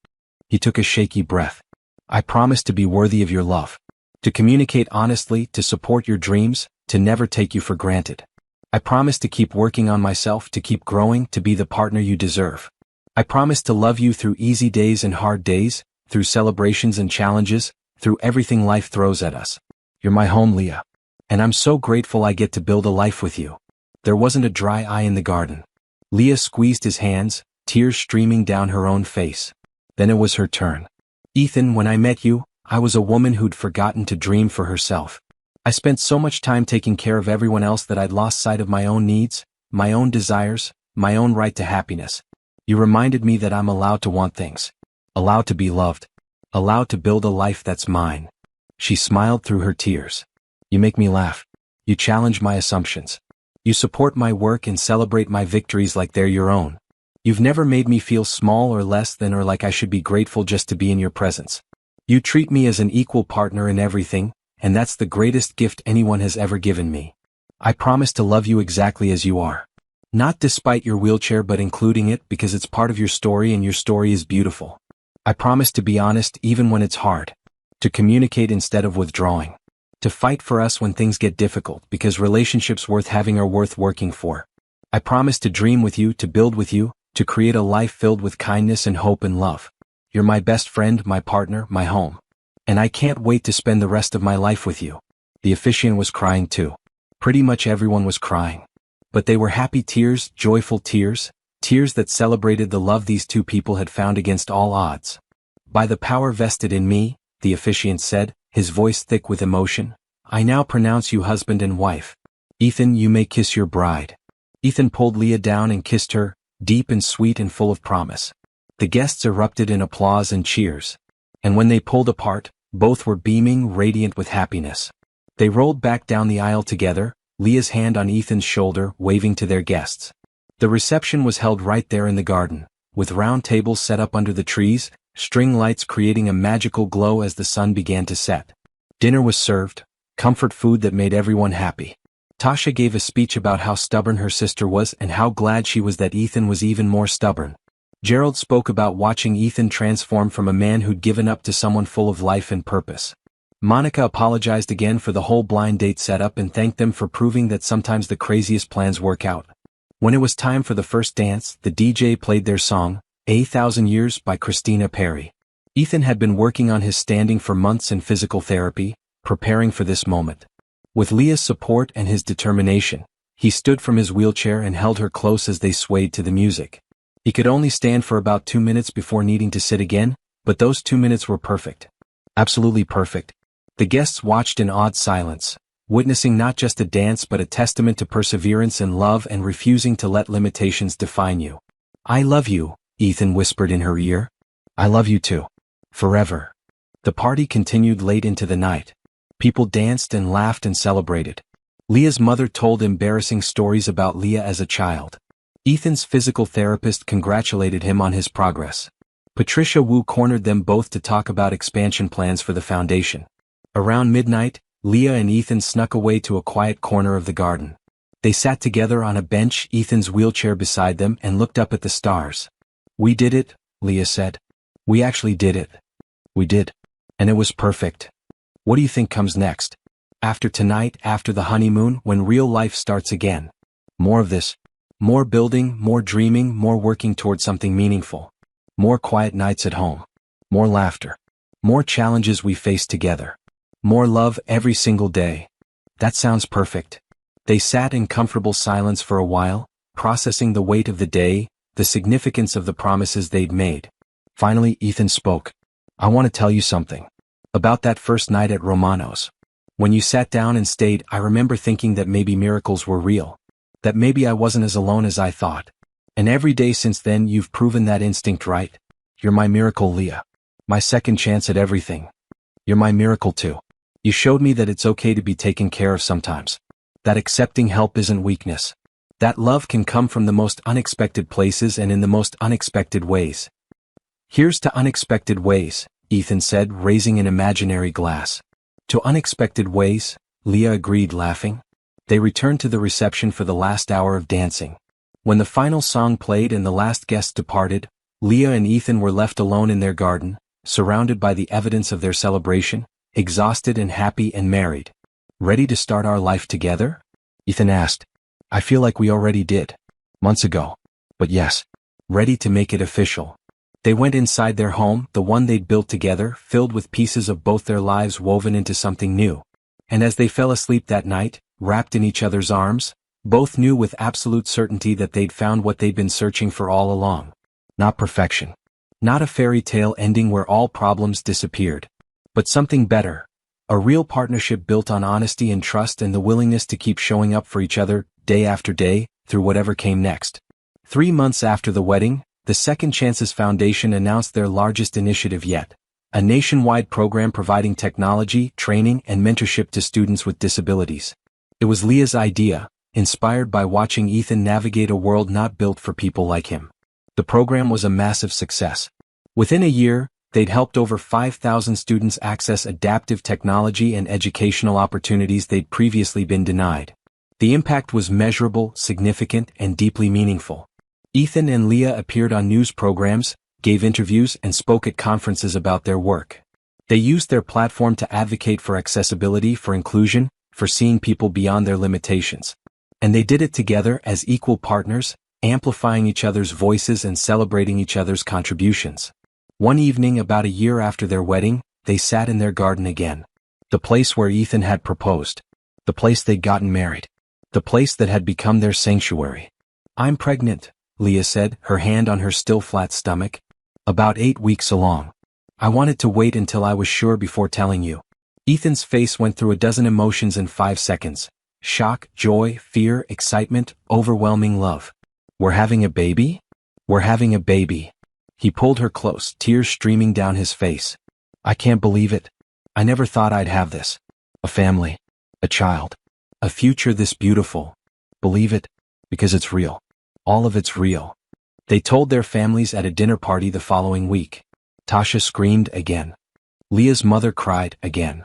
He took a shaky breath. I promise to be worthy of your love. To communicate honestly, to support your dreams, to never take you for granted. I promise to keep working on myself, to keep growing, to be the partner you deserve. I promise to love you through easy days and hard days, through celebrations and challenges, through everything life throws at us. You're my home, Leah. And I'm so grateful I get to build a life with you. There wasn't a dry eye in the garden. Leah squeezed his hands, tears streaming down her own face. Then it was her turn. Ethan, when I met you, I was a woman who'd forgotten to dream for herself. I spent so much time taking care of everyone else that I'd lost sight of my own needs, my own desires, my own right to happiness. You reminded me that I'm allowed to want things. Allowed to be loved. Allowed to build a life that's mine. She smiled through her tears. You make me laugh. You challenge my assumptions. You support my work and celebrate my victories like they're your own. You've never made me feel small or less than or like I should be grateful just to be in your presence. You treat me as an equal partner in everything, and that's the greatest gift anyone has ever given me. I promise to love you exactly as you are. Not despite your wheelchair but including it because it's part of your story and your story is beautiful. I promise to be honest even when it's hard. To communicate instead of withdrawing. To fight for us when things get difficult because relationships worth having are worth working for. I promise to dream with you, to build with you, to create a life filled with kindness and hope and love. You're my best friend, my partner, my home. And I can't wait to spend the rest of my life with you. The officiant was crying too. Pretty much everyone was crying. But they were happy tears, joyful tears, tears that celebrated the love these two people had found against all odds. By the power vested in me, the officiant said, his voice thick with emotion, I now pronounce you husband and wife. Ethan, you may kiss your bride. Ethan pulled Leah down and kissed her, deep and sweet and full of promise. The guests erupted in applause and cheers. And when they pulled apart, both were beaming, radiant with happiness. They rolled back down the aisle together, Leah's hand on Ethan's shoulder, waving to their guests. The reception was held right there in the garden, with round tables set up under the trees, string lights creating a magical glow as the sun began to set. Dinner was served, comfort food that made everyone happy. Tasha gave a speech about how stubborn her sister was and how glad she was that Ethan was even more stubborn. Gerald spoke about watching Ethan transform from a man who'd given up to someone full of life and purpose. Monica apologized again for the whole blind date setup and thanked them for proving that sometimes the craziest plans work out. When it was time for the first dance, the DJ played their song, A Thousand Years by Christina Perri. Ethan had been working on his standing for months in physical therapy, preparing for this moment. With Leah's support and his determination, he stood from his wheelchair and held her close as they swayed to the music. He could only stand for about 2 minutes before needing to sit again, but those 2 minutes were perfect. Absolutely perfect. The guests watched in awed silence, witnessing not just a dance but a testament to perseverance and love and refusing to let limitations define you. I love you, Ethan whispered in her ear. I love you too. Forever. The party continued late into the night. People danced and laughed and celebrated. Leah's mother told embarrassing stories about Leah as a child. Ethan's physical therapist congratulated him on his progress. Patricia Wu cornered them both to talk about expansion plans for the foundation. Around midnight, Leah and Ethan snuck away to a quiet corner of the garden. They sat together on a bench, Ethan's wheelchair beside them, and looked up at the stars. We did it, Leah said. We actually did it. We did. And it was perfect. What do you think comes next? After tonight, after the honeymoon, when real life starts again. More of this. More building, more dreaming, more working towards something meaningful. More quiet nights at home. More laughter. More challenges we face together. More love every single day. That sounds perfect. They sat in comfortable silence for a while, processing the weight of the day, the significance of the promises they'd made. Finally, Ethan spoke. I want to tell you something. About that first night at Romano's. When you sat down and stayed, I remember thinking that maybe miracles were real. That maybe I wasn't as alone as I thought. And every day since then you've proven that instinct right. You're my miracle, Leah. My second chance at everything. You're my miracle too. You showed me that it's okay to be taken care of sometimes. That accepting help isn't weakness. That love can come from the most unexpected places and in the most unexpected ways. Here's to unexpected ways, Ethan said, raising an imaginary glass. To unexpected ways, Leah agreed, laughing. They returned to the reception for the last hour of dancing. When the final song played and the last guests departed, Leah and Ethan were left alone in their garden, surrounded by the evidence of their celebration, exhausted and happy and married. Ready to start our life together? Ethan asked. I feel like we already did. Months ago. But yes. Ready to make it official. They went inside their home, the one they'd built together, filled with pieces of both their lives woven into something new. And as they fell asleep that night, wrapped in each other's arms, both knew with absolute certainty that they'd found what they'd been searching for all along. Not perfection. Not a fairy tale ending where all problems disappeared. But something better. A real partnership built on honesty and trust and the willingness to keep showing up for each other, day after day, through whatever came next. 3 months after the wedding, the Second Chances Foundation announced their largest initiative yet. A nationwide program providing technology, training, and mentorship to students with disabilities. It was Leah's idea, inspired by watching Ethan navigate a world not built for people like him. The program was a massive success. Within a year, they'd helped over 5,000 students access adaptive technology and educational opportunities they'd previously been denied. The impact was measurable, significant, and deeply meaningful. Ethan and Leah appeared on news programs, gave interviews, and spoke at conferences about their work. They used their platform to advocate for accessibility, for inclusion, for seeing people beyond their limitations. And they did it together as equal partners, amplifying each other's voices and celebrating each other's contributions. One evening about a year after their wedding, they sat in their garden again. The place where Ethan had proposed. The place they'd gotten married. The place that had become their sanctuary. I'm pregnant, Leah said, her hand on her still flat stomach. About 8 weeks along. I wanted to wait until I was sure before telling you. Ethan's face went through a dozen emotions in 5 seconds. Shock, joy, fear, excitement, overwhelming love. We're having a baby? We're having a baby. He pulled her close, tears streaming down his face. I can't believe it. I never thought I'd have this. A family. A child. A future this beautiful. Believe it? Because it's real. All of it's real. They told their families at a dinner party the following week. Tasha screamed again. Leah's mother cried again.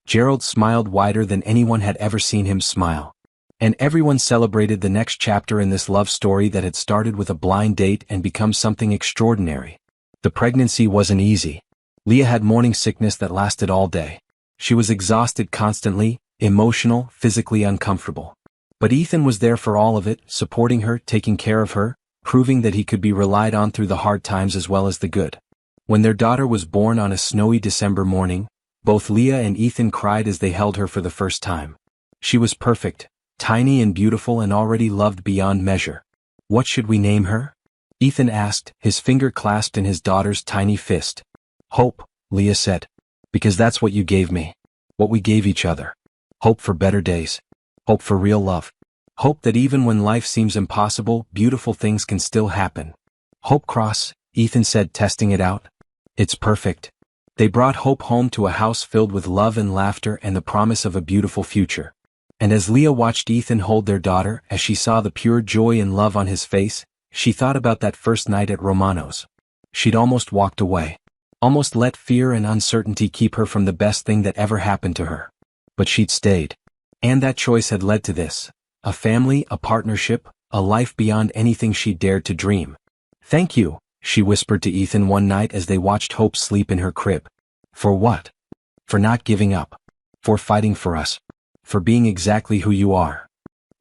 Gerald smiled wider than anyone had ever seen him smile. And everyone celebrated the next chapter in this love story that had started with a blind date and become something extraordinary. The pregnancy wasn't easy. Leah had morning sickness that lasted all day. She was exhausted constantly, emotional, physically uncomfortable. But Ethan was there for all of it, supporting her, taking care of her, proving that he could be relied on through the hard times as well as the good. When their daughter was born on a snowy December morning, both Leah and Ethan cried as they held her for the first time. She was perfect, tiny and beautiful and already loved beyond measure. What should we name her? Ethan asked, his finger clasped in his daughter's tiny fist. Hope, Leah said. Because that's what you gave me. What we gave each other. Hope for better days. Hope for real love. Hope that even when life seems impossible, beautiful things can still happen. Hope Cross, Ethan said, testing it out. It's perfect. They brought Hope home to a house filled with love and laughter and the promise of a beautiful future. And as Leah watched Ethan hold their daughter, as she saw the pure joy and love on his face, she thought about that first night at Romano's. She'd almost walked away. Almost let fear and uncertainty keep her from the best thing that ever happened to her. But she'd stayed. And that choice had led to this. A family, a partnership, a life beyond anything she'd dared to dream. Thank you, she whispered to Ethan one night as they watched Hope sleep in her crib. For what? For not giving up. For fighting for us. For being exactly who you are.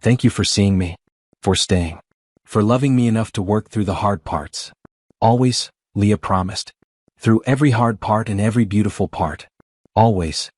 Thank you for seeing me. For staying. For loving me enough to work through the hard parts. Always, Leah promised. Through every hard part and every beautiful part. Always.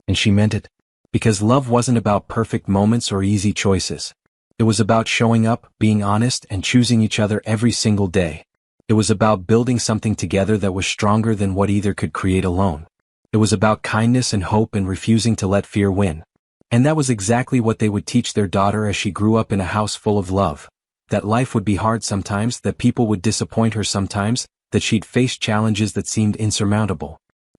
And she meant it. Because love wasn't about perfect moments or easy choices. It was about showing up, being honest, and choosing each other every single day. It was about building something together that was stronger than what either could create alone. It was about kindness and hope and refusing to let fear win. And that was exactly what they would teach their daughter as she grew up in a house full of love. That life would be hard sometimes, that people would disappoint her sometimes, that she'd face challenges that seemed insurmountable.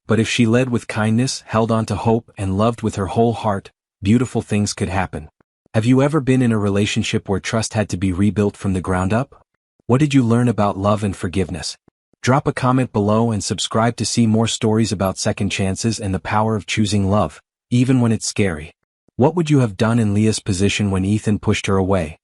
But if she led with kindness, held on to hope, and loved with her whole heart, beautiful things could happen. Have you ever been in a relationship where trust had to be rebuilt from the ground up? What did you learn about love and forgiveness? Drop a comment below and subscribe to see more stories about second chances and the power of choosing love, even when it's scary. What would you have done in Leah's position when Ethan pushed her away?